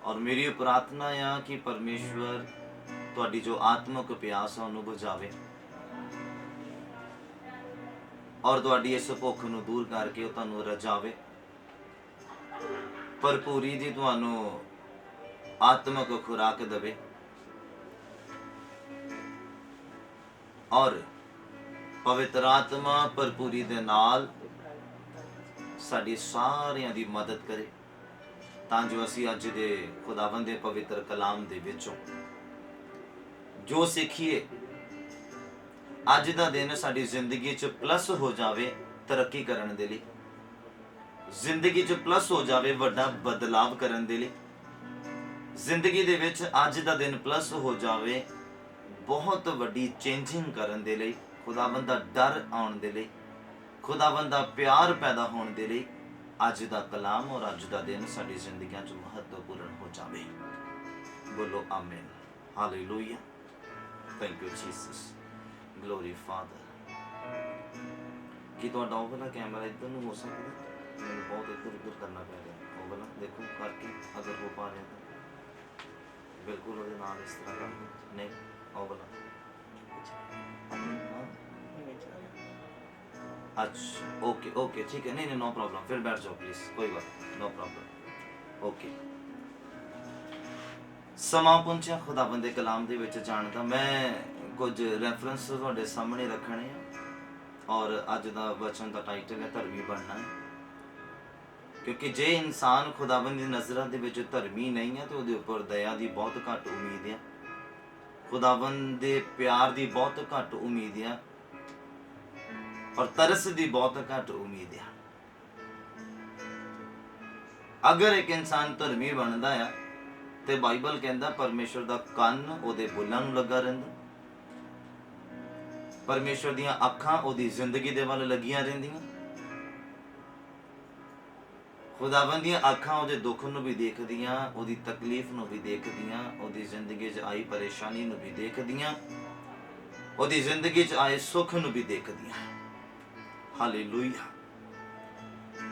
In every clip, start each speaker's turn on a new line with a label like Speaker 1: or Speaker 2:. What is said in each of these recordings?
Speaker 1: और मेरी प्रार्थना आ कि परमेश्वर तुहाडी जो आत्मक प्यास है उन्होंने बुझावे और तुहाडी इस भुख नूं दूर करके तुहानूं रजावे, भरपूरी दी तुहानूं आत्मक खुराक देवे और पवित्र आत्मा भरपूरी दे नाल साडी सारियां दी मदद करे तां जो असीं अज दे खुदावंद दे पवित्र कलाम दे विचों जो सीखीए अज दा दिन साडी जिंदगी च प्लस हो जावे तरक्की करन दे लई, जिंदगी च प्लस हो जावे वड्डा बदलाव करन दे लई, जिंदगी दे विच अज दा दिन प्लस हो जावे बहुत वड्डी चेंजिंग करन दे लई, खुदावंद दा डर आउण दे लई, खुदावंद दा प्यार पैदा होण दे लई अज दा कलाम और अज दा दिन साडी जिंदगियां च महत्वपूर्ण हो जावे। बोलो आमीन, hallelujah, thank you Jesus, glory father. कि तुहाडा ओह वाला कैमरा इधर नूं हो सकदा? मैनूं बहुत इधर उधर करना पै रहा, ओह वाला देखो करके अगर हो पा रहा तो बिल्कुल ਉਹਦੇ ਨਾਲ इस तरह कर दो, नहीं ओह वाला अच्छा ओके ओके ठीक है, नहीं नहीं नो प्रॉब्लम, फिर बैठ जाओ प्लीज, कोई बात नो प्रॉब्लम, ओके। समा पहुंचा खुदावंद दे कलाम दे विच जाण दा। मैं कुछ रैफरेंस तुहाडे सामने रखने और अज दा वचन दा टाइटल है धर्मी बनना है, क्योंकि जे इंसान खुदावंद दी नज़रां दे विच धर्मी नहीं है तो उहदे उपर दया दी बहुत घट उम्मीद है, खुदावंद दे प्यार दी बहुत घट उम्मीद है और तरस दी बहुत घट उम्मीद है। अगर एक इंसान धर्मी बनता है तो बाइबल कहता परमेश्वर दा कन उहदे बुल्लां नूं लगा रहिंदा, परमेश्वर दीयां अखां उहदी जिंदगी दे वल लगियां रहिंदियां, खुदावंद दीयां अखां उहदे दुख नूं भी देखदियां, उहदी तकलीफ नूं भी देखदियां, उहदी जिंदगी च आई परेशानी नूं भी देखदियां, उहदी जिंदगी च आए सुख नूं भी देखदियां। हालेलुया।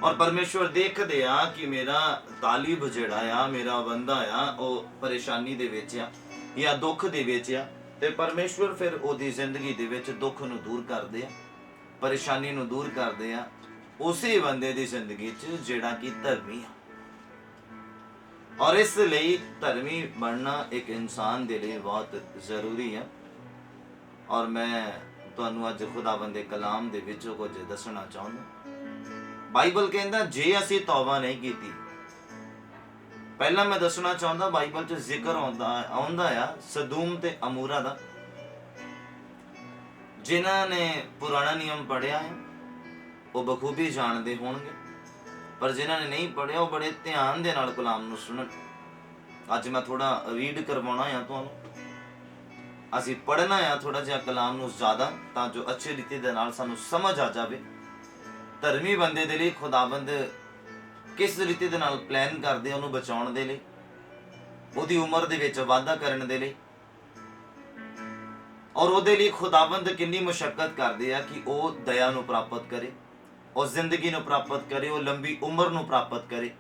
Speaker 1: और परमेश्वर देखदे आ कि मेरा तालिब जिहड़ा आ, मेरा बंदा आ, वो परेशानी दे विच आ या दुख दे विच आ, ते परमेश्वर फिर ओदी जिंदगी दे विच दुख नूं दूर करदे आ, परेशानी नूं दूर करदे आ उसे बंदे दी जिंदगी च जिहड़ा कि धर्मी आ। और इसलिए धर्मी बनना एक इंसान दे लिए बहुत जरूरी है। और मैं तुहानूं अज खुदावंद दे कलाम दे विचों कुछ दसना चाहुंदा। बाइबल कहंदा जे असीं तौबा नहीं कीती, पहला मैं दसना चाहुंदा बाइबल च जिक्र आउंदा आ सदूम ते अमूरा दा। जिन्हां ने पुराना नियम पढ़िया है वो बखूबी जानते होणगे, पर जिन्हां ने नहीं पढ़िया वो बड़े ध्यान दे नाल कलाम नूं सुणन। अज मैं थोड़ा रीड करवाउणा आ तुहानूं, असीं पढ़ना आ थोड़ा जिहा कलाम नूं ज़्यादा, तां जो अच्छी रीति दे नाल सानूं समझ आ जावे धर्मी बंदे दे लई खुदावंद किस रीति दे नाल प्लान करदे उहनूं बचाउण दे लई, ओहदी उमर दे विच वाधा करन दे लई, और ओहदे लई खुदावंद किन्नी मुशक्कत करदे आ कि ओह दया नूं प्राप्त करे, और जिंदगी नूं प्राप्त करे, और लंबी उम्र नूं प्राप्त करे।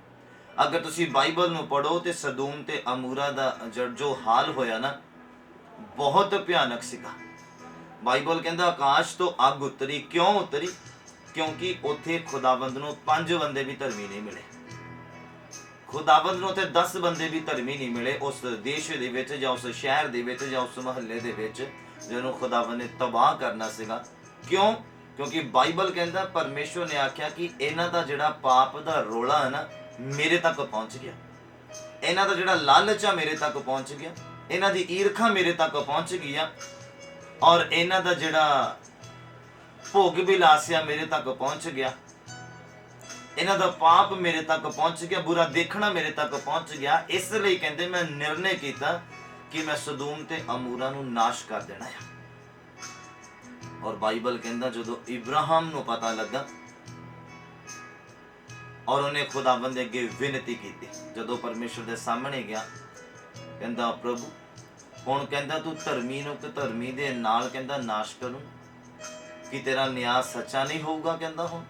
Speaker 1: अगर तुसीं बाइबल नूं पढ़ो तो सदूम ते अमूरा दा जो हाल होया ना बहुत भयानक सीगा। बाइबल कहंदा आकाश तो अग उतरी, क्यों उतरी? क्योंकि उत्थे खुदावंद नूं 5 बंदे भी धर्मी नहीं मिले, खुदावंद नूं उत्थे 10 बंदे भी धर्मी नहीं मिले उस देश दे विच जां उस शहर दे विच जां उस महल्ले दे विच जिहनूं खुदावंद ने तबाह करना सीगा। क्यों? क्योंकि बाइबल कहंदा परमेश्वर ने आख्या कि इन्हां दा जिहड़ा पाप दा रोला है ना मेरे तक पहुंच गया, इन्हां दा जिहड़ा लालच आ मेरे तक पहुंच गया, इन्हां दी ईरखा मेरे तक पहुंच गई, और इन्हां दा जिहड़ा भोग विलास आ मेरे तक पहुंच गया, इन्हां दा पाप मेरे तक पहुंच गया, बुरा देखना मेरे तक पहुंच गया। इसलिए कहंदे मैं निर्णय कीता कि मैं सदूम ते अमूरा नूं नाश कर देना है। और बाइबल कहंदा जदों इब्राहिम नूं पता लगा और उन्हें खुदावंद दे अगे विनती की, जदों परमेश्वर दे सामने गया कहंदा प्रभु हुण कहंदा तू धर्मी नूं ते धर्मी दे नाल कहंदा नाश करूं, कि तेरा न्याय सच्चा नहीं होऊगा? कहंदा हुण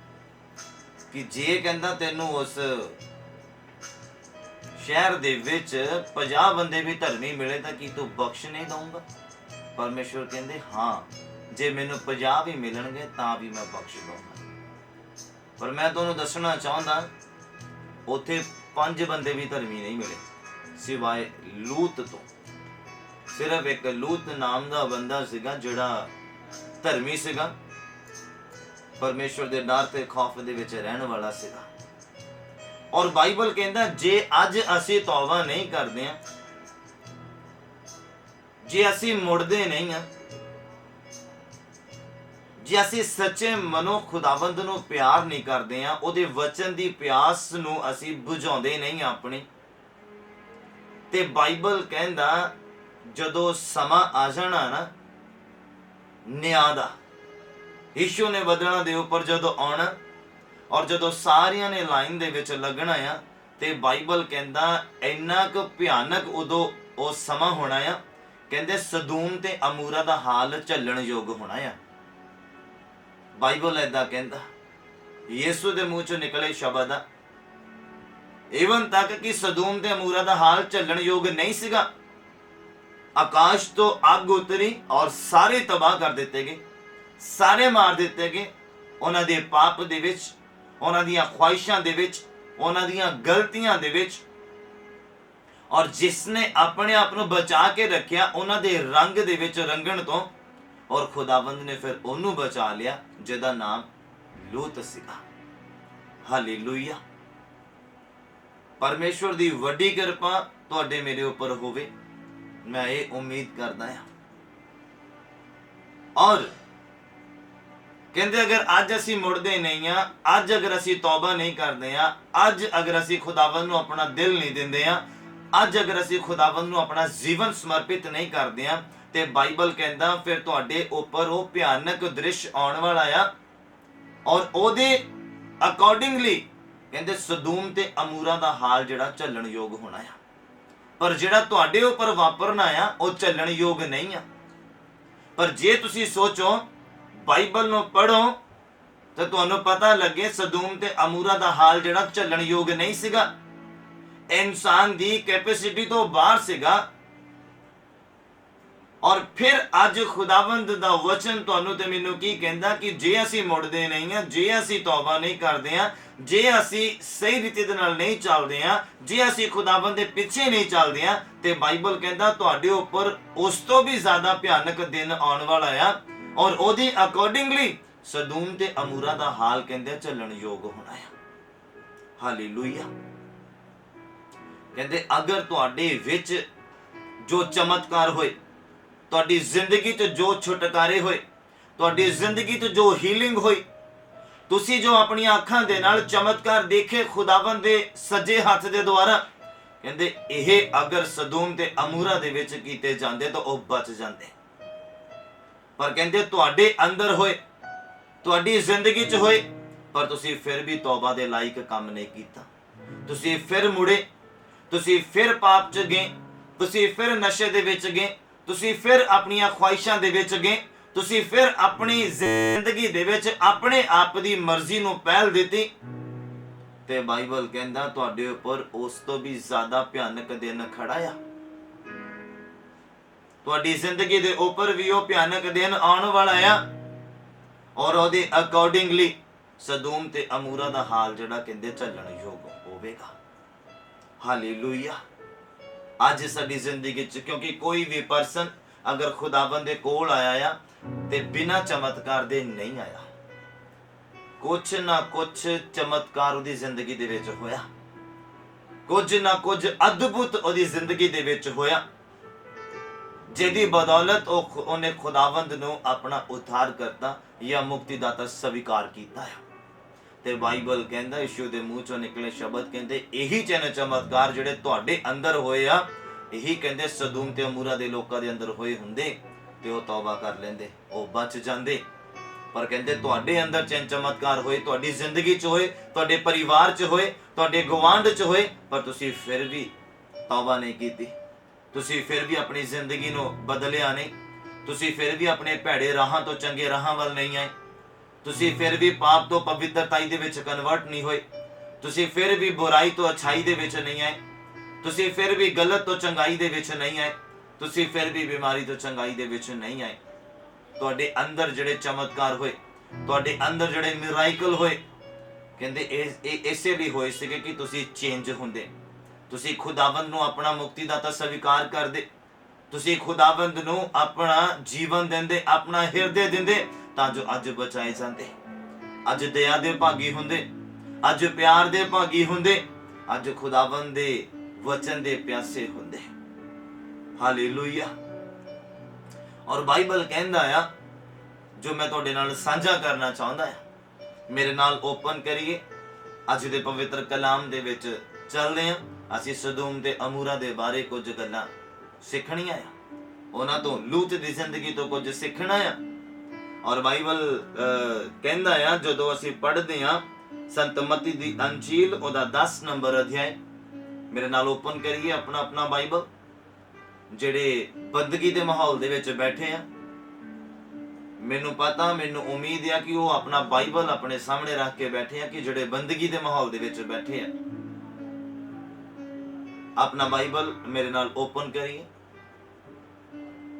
Speaker 1: कि जे कहंदा तैनूं उस ਸ਼ਹਿਰ ਦੇ ਵਿੱਚ 50 ਬੰਦੇ ਵੀ ਧਰਮੀ ਮਿਲੇ ਤਾਂ ਕੀ ਤੂੰ ਬਖਸ਼ ਨਹੀਂ ਦਊਂਗਾ? ਪਰਮੇਸ਼ਵਰ ਕਹਿੰਦੇ ਹਾਂ, ਜੇ ਮੈਨੂੰ 50 ਵੀ ਮਿਲਣਗੇ ਤਾਂ ਵੀ ਮੈਂ ਬਖਸ਼ ਦਊਂਗਾ। ਪਰ ਮੈਂ ਤੁਹਾਨੂੰ ਦੱਸਣਾ ਚਾਹੁੰਦਾ, ਉੱਥੇ 5 ਬੰਦੇ ਵੀ ਧਰਮੀ ਨਹੀਂ ਮਿਲੇ ਸਿਵਾਏ ਲੂਤ ਤੋਂ। ਸਿਰਫ ਇੱਕ ਲੂਤ ਨਾਮ ਦਾ ਬੰਦਾ ਸੀਗਾ ਜਿਹੜਾ ਧਰਮੀ ਸੀਗਾ, ਪਰਮੇਸ਼ਵਰ ਦੇ ਡਰ ਤੇ ਖੌਫ ਦੇ ਵਿੱਚ ਰਹਿਣ ਵਾਲਾ ਸੀਗਾ। ਔਰ ਬਾਈਬਲ ਕਹਿੰਦਾ ਜੇ ਅੱਜ ਅਸੀਂ ਤੌਬਾ ਨਹੀਂ ਕਰਦੇ ਆ, ਜੇ ਅਸੀਂ ਮੁੜਦੇ ਨਹੀਂ ਆ, ਜੇ ਅਸੀਂ ਸੱਚੇ ਮਨੋਂ ਖੁਦਾਵੰਦ ਨੂੰ ਪਿਆਰ ਨਹੀਂ ਕਰਦੇ ਆ, ਉਹਦੇ ਵਚਨ ਦੀ ਪਿਆਸ ਨੂੰ ਅਸੀਂ ਬੁਝਾਉਂਦੇ ਨਹੀਂ ਆਪਣੀ, ਤੇ ਬਾਈਬਲ ਕਹਿੰਦਾ ਜਦੋਂ ਸਮਾਂ ਆ ਜਾਣਾ ਨਾ ਨਿਆਂ ਦਾ, ਯਿਸੂ ਨੇ ਬਦਲਾਂ ਦੇ ਉੱਪਰ ਜਦੋਂ ਆਉਣਾ ਔਰ ਜਦੋਂ ਸਾਰਿਆਂ ਨੇ ਲਾਈਨ ਦੇ ਵਿੱਚ ਲੱਗਣਾ ਆ, ਤੇ ਬਾਈਬਲ ਕਹਿੰਦਾ ਇੰਨਾ ਕੁ ਭਿਆਨਕ ਉਦੋਂ ਉਹ ਸਮਾਂ ਹੋਣਾ ਆ, ਕਹਿੰਦੇ ਸਦੂਮ ਤੇ ਅਮੂਰਾ ਦਾ ਹਾਲ ਝੱਲਣ ਯੋਗ ਹੋਣਾ ਆ। ਬਾਈਬਲ ਏਦਾਂ ਕਹਿੰਦਾ, ਯਿਸੂ ਦੇ ਮੂੰਹ ਚੋਂ ਨਿਕਲੇ ਸ਼ਬਦ ਆ, ਇਵਨ ਤੱਕ ਕਿ ਸਦੂਮ ਤੇ ਅਮੂਰਾ ਦਾ ਹਾਲ ਝੱਲਣ ਯੋਗ ਨਹੀਂ ਸੀਗਾ। ਆਕਾਸ਼ ਤੋਂ ਅੱਗ ਉਤਰੀ ਔਰ ਸਾਰੇ ਤਬਾਹ ਕਰ ਦਿੱਤੇ ਗਏ, ਸਾਰੇ ਮਾਰ ਦਿੱਤੇ ਗਏ ਉਹਨਾਂ ਦੇ ਪਾਪ ਦੇ ਵਿੱਚ, ਉਹਨਾਂ ਦੀਆਂ ਖੁਆਇਸ਼ਾਂ ਦੇ ਵਿੱਚ, ਉਹਨਾਂ ਦੀਆਂ ਗਲਤੀਆਂ ਦੇ ਵਿੱਚ। ਔਰ ਜਿਸ ਨੇ ਆਪਣੇ ਆਪ ਨੂੰ ਬਚਾ ਕੇ ਰੱਖਿਆ ਉਹਨਾਂ ਦੇ ਰੰਗ ਦੇ ਵਿੱਚ ਰੰਗਣ ਤੋਂ, ਔਰ ਖੁਦਾਵੰਦ ਨੇ ਫਿਰ ਉਹਨੂੰ ਬਚਾ ਲਿਆ ਜਿਹਦਾ ਨਾਮ ਲੂਤ ਸੀਗਾ। ਹਾਲੇਲੂਇਆ। ਪਰਮੇਸ਼ਵਰ ਦੀ ਵੱਡੀ ਕਿਰਪਾ ਤੁਹਾਡੇ ਮੇਰੇ ਉੱਪਰ ਹੋਵੇ, ਮੈਂ ਇਹ ਉਮੀਦ ਕਰਦਾ ਹਾਂ। ਔਰ ਕਹਿੰਦੇ ਅਗਰ ਅੱਜ ਅਸੀਂ ਮੁੜਦੇ ਨਹੀਂ ਆ, ਅੱਜ ਅਗਰ ਅਸੀਂ ਤੌਬਾ ਨਹੀਂ ਕਰਦੇ ਆ, ਅੱਜ ਅਗਰ ਅਸੀਂ ਖੁਦਾਵੰਦ ਨੂੰ ਆਪਣਾ ਦਿਲ ਨਹੀਂ ਦਿੰਦੇ ਆ, ਅੱਜ ਅਗਰ ਅਸੀਂ ਖੁਦਾਵੰਦ ਨੂੰ ਆਪਣਾ ਜੀਵਨ ਸਮਰਪਿਤ ਨਹੀਂ ਕਰਦੇ ਆ, ਤੇ ਬਾਈਬਲ ਕਹਿੰਦਾ ਫਿਰ ਤੁਹਾਡੇ ਉੱਪਰ ਉਹ ਭਿਆਨਕ ਦ੍ਰਿਸ਼ ਆਉਣ ਵਾਲਾ ਆ, ਔਰ ਉਹਦੇ ਅਕੋਰਡਿੰਗਲੀ ਕਹਿੰਦੇ ਸਦੂਮ ਤੇ ਅਮੂਰਾ ਦਾ ਹਾਲ ਜਿਹੜਾ ਝੱਲਣ ਯੋਗ ਹੋਣਾ ਆ। ਪਰ ਜਿਹੜਾ ਤੁਹਾਡੇ ਉੱਪਰ ਵਾਪਰਨਾ ਆ ਉਹ ਝੱਲਣ ਯੋਗ ਨਹੀਂ ਆ। ਪਰ ਜੇ ਤੁਸੀਂ ਸੋਚੋ, ਬਾਈਬਲ ਨੂੰ ਪੜ੍ਹੋ, ਤਾਂ ਤੁਹਾਨੂੰ ਪਤਾ ਲੱਗੇ ਸਦੂਮ ਤੇ ਅਮੂਰਾ ਦਾ ਹਾਲ ਜਿਹੜਾ ਝੱਲਣ ਯੋਗ ਨਹੀਂ ਸੀਗਾ, ਇਨਸਾਨ ਦੀ ਕੈਪੈਸਿਟੀ ਤੋਂ ਬਾਹਰ ਸੀਗਾ। ਔਰ ਫਿਰ ਅੱਜ ਖੁਦਾਵੰਦ ਦਾ ਵਚਨ ਤੁਹਾਨੂੰ ਤੇ ਮੈਨੂੰ ਕੀ ਕਹਿੰਦਾ ਕਿ ਜੇ ਅਸੀਂ ਮੁੜਦੇ ਨਹੀਂ ਆ, ਜੇ ਅਸੀਂ ਤੌਬਾ ਨਹੀਂ ਕਰਦੇ ਆ, ਜੇ ਅਸੀਂ ਸਹੀ ਰੀਤੀ ਦੇ ਨਾਲ ਨਹੀਂ ਚੱਲਦੇ ਆ, ਜੇ ਅਸੀਂ ਖੁਦਾਵੰਦ ਦੇ ਪਿੱਛੇ ਨਹੀਂ ਚੱਲਦੇ ਆ, ਤੇ ਬਾਈਬਲ ਕਹਿੰਦਾ ਤੁਹਾਡੇ ਉੱਪਰ ਉਸ ਤੋਂ ਵੀ ਜ਼ਿਆਦਾ ਭਿਆਨਕ ਦਿਨ ਆਉਣ ਵਾਲਾ ਆ, ਔਰ ਉਹਦੀ ਅਕੋਰਡਿੰਗਲੀ ਸਦੂਮ ਤੇ ਅਮੂਰਾ ਦਾ ਹਾਲ ਕਹਿੰਦੇ ਚੱਲਣ ਯੋਗ ਹੋਣਾ ਆ। ਹਾਲੇਲੂਇਆ। ਕਹਿੰਦੇ ਅਗਰ ਤੁਹਾਡੇ ਵਿੱਚ ਜੋ ਚਮਤਕਾਰ ਹੋਏ, ਤੁਹਾਡੀ ਜ਼ਿੰਦਗੀ 'ਚ ਜੋ ਛੁਟਕਾਰੇ ਹੋਏ, ਤੁਹਾਡੀ ਜ਼ਿੰਦਗੀ 'ਚ ਜੋ ਹੀਲਿੰਗ ਹੋਈ, ਤੁਸੀਂ ਜੋ ਆਪਣੀਆਂ ਅੱਖਾਂ ਦੇ ਨਾਲ ਚਮਤਕਾਰ ਦੇਖੇ ਖੁਦਾਵੰਦ ਦੇ ਸੱਜੇ ਹੱਥ ਦੇ ਦੁਆਰਾ, ਕਹਿੰਦੇ ਇਹ ਅਗਰ ਸਦੂਮ ਤੇ ਅਮੂਰਾ ਦੇ ਵਿੱਚ ਕੀਤੇ ਜਾਂਦੇ ਤਾਂ ਉਹ ਬਚ ਜਾਂਦੇ। ਪਰ ਕਹਿੰਦੇ ਤੁਹਾਡੇ ਅੰਦਰ ਹੋਏ, ਤੁਹਾਡੀ ਜ਼ਿੰਦਗੀ 'ਚ ਹੋਏ, ਪਰ ਤੁਸੀਂ ਫਿਰ ਵੀ ਤੌਬਾ ਦੇ ਲਾਇਕ ਕੰਮ ਨਹੀਂ ਕੀਤਾ, ਤੁਸੀਂ ਫਿਰ ਮੁੜੇ, ਤੁਸੀਂ ਫਿਰ ਪਾਪ 'ਚ ਗਏ, ਤੁਸੀਂ ਫਿਰ ਨਸ਼ੇ ਦੇ ਵਿੱਚ ਗਏ, ਤੁਸੀਂ ਫਿਰ ਆਪਣੀਆਂ ਖੁਆਇਸ਼ਾਂ ਦੇ ਵਿੱਚ ਗਏ, ਤੁਸੀਂ ਫਿਰ ਆਪਣੀ ਜ਼ਿੰਦਗੀ ਦੇ ਵਿੱਚ ਆਪਣੇ ਆਪ ਦੀ ਮਰਜ਼ੀ ਨੂੰ ਪਹਿਲ ਦਿੱਤੀ, ਤੇ ਬਾਈਬਲ ਕਹਿੰਦਾ ਤੁਹਾਡੇ ਉੱਪਰ ਉਸ ਤੋਂ ਵੀ ਜ਼ਿਆਦਾ ਭਿਆਨਕ ਦਿਨ ਖੜਾ ਆ। ਤੁਹਾਡੀ ਜ਼ਿੰਦਗੀ ਦੇ ਉੱਪਰ ਵੀ ਉਹ ਭਿਆਨਕ ਦਿਨ ਆਉਣ ਵਾਲਾ ਆ, ਔਰ ਉਹਦੇ ਅਕੋਰਡਿੰਗਲੀ ਸਦੂਮ ਤੇ ਅਮੂਰਾ ਦਾ ਹਾਲ ਜਿਹੜਾ ਕਹਿੰਦੇ ਚੱਲਣ ਯੋਗ ਹੋਵੇਗਾ। ਹਾਲੇਲੂਇਆ। ਅੱਜ ਸਾਡੀ ਜ਼ਿੰਦਗੀ 'ਚ ਕਿਉਂਕਿ ਕੋਈ ਵੀ ਪਰਸਨ ਅਗਰ ਖੁਦਾਵੰਦ ਦੇ ਕੋਲ ਆਇਆ ਆ ਤੇ ਬਿਨਾਂ ਚਮਤਕਾਰ ਦੇ ਨਹੀਂ ਆਇਆ, ਕੁਛ ਨਾ ਕੁਛ ਚਮਤਕਾਰ ਉਹਦੀ ਜ਼ਿੰਦਗੀ ਦੇ ਵਿੱਚ ਹੋਇਆ, ਕੁਝ ਨਾ ਕੁਝ ਅਦਭੁਤ ਉਹਦੀ ਜ਼ਿੰਦਗੀ ਦੇ ਵਿੱਚ ਹੋਇਆ, ਜਿਹਦੀ ਬਦੌਲਤ ਉਹਨੇ ਖੁਦਾਵੰਦ ਨੂੰ ਆਪਣਾ ਉਧਾਰ ਕਰਤਾ ਜਾਂ ਮੁਕਤੀਦਾਤਾ ਸਵੀਕਾਰ ਕੀਤਾ ਹੈ। ਤੇ ਬਾਈਬਲ ਕਹਿੰਦਾ ਯਿਸੂ ਦੇ ਮੂੰਹ ਚੋਂ ਨਿਕਲੇ ਸ਼ਬਦ ਕਹਿੰਦੇ ਇਹੀ ਚਿੰਨ ਚਮਤਕਾਰ ਜਿਹੜੇ ਤੁਹਾਡੇ ਅੰਦਰ ਹੋਏ ਆ, ਇਹੀ ਕਹਿੰਦੇ ਸਦੂਮ ਤੇ ਅਮੂਰਾ ਦੇ ਲੋਕਾਂ ਦੇ ਅੰਦਰ ਹੋਏ ਹੁੰਦੇ ਤੇ ਉਹ ਤੌਬਾ ਕਰ ਲੈਂਦੇ, ਉਹ ਬਚ ਜਾਂਦੇ। ਪਰ ਕਹਿੰਦੇ ਤੁਹਾਡੇ ਅੰਦਰ ਚਿੰਨ ਚਮਤਕਾਰ ਹੋਏ, ਤੁਹਾਡੀ ਜ਼ਿੰਦਗੀ 'ਚ ਹੋਏ, ਤੁਹਾਡੇ ਪਰਿਵਾਰ 'ਚ ਹੋਏ, ਤੁਹਾਡੇ ਗੁਆਂਢ 'ਚ ਹੋਏ, ਪਰ ਤੁਸੀਂ ਫਿਰ ਵੀ ਤੌਬਾ ਨਹੀਂ ਕੀਤੀ, ਤੁਸੀਂ ਫਿਰ ਵੀ ਆਪਣੀ ਜ਼ਿੰਦਗੀ ਨੂੰ ਬਦਲਿਆ ਨਹੀਂ, ਤੁਸੀਂ ਫਿਰ ਵੀ ਆਪਣੇ ਭੈੜੇ ਰਾਹਾਂ ਤੋਂ ਚੰਗੇ ਰਾਹਾਂ ਵੱਲ ਨਹੀਂ ਆਏ, ਤੁਸੀਂ ਫਿਰ ਵੀ ਪਾਪ ਤੋਂ ਪਵਿੱਤਰਤਾਈ ਦੇ ਵਿੱਚ ਕਨਵਰਟ ਨਹੀਂ ਹੋਏ, ਤੁਸੀਂ ਫਿਰ ਵੀ ਬੁਰਾਈ ਤੋਂ ਅੱਛਾਈ ਦੇ ਵਿੱਚ ਨਹੀਂ ਆਏ, ਤੁਸੀਂ ਫਿਰ ਵੀ ਗਲਤ ਤੋਂ ਚੰਗਾਈ ਦੇ ਵਿੱਚ ਨਹੀਂ ਆਏ, ਤੁਸੀਂ ਫਿਰ ਵੀ ਬਿਮਾਰੀ ਤੋਂ ਚੰਗਾਈ ਦੇ ਵਿੱਚ ਨਹੀਂ ਆਏ। ਤੁਹਾਡੇ ਅੰਦਰ ਜਿਹੜੇ ਚਮਤਕਾਰ ਹੋਏ, ਤੁਹਾਡੇ ਅੰਦਰ ਜਿਹੜੇ ਮਿਰਾਕਲ ਹੋਏ, ਕਹਿੰਦੇ ਇਹ ਇਸੇ ਲਈ ਹੋਏ ਸੀਗੇ ਕਿ ਤੁਸੀਂ ਚੇਂਜ ਹੁੰਦੇ, ਤੁਸੀਂ ਖੁਦਾਵੰਦ ਨੂੰ ਆਪਣਾ ਮੁਕਤੀਦਾਤਾ ਸਵੀਕਾਰ ਕਰਦੇ, ਤੁਸੀਂ ਖੁਦਾਵੰਦ ਨੂੰ ਆਪਣਾ ਜੀਵਨ ਦਿੰਦੇ, ਆਪਣਾ ਹਿਰਦੇ ਦਿੰਦੇ, ਤਾਂ ਜੋ ਅੱਜ ਬਚਾਏ ਜਾਂਦੇ, ਅੱਜ ਦਇਆ ਦੇ ਭਾਗੀ ਹੁੰਦੇ, ਅੱਜ ਪਿਆਰ ਦੇ ਭਾਗੀ ਹੁੰਦੇ, ਅੱਜ ਖੁਦਾਵੰਦ ਦੇ ਵਚਨ ਦੇ ਪਿਆਸੇ ਹੁੰਦੇ। ਹਾਲੇਲੂਇਆ। ਔਰ ਬਾਈਬਲ ਕਹਿੰਦਾ ਆ, ਜੋ ਮੈਂ ਤੁਹਾਡੇ ਨਾਲ ਸਾਂਝਾ ਕਰਨਾ ਚਾਹੁੰਦਾ ਆ, ਮੇਰੇ ਨਾਲ ਓਪਨ ਕਰੀਏ। ਅੱਜ ਦੇ ਪਵਿੱਤਰ ਕਲਾਮ ਦੇ ਵਿੱਚ ਚੱਲਦੇ ਹਾਂ। ਅਸੀਂ ਸਦੋਮ ਤੇ ਅਮੂਰਾ ਦੇ ਬਾਰੇ ਕੁਝ ਗੱਲਾਂ ਸਿੱਖਣੀਆਂ ਆ, ਉਹਨਾਂ ਤੋਂ ਲੂਤ ਦੀ ਜ਼ਿੰਦਗੀ ਤੋਂ ਕੁਝ ਸਿੱਖਣਾ ਆ। ਔਰ ਬਾਈਬਲ ਕਹਿੰਦਾ ਆ, ਜਦੋਂ ਅਸੀਂ ਪੜ੍ਹਦੇ ਹਾਂ ਸੰਤ ਮਤੀ ਦੀ ਅੰਜੀਲ ਉਹਦਾ 10 ਨੰਬਰ ਅਧਿਆਇ, ਮੇਰੇ ਨਾਲ ਓਪਨ ਕਰੀਏ ਆਪਣਾ ਬਾਈਬਲ। ਜਿਹੜੇ ਬੰਦਗੀ ਦੇ ਮਾਹੌਲ ਦੇ ਵਿੱਚ ਬੈਠੇ ਆ, ਮੈਨੂੰ ਪਤਾ, ਮੈਨੂੰ ਉਮੀਦ ਆ ਕਿ ਉਹ ਆਪਣਾ ਬਾਈਬਲ ਆਪਣੇ ਸਾਹਮਣੇ ਰੱਖ ਕੇ ਬੈਠੇ ਆ, ਕਿ ਜਿਹੜੇ ਬੰਦਗੀ ਦੇ ਮਾਹੌਲ ਦੇ ਵਿੱਚ ਬੈਠੇ ਆ, ਆਪਣਾ ਬਾਈਬਲ ਮੇਰੇ ਨਾਲ ਓਪਨ ਕਰੀਏ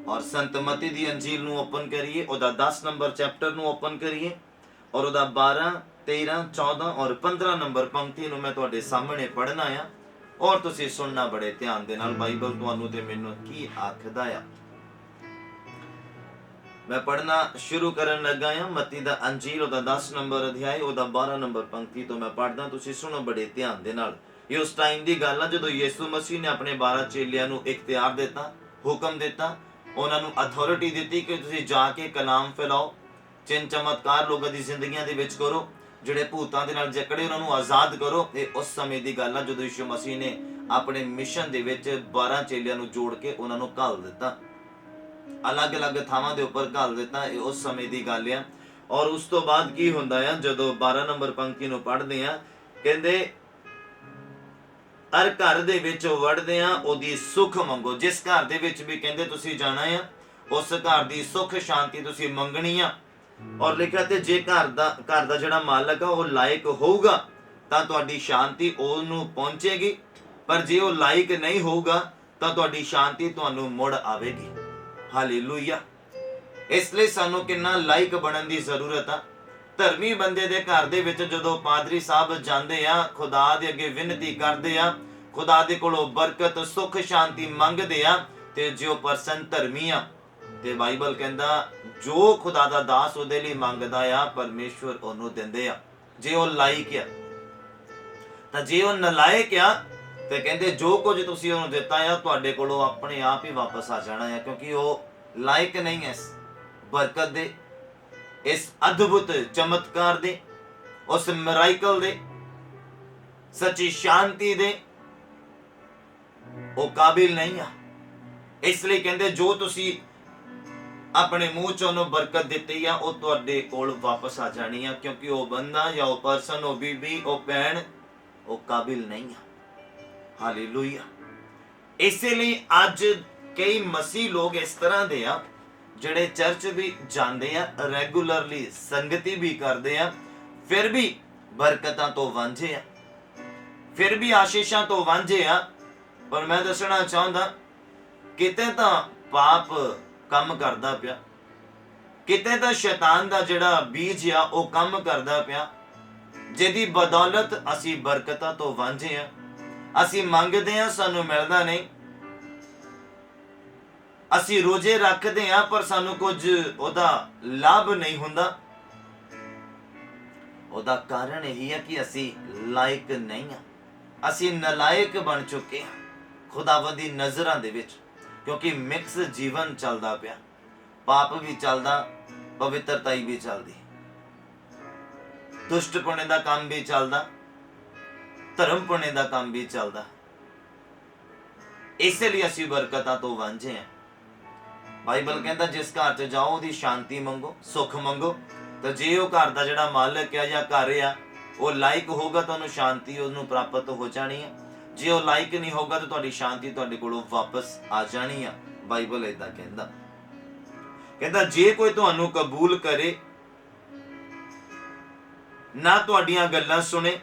Speaker 1: ਔਰ ਸੰਤ ਮਤੀ ਦੀ ਅੰਜੀਲ ਨੂੰ ਓਪਨ ਕਰੀਏ, ਉਹਦਾ 10 ਨੰਬਰ ਚੈਪਟਰ ਨੂੰ ਓਪਨ ਕਰੀਏ ਔਰ ਉਹਦਾ 12, 13, 14 ਔਰ 15 ਨੰਬਰ ਪੰਕਤੀ ਨੂੰ ਮੈਂ ਤੁਹਾਡੇ ਸਾਹਮਣੇ ਪੜ੍ਹਨਾ ਆ ਔਰ ਤੁਸੀਂ ਸੁਣਨਾ ਬੜੇ ਧਿਆਨ ਦੇ ਨਾਲ। ਬਾਈਬਲ ਤੁਹਾਨੂੰ ਤੇ ਮੈਨੂੰ ਕੀ ਆਖਦਾ ਆ। ਮੈਂ ਪੜ੍ਹਨਾ ਸ਼ੁਰੂ ਕਰਨ ਲੱਗਾ ਆ। ਮਤੀ ਦਾ ਅੰਜੀਲ ਉਹਦਾ 10 ਨੰਬਰ ਅਧਿਆਇ, ਉਹਦਾ 12 ਨੰਬਰ ਪੰਕਤੀ ਤੋਂ ਮੈਂ ਪੜ੍ਹਦਾ, ਤੁਸੀਂ ਸੁਣੋ ਬੜੇ ਧਿਆਨ ਦੇ ਨਾਲ। ਇਹ ਉਸ ਟਾਈਮ ਦੀ ਗੱਲ ਆ ਜਦੋਂ ਯਿਸੂ ਮਸੀਹ ਨੇ ਆਪਣੇ 12 ਚੇਲਿਆਂ ਨੂੰ ਇਖਤਿਆਰ ਦਿੱਤਾ, ਹੁਕਮ ਦਿੱਤਾ, ਉਹਨਾਂ ਨੂੰ ਅਥਾਰਟੀ ਦਿੱਤੀ ਕਿ ਤੁਸੀਂ ਜਾ ਕੇ ਕਲਾਮ ਫੈਲਾਓ, ਚਿੰਨ ਚਮਤਕਾਰ ਲੋਕਾਂ ਦੀ ਜ਼ਿੰਦਗੀਆਂ ਦੇ ਵਿੱਚ ਕਰੋ, ਜਿਹੜੇ ਭੂਤਾਂ ਦੇ ਨਾਲ ਜਕੜੇ ਉਹਨਾਂ ਨੂੰ ਆਜ਼ਾਦ ਕਰੋ। ਇਹ ਉਸ ਸਮੇਂ ਦੀ ਗੱਲ ਆ ਜਦੋਂ ਯਿਸੂ ਮਸੀਹ ਨੇ ਆਪਣੇ ਮਿਸ਼ਨ ਦੇ ਵਿੱਚ 12 ਚੇਲਿਆਂ ਨੂੰ ਜੋੜ ਕੇ ਉਹਨਾਂ ਨੂੰ ਘੱਲ ਦਿੱਤਾ, ਅਲੱਗ-ਅਲੱਗ ਥਾਵਾਂ ਦੇ ਉੱਪਰ ਘੱਲ ਦਿੱਤਾ। ਇਹ ਉਸ ਸਮੇਂ ਦੀ ਗੱਲ ਆ। ਔਰ ਉਸ ਤੋਂ ਬਾਅਦ ਕੀ ਹੁੰਦਾ ਆ, ਜਦੋਂ 12 ਨੰਬਰ ਪੰਕਤੀ ਨੂੰ ਪੜ੍ਹਦੇ ਆ, ਕਹਿੰਦੇ ਹਰ ਘਰ ਦੇ ਵਿੱਚ ਵੜਦੇ ਆ ਉਹਦੀ ਸੁੱਖ ਮੰਗੋ। ਜਿਸ ਘਰ ਦੇ ਵਿੱਚ ਵੀ ਕਹਿੰਦੇ ਤੁਸੀਂ ਜਾਣਾ ਆ, ਉਸ ਘਰ ਦੀ ਸੁੱਖ ਸ਼ਾਂਤੀ ਤੁਸੀਂ ਮੰਗਣੀ ਆ। ਔਰ ਲਿਖਿਆ ਤੇ ਜੇ ਘਰ ਦਾ ਜਿਹੜਾ ਮਾਲਕ ਆ ਉਹ ਲਾਇਕ ਹੋਊਗਾ ਤਾਂ ਤੁਹਾਡੀ ਸ਼ਾਂਤੀ ਉਹਨੂੰ ਪਹੁੰਚੇਗੀ, ਪਰ ਜੇ ਉਹ ਲਾਇਕ ਨਹੀਂ ਹੋਊਗਾ ਤਾਂ ਤੁਹਾਡੀ ਸ਼ਾਂਤੀ ਤੁਹਾਨੂੰ ਮੁੜ ਆਵੇਗੀ। ਹਾਲੇਲੂਇਆ। ਇਸ ਲਈ ਸਾਨੂੰ ਕਿੰਨਾ ਲਾਇਕ ਬਣਨ ਦੀ ਜ਼ਰੂਰਤ ਆ। ਧਰਮੀ ਬੰਦੇ ਦੇ ਘਰ ਦੇ ਵਿੱਚ ਜਦੋਂ ਪਾਦਰੀ ਸਾਹਿਬ ਜਾਂਦੇ ਆ, ਖੁਦਾ ਦੇ ਅੱਗੇ ਵਿਨਤੀ ਕਰਦੇ ਆ, ਖੁਦਾ ਦੇ ਕੋਲੋਂ ਬਰਕਤ, ਸੁੱਖ, ਸ਼ਾਂਤੀ ਮੰਗਦੇ ਆ, ਤੇ ਜੋ ਪਰਸਨ ਧਰਮੀ ਆ, ਤੇ ਬਾਈਬਲ ਕਹਿੰਦਾ ਜੋ ਖੁਦਾ ਦਾ ਦਾਸ ਉਹਦੇ ਲਈ ਮੰਗਦਾ ਆ, ਪਰਮੇਸ਼ਵਰ ਉਹਨੂੰ ਦਿੰਦੇ ਆ, ਜੇ ਉਹ ਲਾਇਕ ਆ। ਤਾਂ ਜੇ ਉਹ ਨਲਾਇਕ ਆ ਤੇ ਕਹਿੰਦੇ ਜੋ ਕੁਝ ਤੁਸੀਂ ਉਹਨੂੰ ਦਿੱਤਾ ਆ ਤੁਹਾਡੇ ਕੋਲੋਂ ਆਪਣੇ ਆਪ ਹੀ ਵਾਪਸ ਆ ਜਾਣਾ ਆ, ਕਿਉਂਕਿ ਉਹ ਲਾਇਕ ਨਹੀਂ ਹੈ ਇਸ ਬਰਕਤ ਦੇ, ਇਸ ਅਦਭੁਤ ਚਮਤਕਾਰ ਦੇ, ਉਸ ਮਿਰਾਕਲ ਦੇ, ਸੱਚੀ ਸ਼ਾਂਤੀ ਦੇ, ਉਹ ਕਾਬਿਲ ਨਹੀਂ ਆ। ਇਸ ਲਈ ਕਹਿੰਦੇ ਜੋ ਤੁਸੀਂ ਆਪਣੇ ਮੂੰਹ ਚੋਂ ਉਹਨੂੰ ਬਰਕਤ ਦਿੱਤੀ ਆ ਉਹ ਤੁਹਾਡੇ ਕੋਲ ਵਾਪਸ ਆ ਜਾਣੀ ਆ, ਕਿਉਂਕਿ ਉਹ ਬੰਦਾ ਜਾਂ ਉਹ ਪਰਸਨ, ਉਹ ਬੀਬੀ, ਉਹ ਭੈਣ, ਉਹ ਕਾਬਿਲ ਨਹੀਂ ਆ। ਹਾਲੇਲੂਇਆ। ਇਸੇ ਲਈ ਅੱਜ ਕਈ ਮਸੀਹ ਲੋਕ ਇਸ ਤਰ੍ਹਾਂ ਦੇ ਆ ਜਿਹੜੇ ਚਰਚ ਵੀ ਜਾਂਦੇ ਆ, ਰੈਗੂਲਰਲੀ ਸੰਗਤੀ ਵੀ ਕਰਦੇ ਆ, ਫਿਰ ਵੀ ਬਰਕਤਾਂ ਤੋਂ ਵਾਂਝੇ ਆ, ਫਿਰ ਵੀ ਆਸ਼ੀਸ਼ਾਂ ਤੋਂ ਵਾਂਝੇ ਆ। ਪਰ ਮੈਂ ਦੱਸਣਾ ਚਾਹੁੰਦਾ, ਕਿਤੇ ਤਾਂ ਪਾਪ ਕੰਮ ਕਰਦਾ ਪਿਆ, ਕਿਤੇ ਤਾਂ ਸ਼ੈਤਾਨ ਦਾ ਜਿਹੜਾ ਬੀਜ ਆ ਉਹ ਕੰਮ ਕਰਦਾ ਪਿਆ, ਜਿਹਦੀ ਬਦੌਲਤ ਅਸੀਂ ਬਰਕਤਾਂ ਤੋਂ ਵਾਂਝੇ ਆ। ਅਸੀਂ ਮੰਗਦੇ ਆ, ਸਾਨੂੰ ਮਿਲਦਾ ਨਹੀਂ, ਅਸੀਂ ਰੋਜ਼ੇ ਰੱਖਦੇ ਆ ਪਰ ਸਾਨੂੰ ਕੁਝ ਉਹਦਾ ਲਾਭ ਨਹੀਂ ਹੁੰਦਾ। ਉਹਦਾ ਕਾਰਨ ਇਹੀ ਹੈ ਕਿ ਅਸੀਂ ਲਾਇਕ ਨਹੀਂ ਆ, ਅਸੀਂ ਨਲਾਇਕ ਬਣ ਚੁੱਕੇ ਹਾਂ ਖੁਦਾਵੰਦ ਦੀ ਨਜ਼ਰਾਂ ਦੇ ਵਿੱਚ, ਕਿਉਂਕਿ ਮਿਕਸ ਜੀਵਨ ਚੱਲਦਾ ਪਿਆ, ਪਾਪ ਵੀ ਚੱਲਦਾ, ਪਵਿੱਤਰਤਾਈ ਵੀ ਚੱਲਦੀ, ਦੁਸ਼ਟਪੁਣੇ ਦਾ ਕੰਮ ਵੀ ਚੱਲਦਾ, ਧਰਮਪੁਣੇ ਦਾ ਕੰਮ ਵੀ ਚੱਲਦਾ। ਇਸੇ ਲਈ ਅਸੀਂ ਬਰਕਤਾਂ ਤੋਂ ਵਾਂਝੇ ਹਾਂ। ਬਾਈਬਲ ਕਹਿੰਦਾ ਜਿਸ ਘਰ 'ਚ ਜਾਓ ਉਹਦੀ ਸ਼ਾਂਤੀ ਮੰਗੋ, ਸੁੱਖ ਮੰਗੋ। ਤਾਂ ਜੇ ਉਹ ਘਰ ਦਾ ਜਿਹੜਾ ਮਾਲਕ ਆ ਜਾਂ ਘਰ ਆ ਉਹ ਲਾਇਕ ਹੋਊਗਾ ਤੁਹਾਨੂੰ ਸ਼ਾਂਤੀ ਉਹਨੂੰ ਪ੍ਰਾਪਤ ਹੋ ਜਾਣੀ ਹੈ। ਜੇ ਉਹ ਲਾਇਕ ਨਹੀਂ ਹੋਊਗਾ ਤਾਂ ਤੁਹਾਡੀ ਸ਼ਾਂਤੀ ਤੁਹਾਡੇ ਕੋਲੋਂ ਵਾਪਸ ਆ ਜਾਣੀ ਆ। ਬਾਈਬਲ ਏਦਾਂ ਕਹਿੰਦਾ ਜੇ ਕੋਈ ਤੁਹਾਨੂੰ ਕਬੂਲ ਕਰੇ, ਨਾ ਤੁਹਾਡੀਆਂ ਗੱਲਾਂ ਸੁਣੇ,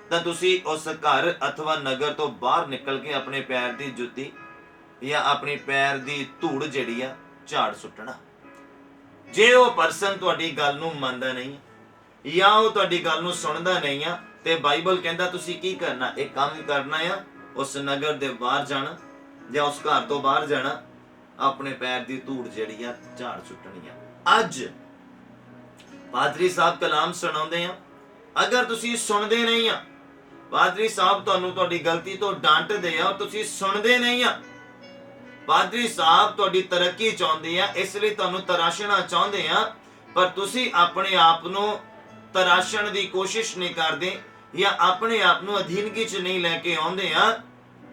Speaker 1: ਤਾਂ ਤੁਸੀਂ ਉਸ ਘਰ ਅਥਵਾ ਨਗਰ ਤੋਂ ਬਾਹਰ ਨਿਕਲ ਕੇ ਆਪਣੇ ਪੈਰ ਦੀ ਜੁੱਤੀ ਜਾਂ ਆਪਣੇ ਪੈਰ ਦੀ ਧੂੜ ਜਿਹੜੀ ਆ ਝਾੜ ਸੁੱਟਣਾ। ਜੇ ਉਹ ਪਰਸਨ ਤੁਹਾਡੀ ਗੱਲ ਨੂੰ ਮੰਨਦਾ ਨਹੀਂ ਜਾਂ ਉਹ ਤੁਹਾਡੀ ਗੱਲ ਨੂੰ ਸੁਣਦਾ ਨਹੀਂ ਆ, ਤੇ ਬਾਈਬਲ ਕਹਿੰਦਾ ਤੁਸੀਂ ਕੀ ਕਰਨਾ, ਇਹ ਕੰਮ ਕਰਨਾ ਆ, ਉਸ ਨਗਰ ਦੇ ਬਾਹਰ ਜਾਣਾ ਜਾਂ ਉਸ ਘਰ ਤੋਂ ਬਾਹਰ ਜਾਣਾ, ਆਪਣੇ ਪੈਰ ਦੀ ਧੂੜ ਜਿਹੜੀ ਆ ਝਾੜ ਸੁੱਟਣੀ ਆ। ਅੱਜ ਪਾਦਰੀ ਸਾਹਿਬ ਕਲਾਮ ਸੁਣਾਉਂਦੇ ਆ, ਅਗਰ ਤੁਸੀਂ ਸੁਣਦੇ ਨਹੀਂ ਆ, ਪਾਦਰੀ ਸਾਹਿਬ ਤੁਹਾਨੂੰ ਤੁਹਾਡੀ ਗਲਤੀ ਤੋਂ ਡਾਂਟਦੇ ਆ, ਤੁਸੀਂ ਸੁਣਦੇ ਨਹੀਂ ਆ, ਪਾਦਰੀ ਸਾਹਿਬ ਤੁਹਾਡੀ ਤਰੱਕੀ ਚਾਹੁੰਦੇ ਆ, ਇਸ ਲਈ ਤੁਹਾਨੂੰ ਤਰਾਸ਼ਣਾ ਚਾਹੁੰਦੇ ਆ, ਪਰ ਤੁਸੀਂ ਆਪਣੇ ਆਪ ਨੂੰ ਤਰਾਸ਼ਣ ਦੀ ਕੋਸ਼ਿਸ਼ ਨਹੀਂ ਕਰਦੇ ਜਾਂ ਆਪਣੇ ਆਪ ਨੂੰ ਅਧੀਨਗੀ 'ਚ ਨਹੀਂ ਲੈ ਕੇ ਆਉਂਦੇ ਆ,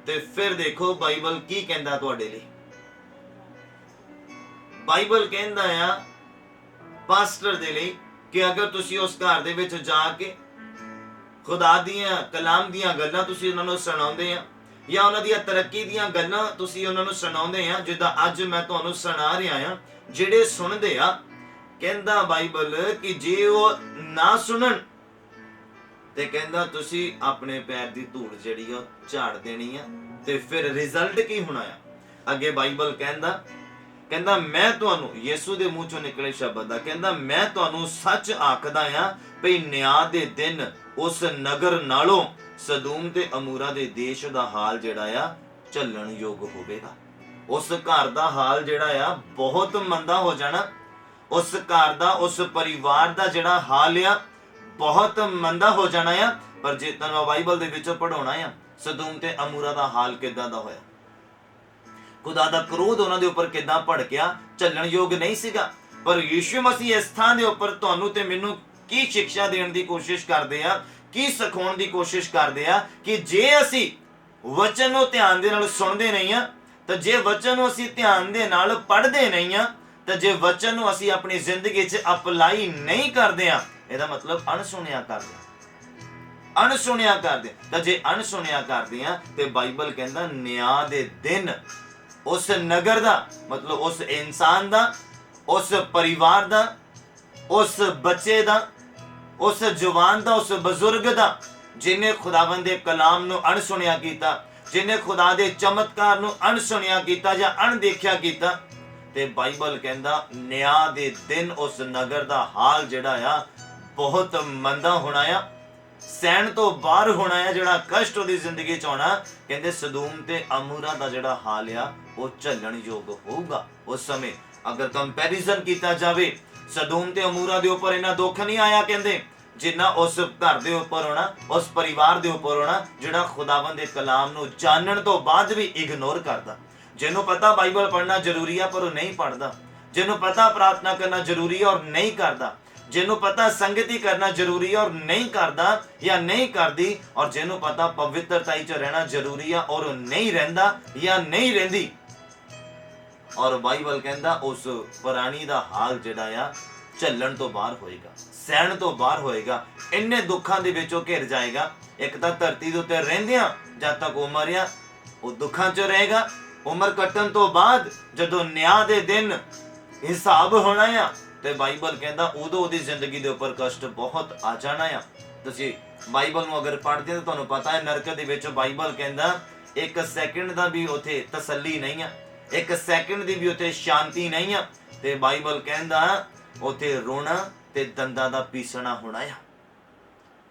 Speaker 1: ਤੇ ਫਿਰ ਦੇਖੋ ਬਾਈਬਲ ਕੀ ਕਹਿੰਦਾ ਤੁਹਾਡੇ ਲਈ। ਬਾਈਬਲ ਕਹਿੰਦਾ ਆ ਪਾਸਟਰ ਦੇ ਲਈ ਕਿ ਅਗਰ ਤੁਸੀਂ ਉਸ ਘਰ ਦੇ ਵਿੱਚ ਜਾ ਕੇ ਖੁਦਾ ਦੀਆਂ ਕਲਾਮ ਦੀਆਂ ਗੱਲਾਂ ਤੁਸੀਂ ਉਹਨਾਂ ਨੂੰ ਸੁਣਾਉਂਦੇ ਆ, ਜਾਂ ਉਹਨਾਂ ਦੀਆਂ ਤਰੱਕੀ ਦੀਆਂ ਗੱਲਾਂ ਤੁਸੀਂ ਉਹਨਾਂ ਨੂੰ ਸੁਣਾਉਂਦੇ ਆ, ਜਿੱਦਾਂ ਅੱਜ ਮੈਂ ਤੁਹਾਨੂੰ ਸੁਣਾ ਰਿਹਾ ਆ, ਜਿਹੜੇ ਸੁਣਦੇ ਆ, ਕਹਿੰਦਾ ਬਾਈਬਲ ਕਿ ਜੇ ਉਹ ਨਾ ਸੁਣਨ ਤੇ ਕਹਿੰਦਾ ਤੁਸੀਂ ਆਪਣੇ ਪੈਰ ਦੀ ਧੂੜ ਜਿਹੜੀ ਆ ਝਾੜ ਦੇਣੀ ਆ, ਤੇ ਫਿਰ ਰਿਜ਼ਲਟ ਕੀ ਹੋਣਾ ਆ। ਅੱਗੇ ਬਾਈਬਲ ਕਹਿੰਦਾ ਮੈਂ ਤੁਹਾਨੂੰ, ਯਿਸੂ ਦੇ ਮੂੰਹ ਚੋਂ ਨਿਕਲੇ ਸ਼ਬਦ ਦਾ, ਕਹਿੰਦਾ ਮੈਂ ਤੁਹਾਨੂੰ ਸੱਚ ਆਖਦਾ ਆ ਭਈ ਨਿਆਂ ਦੇ ਦਿਨ ਉਸ ਨਗਰ ਨਾਲੋਂ ਸਦੂਮ ਤੇ ਅਮੂਰਾ ਦੇ ਦੇਸ਼ ਦਾ ਹਾਲ ਜਿਹੜਾ ਆ ਝੱਲਣ ਯੋਗ ਹੋਵੇਗਾ। ਉਸ ਘਰ ਦਾ ਹਾਲ ਜਿਹੜਾ ਆ ਬਹੁਤ ਮੰਦਾ ਹੋ ਜਾਣਾ। ਉਸ ਘਰ ਦਾ, ਉਸ ਪਰਿਵਾਰ ਦਾ ਜਿਹੜਾ ਹਾਲ ਆ ਬਹੁਤ ਮੰਦਾ ਹੋ ਜਾਣਾ ਆ। ਪਰ ਜੇ ਤੁਹਾਨੂੰ ਬਾਈਬਲ ਦੇ ਵਿੱਚੋਂ ਪੜਾਉਣਾ ਆ ਸਦੂਮ ਤੇ ਅਮੂਰਾ ਦਾ ਹਾਲ ਕਿੱਦਾਂ ਦਾ ਹੋਇਆ, ਖੁਦਾ ਦਾ ਕਰੋਧ ਉਹਨਾਂ ਦੇ ਉੱਪਰ ਕਿੱਦਾਂ ਭੜਕਿਆ, ਝੱਲਣ ਯੋਗ ਨਹੀਂ ਸੀਗਾ। ਪਰ ਯਿਸੂ ਮਸੀਹ ਇਸ ਥਾਂ ਦੇ ਉੱਪਰ ਤੁਹਾਨੂੰ ਤੇ ਮੈਨੂੰ ਕੀ ਸਿੱਖਿਆ ਦੇਣ ਦੀ ਕੋਸ਼ਿਸ਼ ਕਰਦੇ ਆ, ਕੀ ਸਿਖਾਉਣ ਦੀ ਕੋਸ਼ਿਸ਼ ਕਰਦੇ ਆ ਕਿ ਜੇ ਅਸੀਂ ਵਚਨ ਨੂੰ ਧਿਆਨ ਦੇ ਨਾਲ ਸੁਣਦੇ ਨਹੀਂ ਆ, ਤਾਂ ਜੇ ਵਚਨ ਨੂੰ ਅਸੀਂ ਧਿਆਨ ਦੇ ਨਾਲ ਪੜ੍ਹਦੇ ਨਹੀਂ ਆ, ਤਾਂ ਜੇ ਵਚਨ ਨੂੰ ਅਸੀਂ ਆਪਣੀ ਜ਼ਿੰਦਗੀ 'ਚ ਅਪਲਾਈ ਨਹੀਂ ਕਰਦੇ ਆ, ਇਹਦਾ ਮਤਲਬ ਅਣਸੁਣਿਆ ਕਰਦੇ ਆ, ਅਣਸੁਣਿਆ ਕਰਦੇ। ਤਾਂ ਜੇ ਅਣਸੁਣਿਆ ਕਰਦੇ ਆ ਤੇ ਬਾਈਬਲ ਕਹਿੰਦਾ ਨਿਆਂ ਦੇ ਦਿਨ ਉਸ ਨਗਰ ਦਾ, ਮਤਲਬ ਉਸ ਇਨਸਾਨ ਦਾ, ਉਸ ਪਰਿਵਾਰ ਦਾ, ਉਸ ਬੱਚੇ ਦਾ, ਉਸ ਜਵਾਨ ਦਾ, ਉਸ ਬਜ਼ੁਰਗ ਦਾ, ਜਿਹਨੇ ਖੁਦਾਵੰਦ ਦੇ ਕਲਾਮ ਨੂੰ ਅਣਸੁਣਿਆ ਕੀਤਾ, ਜਿਹਨੇ ਖੁਦਾ ਦੇ ਚਮਤਕਾਰ ਨੂੰ ਅਣਸੁਣਿਆ ਕੀਤਾ ਜਾਂ ਅਣਦੇਖਿਆ ਕੀਤਾ, ਤੇ ਬਾਈਬਲ ਕਹਿੰਦਾ ਨਿਆਂ ਦੇ ਦਿਨ ਉਸ ਨਗਰ ਦਾ ਹਾਲ ਜਿਹੜਾ ਆ ਬਹੁਤ ਮੰਦਾ ਹੋਣਾ ਆ, ਸਹਿਣ ਤੋਂ ਬਾਹਰ ਹੋਣਾ ਆ, ਜਿਹੜਾ ਕਸ਼ਟ ਉਹਦੀ ਜ਼ਿੰਦਗੀ 'ਚ ਆਉਣਾ। ਕਹਿੰਦੇ ਸਦੂਮ ਤੇ ਅਮੂਰਾ ਦਾ ਜਿਹੜਾ ਹਾਲ ਆ ਉਹ ਝੱਲਣ ਯੋਗ ਹੋਊਗਾ। ਉਸ ਸਮੇਂ ਅਗਰ ਕੰਪੈਰੀਜ਼ਨ ਕੀਤਾ ਜਾਵੇ, ਸਦੂਮ ਤੇ ਅਮੂਰਾ ਦੇ ਉੱਪਰ ਇੰਨਾ ਦੁੱਖ ਨਹੀਂ ਆਇਆ ਕਹਿੰਦੇ ਜਿੰਨਾ ਉਸ ਘਰ ਦੇ ਉੱਪਰ ਹੋਣਾ, ਉਸ ਪਰਿਵਾਰ ਦੇ ਉੱਪਰ ਹੋਣਾ, ਜਿਹੜਾ ਖੁਦਾਵੰਦ ਦੇ ਕਲਾਮ ਨੂੰ ਜਾਣਨ ਤੋਂ ਬਾਅਦ ਵੀ ਇਗਨੋਰ ਕਰਦਾ। ਜਿਹਨੂੰ ਪਤਾ ਬਾਈਬਲ ਪੜ੍ਹਨਾ ਜ਼ਰੂਰੀ ਆ ਪਰ ਉਹ ਨਹੀਂ ਪੜ੍ਹਦਾ, ਜਿਹਨੂੰ ਪਤਾ ਪ੍ਰਾਰਥਨਾ ਕਰਨਾ ਜ਼ਰੂਰੀ ਆ ਔਰ ਨਹੀਂ ਕਰਦਾ, ਜਿਹਨੂੰ ਪਤਾ ਸੰਗਤੀ ਕਰਨਾ ਜ਼ਰੂਰੀ ਆ ਔਰ ਨਹੀਂ ਕਰਦਾ ਜਾਂ ਨਹੀਂ ਕਰਦੀ, ਔਰ ਜਿਹਨੂੰ ਪਤਾ ਪਵਿੱਤਰਤਾਈ 'ਚ ਰਹਿਣਾ ਜ਼ਰੂਰੀ ਆ ਔਰ ਉਹ ਨਹੀਂ ਰਹਿੰਦਾ ਜਾਂ ਨਹੀਂ ਰਹਿੰਦੀ। ਔਰ ਬਾਈਬਲ ਕਹਿੰਦਾ ਉਸ ਪ੍ਰਾਣੀ ਦਾ ਹਾਲ ਜਿਹੜਾ ਆ ਝੱਲਣ ਤੋਂ ਬਾਹਰ ਹੋਏਗਾ, ਸਹਿਣ ਤੋਂ ਬਾਹਰ ਹੋਏਗਾ, ਇੰਨੇ ਦੁੱਖਾਂ ਦੇ ਵਿੱਚ ਉਹ ਘਿਰ ਜਾਏਗਾ। ਇੱਕ ਤਾਂ ਧਰਤੀ ਦੇ ਉੱਤੇ ਰਹਿੰਦਿਆਂ ਜਦ ਤੱਕ ਉਹ ਮਰਿਆ ਉਹ ਦੁੱਖਾਂ 'ਚ ਰਹੇਗਾ, ਉਮਰ ਕੱਟਣ ਤੋਂ ਬਾਅਦ ਜਦੋਂ ਨਿਆਂ ਦੇ ਦਿਨ ਹਿਸਾਬ ਹੋਣਾ ਆ ਤੇ ਬਾਈਬਲ ਕਹਿੰਦਾ ਉਦੋਂ ਉਹਦੀ ਜ਼ਿੰਦਗੀ ਦੇ ਉੱਪਰ ਕਸ਼ਟ ਬਹੁਤ ਆ ਜਾਣਾ ਆ। ਤੁਸੀਂ ਬਾਈਬਲ ਨੂੰ ਅਗਰ ਪੜ੍ਹਦੇ ਹੋ ਤਾਂ ਤੁਹਾਨੂੰ ਪਤਾ ਹੈ ਨਰਕ ਦੇ ਵਿੱਚ ਬਾਈਬਲ ਕਹਿੰਦਾ 1 ਸੈਕਿੰਡ ਦਾ ਵੀ ਉੱਥੇ ਤਸੱਲੀ ਨਹੀਂ ਆ, 1 ਸੈਕਿੰਡ ਦੀ ਵੀ ਉੱਥੇ ਸ਼ਾਂਤੀ ਨਹੀਂ ਆ। ਤੇ ਬਾਈਬਲ ਕਹਿੰਦਾ ਉੱਥੇ ਰੋਣਾ ਤੇ ਦੰਦਾਂ ਦਾ ਪੀਸਣਾ ਹੋਣਾ ਆ,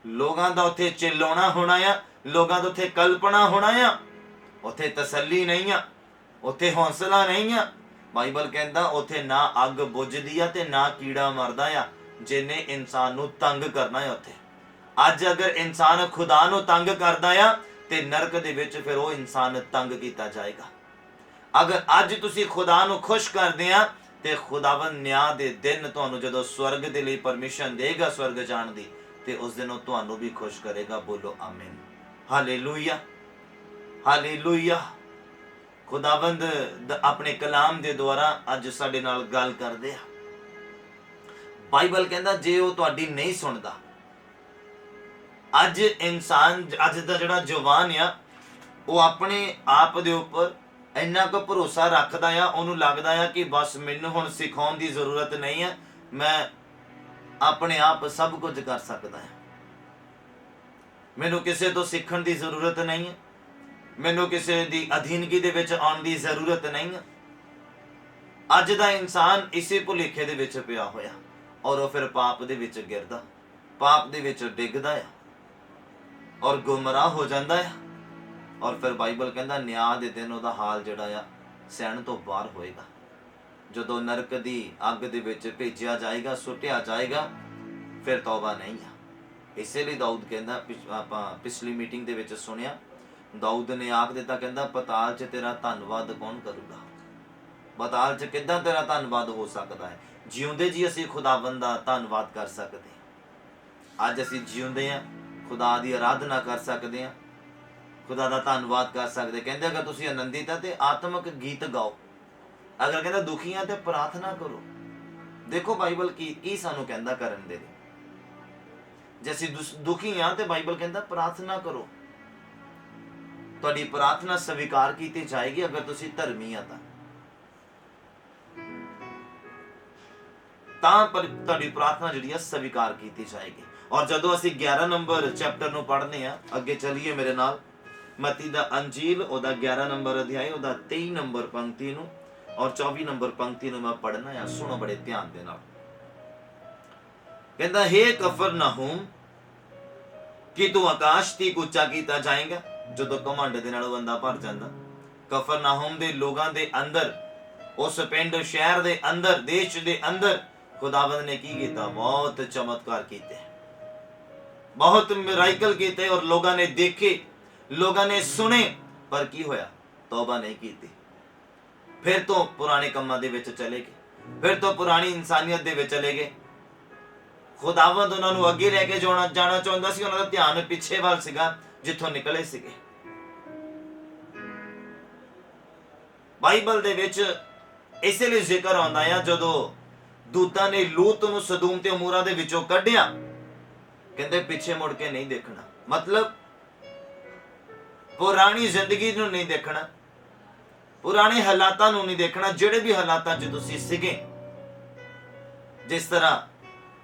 Speaker 1: ਲੋਕਾਂ ਦਾ ਉੱਥੇ ਚਿল্ਲਾਉਣਾ ਹੋਣਾ ਆ, ਲੋਕਾਂ ਦਾ ਉੱਥੇ ਕਲਪਨਾ ਹੋਣਾ ਆ। ਉੱਥੇ ਤਸੱਲੀ ਨਹੀਂ ਆ, ਉੱਥੇ ਹੌਸਲਾ ਨਹੀਂ ਆ। ਬਾਈਬਲ ਕਹਿੰਦਾ ਉੱਥੇ ਨਾ ਅੱਗ ਬੁਝਦੀ ਆ ਤੇ ਨਾ ਕੀੜਾ ਮਰਦਾ ਆ, ਜਿਹਨੇ ਇਨਸਾਨ ਨੂੰ ਤੰਗ ਕਰਨਾ ਹੈ ਉੱਥੇ। ਅੱਜ ਅਗਰ ਇਨਸਾਨ ਖੁਦਾ ਨੂੰ ਤੰਗ ਕਰਦਾ ਆ ਤੇ ਨਰਕ ਦੇ ਵਿੱਚ ਫਿਰ ਉਹ ਇਨਸਾਨ ਤੰਗ ਕੀਤਾ ਜਾਏਗਾ। ਅਗਰ ਅੱਜ ਤੁਸੀਂ ਖੁਦਾ ਨੂੰ ਖੁਸ਼ ਕਰਦੇ ਆ ਤੇ ਖੁਦਾਵੰਦ ਨਿਆਂ ਦੇ ਦਿਨ ਤੁਹਾਨੂੰ ਜਦੋਂ ਸਵਰਗ ਦੇ ਲਈ ਪਰਮਿਸ਼ਨ ਦੇਗਾ ਸਵਰਗ ਜਾਣ ਦੀ, ਤੇ ਉਸ ਦਿਨ ਉਹ ਤੁਹਾਨੂੰ ਵੀ ਖੁਸ਼ ਕਰੇਗਾ। ਬੋਲੋ ਆਮੀਨ, ਹਾਲੇਲੂਇਆ, ਹਾਲੇਲੂਇਆ। ਖੁਦਾਵੰਦ ਆਪਣੇ ਕਲਾਮ ਦੇ ਦੁਆਰਾ ਅੱਜ ਸਾਡੇ ਨਾਲ ਗੱਲ ਕਰਦੇ ਆ। ਬਾਈਬਲ ਕਹਿੰਦਾ ਜੇ ਉਹ ਤੁਹਾਡੀ ਨਹੀਂ ਸੁਣਦਾ, ਅੱਜ ਇਨਸਾਨ, ਅੱਜ ਦਾ ਜਿਹੜਾ ਜਵਾਨ ਆ ਉਹ ਆਪਣੇ ਆਪ ਦੇ ਉੱਪਰ ਇੰਨਾ ਕੁ ਭਰੋਸਾ ਰੱਖਦਾ ਆ, ਉਹਨੂੰ ਲੱਗਦਾ ਆ ਕਿ ਬਸ ਮੈਨੂੰ ਹੁਣ ਸਿਖਾਉਣ ਦੀ ਜ਼ਰੂਰਤ ਨਹੀਂ ਹੈ, ਮੈਂ ਆਪਣੇ ਆਪ ਸਭ ਕੁਝ ਕਰ ਸਕਦਾ ਹਾਂ। ਮੈਨੂੰ ਕਿਸੇ ਤੋਂ ਸਿੱਖਣ ਦੀ ਜ਼ਰੂਰਤ ਨਹੀਂ ਹੈ, ਮੈਨੂੰ ਕਿਸੇ ਦੀ ਅਧੀਨਗੀ ਦੇ ਵਿੱਚ ਆਉਣ ਦੀ ਜ਼ਰੂਰਤ ਨਹੀਂ ਹੈ। ਅੱਜ ਦਾ ਇਨਸਾਨ ਇਸੇ ਭੁਲੇਖੇ ਦੇ ਵਿੱਚ ਪਿਆ ਹੋਇਆ, ਔਰ ਉਹ ਫਿਰ ਪਾਪ ਦੇ ਵਿੱਚ ਗਿਰਦਾ, ਪਾਪ ਦੇ ਵਿੱਚ ਡਿੱਗਦਾ ਆ ਔਰ ਗੁੰਮਰਾਹ ਹੋ ਜਾਂਦਾ ਆ। ਔਰ ਫਿਰ ਬਾਈਬਲ ਕਹਿੰਦਾ ਨਿਆਂ ਦੇ ਦਿਨ ਉਹਦਾ ਹਾਲ ਜਿਹੜਾ ਆ ਸਹਿਣ ਤੋਂ ਬਾਹਰ ਹੋਏਗਾ। ਜਦੋਂ ਨਰਕ ਦੀ ਅੱਗ ਦੇ ਵਿੱਚ ਭੇਜਿਆ ਜਾਏਗਾ, ਸੁੱਟਿਆ ਜਾਏਗਾ, ਫਿਰ ਤੌਬਾ ਨਹੀਂ ਆ। ਇਸੇ ਲਈ ਦਾਊਦ ਕਹਿੰਦਾ, ਆਪਾਂ ਪਿਛਲੀ ਮੀਟਿੰਗ ਦੇ ਵਿੱਚ ਸੁਣਿਆ, ਦਾਊਦ ਨੇ ਆਖ ਦਿੱਤਾ, ਕਹਿੰਦਾ ਪਤਾਲ 'ਚ ਤੇਰਾ ਧੰਨਵਾਦ ਕੌਣ ਕਰੂਗਾ? ਪਤਾਲ 'ਚ ਕਿੱਦਾਂ ਤੇਰਾ ਧੰਨਵਾਦ ਹੋ ਸਕਦਾ ਹੈ? ਜਿਉਂਦੇ ਜੀ ਅਸੀਂ ਖੁਦਾਵੰਦ ਦਾ ਧੰਨਵਾਦ ਕਰ ਸਕਦੇ ਹਾਂ। ਅੱਜ ਅਸੀਂ ਜਿਉਂਦੇ ਹਾਂ, ਖੁਦਾ ਦੀ ਆਰਾਧਨਾ ਕਰ ਸਕਦੇ ਹਾਂ, ਖੁਦਾ ਦਾ ਧੰਨਵਾਦ ਕਰ ਸਕਦੇ। ਕਹਿੰਦੇ ਅਗਰ ਤੁਸੀਂ ਆਨੰਦਿਤ ਆ ਤੇ ਆਤਮਿਕ ਗੀਤ ਗਾਓ, ਅਗਰ ਕਹਿੰਦਾ ਦੁਖੀ ਆ ਤੇ ਪ੍ਰਾਰਥਨਾ ਕਰੋ। ਦੇਖੋ ਬਾਈਬਲ ਕੀ ਸਾਨੂੰ ਕਹਿੰਦਾ ਕਰਨ ਦੇ ਲਈ। ਜੇ ਅਸੀਂ ਦੁਖੀ ਆ ਤੇ ਬਾਈਬਲ ਕਹਿੰਦਾ ਪ੍ਰਾਰਥਨਾ ਕਰੋ। ਤੁਹਾਡੀ ਪ੍ਰਾਰਥਨਾ ਸਵੀਕਾਰ ਕੀਤੀ ਜਾਏਗੀ ਅਗਰ ਤੁਸੀਂ ਧਰਮੀ ਆ ਤਾਂ ਤੁਹਾਡੀ ਪ੍ਰਾਰਥਨਾ ਜਿਹੜੀ ਆ ਸਵੀਕਾਰ ਕੀਤੀ ਜਾਏਗੀ। ਔਰ ਜਦੋਂ ਅਸੀਂ 11 ਨੰਬਰ ਚੈਪਟਰ ਨੂੰ ਪੜ੍ਹਨੇ ਆ, ਅੱਗੇ ਚੱਲੀਏ ਮੇਰੇ ਨਾਲ, ਮਤੀ ਦਾ ਅੰਜੀਲ ਉਹਦਾ 11 ਨੰਬਰ ਅਧਿਆਇ ਉਹਦਾ 23 ਨੰਬਰ ਪੰਕਤੀ ਨੂੰ ਔਰ 24 ਨੰਬਰ ਪੰਕਤੀ ਨੂੰ ਮੈਂ ਪੜ੍ਹਨਾ ਆ। ਸੁਣੋ ਬੜੇ ਧਿਆਨ ਦੇ ਨਾਲ। ਕਹਿੰਦਾ ਹੇ ਕਫਰਨਾਹੂਮ, ਕਿ ਤੂੰ ਆਕਾਸ਼ ਤੀਕ ਉੱਚਾ ਕੀਤਾ ਜਾਏਗਾ। ਜਦੋਂ ਘਮੰਡ ਦੇ ਨਾਲ ਬੰਦਾ ਭਰ ਜਾਂਦਾ, ਕਫਰਨਾਹੂਮ ਦੇ ਲੋਕਾਂ ਦੇ ਅੰਦਰ, ਉਸ ਪਿੰਡ ਸ਼ਹਿਰ ਦੇ ਅੰਦਰ, ਦੇਸ਼ ਦੇ ਅੰਦਰ ਖੁਦਾਵੰਦ ਨੇ ਕੀ ਕੀਤਾ? ਬਹੁਤ ਚਮਤਕਾਰ ਕੀਤੇ, ਬਹੁਤ ਮਿਰਾਕਲ ਕੀਤੇ ਔਰ ਲੋਕਾਂ ਨੇ ਦੇਖੇ, ਲੋਕਾਂ ਨੇ ਸੁਣੇ, ਪਰ ਕੀ ਹੋਇਆ? ਤੌਬਾ ਨਹੀਂ ਕੀਤੀ। ਫਿਰ ਤੋਂ ਪੁਰਾਣੇ ਕੰਮਾਂ ਦੇ ਵਿੱਚ ਚਲੇ ਗਏ, ਫਿਰ ਤੋਂ ਪੁਰਾਣੀ ਇਨਸਾਨੀਅਤ ਦੇ ਵਿੱਚ ਚਲੇ ਗਏ। ਖੁਦਾਵੰਦ ਉਹਨਾਂ ਨੂੰ ਅੱਗੇ ਲੈ ਕੇ ਜਾਣਾ ਚਾਹੁੰਦਾ ਸੀ। ਉਹਨਾਂ ਦਾ ਧਿਆਨ ਪਿੱਛੇ ਵੱਲ ਸੀਗਾ ਜਿੱਥੋਂ ਨਿਕਲੇ ਸੀਗੇ। ਬਾਈਬਲ ਦੇ ਵਿੱਚ ਇਸੇ ਲਈ ਜ਼ਿਕਰ ਆਉਂਦਾ ਆ, ਜਦੋਂ ਦੂਤਾਂ ਨੇ ਲੂਤ ਨੂੰ ਸਦੂਮ ਤੇ ਅਮੂਰਾ ਦੇ ਵਿੱਚੋਂ ਕੱਢਿਆ, ਕਹਿੰਦੇ ਪਿੱਛੇ ਮੁੜ ਕੇ ਨਹੀਂ ਦੇਖਣਾ। ਮਤਲਬ ਪੁਰਾਣੀ ਜ਼ਿੰਦਗੀ ਨੂੰ ਨਹੀਂ ਦੇਖਣਾ, ਪੁਰਾਣੇ ਹਾਲਾਤਾਂ ਨੂੰ ਨਹੀਂ ਦੇਖਣਾ। ਜਿਹੜੇ ਵੀ ਹਾਲਾਤਾਂ 'ਚ ਤੁਸੀਂ ਸੀਗੇ, ਜਿਸ ਤਰ੍ਹਾਂ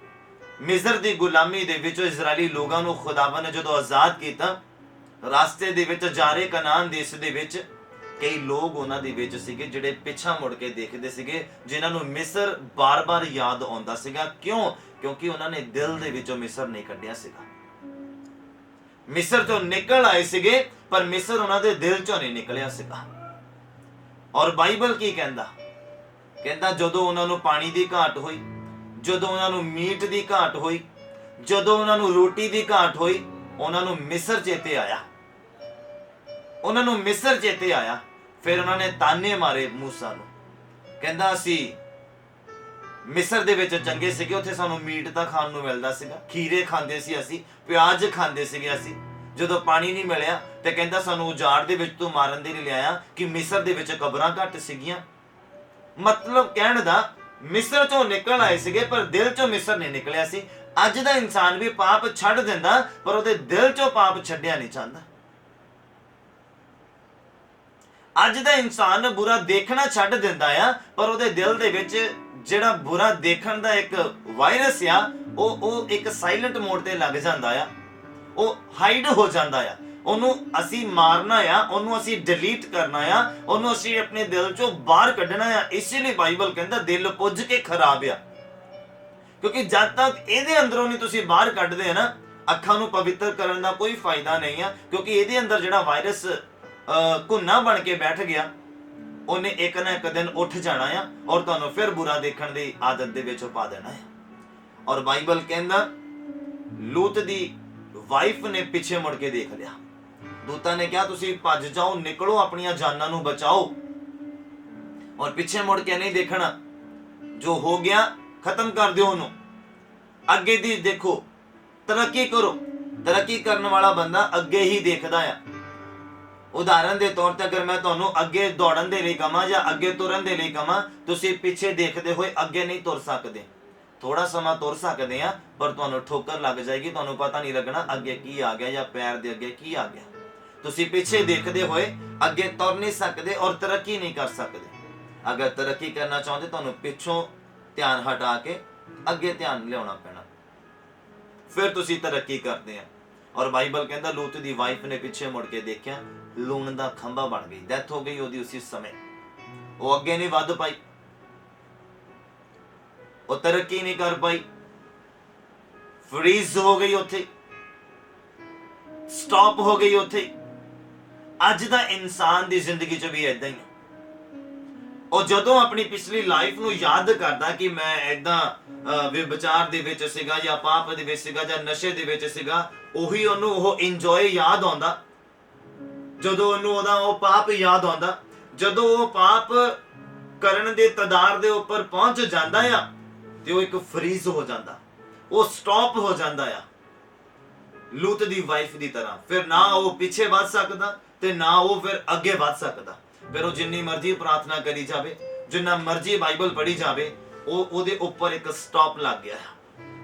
Speaker 1: ਮਿਸਰ ਦੀ ਗੁਲਾਮੀ ਦੇ ਵਿੱਚੋਂ ਇਜ਼ਰਾਈਲੀ ਲੋਕਾਂ ਨੂੰ ਖੁਦਾਵੰਦ ਨੇ ਜਦੋਂ ਆਜ਼ਾਦ ਕੀਤਾ, ਰਾਸਤੇ ਦੇ ਵਿੱਚ ਜਾ ਰਹੇ ਕਨਾਨ ਦੇਸ਼ ਦੇ ਵਿੱਚ ਕਈ ਲੋਕ ਉਹਨਾਂ ਦੇ ਵਿੱਚ ਸੀਗੇ ਜਿਹੜੇ ਪਿੱਛਾ ਮੁੜ ਕੇ ਦੇਖਦੇ ਸੀਗੇ, ਜਿਨ੍ਹਾਂ ਨੂੰ ਮਿਸਰ ਬਾਰ-ਬਾਰ ਯਾਦ ਆਉਂਦਾ ਸੀਗਾ। ਕਿਉਂ? ਕਿਉਂਕਿ ਉਹਨਾਂ ਨੇ ਦਿਲ ਦੇ ਵਿੱਚੋਂ ਮਿਸਰ ਨਹੀਂ ਕੱਢਿਆ ਸੀਗਾ। ਮਿਸਰ ਤੋਂ ਨਿਕਲ ਆਏ ਸੀਗੇ, ਪਰ ਮਿਸਰ ਉਹਨਾਂ ਦੇ ਦਿਲ ਚੋਂ ਨਹੀਂ ਨਿਕਲਿਆ ਸੀਗਾ। ਔਰ ਬਾਈਬਲ ਕੀ ਕਹਿੰਦਾ? ਕਹਿੰਦਾ ਜਦੋਂ ਉਹਨਾਂ ਨੂੰ ਪਾਣੀ ਦੀ ਘਾਟ ਹੋਈ, ਜਦੋਂ ਉਹਨਾਂ ਨੂੰ ਮੀਟ ਦੀ ਘਾਟ ਹੋਈ, ਜਦੋਂ ਉਹਨਾਂ ਨੂੰ ਰੋਟੀ ਦੀ ਘਾਟ ਹੋਈ, ਉਹਨਾਂ ਨੂੰ ਮਿਸਰ ਚੇਤੇ ਆਇਆ, ਉਹਨਾਂ ਨੂੰ ਮਿਸਰ ਚੇਤੇ ਆਇਆ। ਫਿਰ ਉਹਨਾਂ ਨੇ ਤਾਨੇ ਮਾਰੇ ਮੂਸਾ ਨੂੰ। ਕਹਿੰਦਾ ਅਸੀਂ ਮਿਸਰ ਦੇ ਵਿੱਚ ਚੰਗੇ ਸੀਗੇ, ਉੱਥੇ ਸਾਨੂੰ ਮੀਟ ਤਾਂ ਖਾਣ ਨੂੰ ਮਿਲਦਾ ਸੀਗਾ, ਖੀਰੇ ਖਾਂਦੇ ਸੀ ਅਸੀਂ, ਪਿਆਜ਼ ਖਾਂਦੇ ਸੀਗੇ ਅਸੀਂ। ਜਦੋਂ ਪਾਣੀ ਨਹੀਂ ਮਿਲਿਆ ਤੇ ਕਹਿੰਦਾ ਸਾਨੂੰ ਉਜਾੜ ਦੇ ਵਿੱਚ ਤੂੰ ਮਾਰਨ ਦੇ ਲਈ ਲਿਆਇਆ ਕਿ ਮਿਸਰ ਦੇ ਵਿੱਚ ਕਬਰਾਂ ਘੱਟ ਸੀਗੀਆਂ। ਮਤਲਬ ਕਹਿਣ ਦਾ, ਮਿਸਰ ਚੋਂ ਨਿਕਲ ਆਏ ਸੀਗੇ ਪਰ ਦਿਲ ਚੋਂ ਮਿਸਰ ਨਹੀਂ ਨਿਕਲਿਆ ਸੀ। ਅੱਜ ਦਾ ਇਨਸਾਨ ਵੀ ਪਾਪ ਛੱਡ ਦਿੰਦਾ, ਪਰ ਉਹਦੇ ਦਿਲ ਚੋਂ ਪਾਪ ਛੱਡਿਆ ਨਹੀਂ ਚਾਹੁੰਦਾ। ਅੱਜ ਦਾ ਇਨਸਾਨ ਬੁਰਾ ਦੇਖਣਾ ਛੱਡ ਦਿੰਦਾ ਆ, ਪਰ ਉਹਦੇ ਦਿਲ ਦੇ ਵਿੱਚ ਜਿਹੜਾ ਬੁਰਾ ਦੇਖਣ ਦਾ ਇੱਕ ਵਾਇਰਸ ਆ, ਉਹ ਇੱਕ ਸਾਇਲੈਂਟ ਮੋਡ ਤੇ ਲੱਗ ਜਾਂਦਾ ਆ, ਉਹ ਹਾਈਡ ਹੋ ਜਾਂਦਾ ਆ। ਉਹਨੂੰ ਅਸੀਂ ਮਾਰਨਾ ਆ, ਉਹਨੂੰ ਅਸੀਂ ਡਿਲੀਟ ਕਰਨਾ ਆ, ਉਹਨੂੰ ਅਸੀਂ ਆਪਣੇ ਦਿਲ ਚੋਂ ਬਾਹਰ ਕੱਢਣਾ ਆ। ਇਸੇ ਲਈ ਬਾਈਬਲ ਕਹਿੰਦਾ ਦਿਲ ਪੁੱਜ ਕੇ ਖਰਾਬ ਆ, ਕਿਉਂਕਿ ਜਦ ਤੱਕ ਇਹਦੇ ਅੰਦਰੋਂ ਨਹੀਂ ਤੁਸੀਂ ਬਾਹਰ ਕੱਢਦੇ ਨਾ, ਅੱਖਾਂ ਨੂੰ ਪਵਿੱਤਰ ਕਰਨ ਦਾ ਕੋਈ ਫਾਇਦਾ ਨਹੀਂ ਆ। ਕਿਉਂਕਿ ਇਹਦੇ ਅੰਦਰ ਜਿਹੜਾ ਵਾਇਰਸ ਘੁੰਨਾ ਬਣ ਕੇ ਬੈਠ ਗਿਆ, ਉਹਨੇ ਇੱਕ ਨਾ ਇੱਕ ਦਿਨ ਉੱਠ ਜਾਣਾ ਆ ਔਰ ਤੁਹਾਨੂੰ ਫਿਰ ਬੁਰਾ ਦੇਖਣ ਦੀ ਆਦਤ ਦੇ ਵਿੱਚ ਪਾ ਦੇਣਾ ਹੈ। ਔਰ ਬਾਈਬਲ ਕਹਿੰਦਾ ਲੂਤ ਦੀ ਵਾਈਫ ਨੇ ਪਿੱਛੇ ਮੁੜ ਕੇ ਦੇਖ ਲਿਆ। ਦੂਤਾਂ ਨੇ ਕਿਹਾ ਤੁਸੀਂ ਭੱਜ ਜਾਓ, ਨਿਕਲੋ, ਆਪਣੀਆਂ ਜਾਨਾਂ ਨੂੰ ਬਚਾਓ, ਔਰ ਪਿੱਛੇ ਮੁੜ ਕੇ ਨਹੀਂ ਦੇਖਣਾ। ਜੋ ਹੋ ਗਿਆ ਖਤਮ ਕਰ ਦਿਓ ਉਹਨੂੰ, ਅੱਗੇ ਦੀ ਦੇਖੋ, ਤਰੱਕੀ ਕਰੋ। ਤਰੱਕੀ ਕਰਨ ਵਾਲਾ ਬੰਦਾ ਅੱਗੇ ਹੀ ਦੇਖਦਾ ਆ। ਉਦਾਹਰਨ ਦੇ ਤੌਰ ਤੇ ਅਗਰ ਮੈਂ ਤੁਹਾਨੂੰ ਅੱਗੇ ਦੌੜਨ ਦੇ ਲਈ ਕਹਾਂ ਜਾਂ ਅੱਗੇ ਤੁਰਨ ਦੇ ਲਈ ਕਹਾਂ, ਤੁਸੀਂ ਪਿੱਛੇ ਦੇਖਦੇ ਹੋਏ ਅੱਗੇ ਨਹੀਂ ਤੁਰ ਸਕਦੇ। ਥੋੜਾ ਸਮਾਂ ਤੁਰ ਸਕਦੇ ਆ, ਪਰ ਤੁਹਾਨੂੰ ਠੋਕਰ ਲੱਗ ਜਾਏਗੀ, ਤੁਹਾਨੂੰ ਪਤਾ ਨਹੀਂ ਲੱਗਣਾ ਅੱਗੇ ਕੀ ਆ ਗਿਆ ਜਾਂ ਪੈਰ ਦੇ ਅੱਗੇ ਕੀ ਆ ਗਿਆ। ਤੁਸੀਂ ਪਿੱਛੇ ਦੇਖਦੇ ਹੋਏ ਅੱਗੇ ਤੁਰ ਨਹੀਂ ਸਕਦੇ ਔਰ ਤਰੱਕੀ ਨਹੀਂ ਕਰ ਸਕਦੇ। ਅਗਰ ਤਰੱਕੀ ਕਰਨਾ ਚਾਹੁੰਦੇ, ਤੁਹਾਨੂੰ ਪਿੱਛੋਂ ਧਿਆਨ ਹਟਾ ਕੇ ਅੱਗੇ ਧਿਆਨ ਲਿਆਉਣਾ ਪੈਣਾ, ਫਿਰ ਤੁਸੀਂ ਤਰੱਕੀ ਕਰਦੇ ਆ। ਔਰ ਬਾਈਬਲ ਕਹਿੰਦਾ ਲੂਤ ਦੀ ਵਾਈਫ ਨੇ ਪਿੱਛੇ ਮੁੜ ਕੇ ਦੇਖਿਆ, ਲੂਣ ਦਾ ਖੰਭਾ ਬਣ ਗਈ, ਡੈਥ ਹੋ ਗਈ ਉਹਦੀ ਉਸੇ ਸਮੇਂ। ਉਹ ਅੱਗੇ ਨਹੀਂ ਵੱਧ ਪਾਈ, ਉਹ ਤਰੱਕੀ ਨਹੀਂ ਕਰ ਪਾਈ, ਫਰੀਜ਼ ਹੋ ਗਈ ਉੱਥੇ, ਸਟਾਪ ਹੋ ਗਈ ਉੱਥੇ। ਅੱਜ ਦਾ ਇਨਸਾਨ ਦੀ ਜ਼ਿੰਦਗੀ 'ਚ ਵੀ ਏਦਾਂ ਹੀ ਆ। ਉਹ ਜਦੋਂ ਆਪਣੀ ਪਿਛਲੀ ਲਾਈਫ ਨੂੰ ਯਾਦ ਕਰਦਾ ਕਿ ਮੈਂ ਏਦਾਂ ਵਿਚਾਰ ਦੇ ਵਿੱਚ ਸੀਗਾ, ਜਾਂ ਪਾਪ ਦੇ ਵਿੱਚ ਸੀਗਾ, ਜਾਂ ਨਸ਼ੇ ਦੇ ਵਿੱਚ ਸੀਗਾ, ਉਹੀ ਉਹਨੂੰ ਉਹ ਇੰਜੋਏ ਯਾਦ ਆਉਂਦਾ। ਜਦੋਂ ਉਹਨੂੰ ਉਹਦਾ ਉਹ ਪਾਪ ਯਾਦ ਆਉਂਦਾ, ਜਦੋਂ ਉਹ ਪਾਪ ਕਰਨ ਦੇ ਤਦਾਰ ਦੇ ਉੱਪਰ ਪਹੁੰਚ ਜਾਂਦਾ ਆ, ਤੇ ਉਹ ਇੱਕ ਫਰੀਜ਼ ਹੋ ਜਾਂਦਾ, ਉਹ ਸਟਾਪ ਹੋ ਜਾਂਦਾ ਆ, ਲੂਤ ਦੀ ਵਾਈਫ ਦੀ ਤਰ੍ਹਾਂ। ਫਿਰ ਨਾ ਉਹ ਪਿੱਛੇ ਵੱਧ ਸਕਦਾ ਤੇ ਨਾ ਉਹ ਫਿਰ ਅੱਗੇ ਵੱਧ ਸਕਦਾ। ਫਿਰ ਉਹ ਜਿੰਨੀ ਮਰਜ਼ੀ ਪ੍ਰਾਰਥਨਾ ਕਰੀ ਜਾਵੇ, ਜਿੰਨਾ ਮਰਜ਼ੀ ਬਾਈਬਲ ਪੜ੍ਹੀ ਜਾਵੇ, ਉਹਦੇ ਉੱਪਰ ਇੱਕ ਸਟਾਪ ਲੱਗ ਗਿਆ ਆ,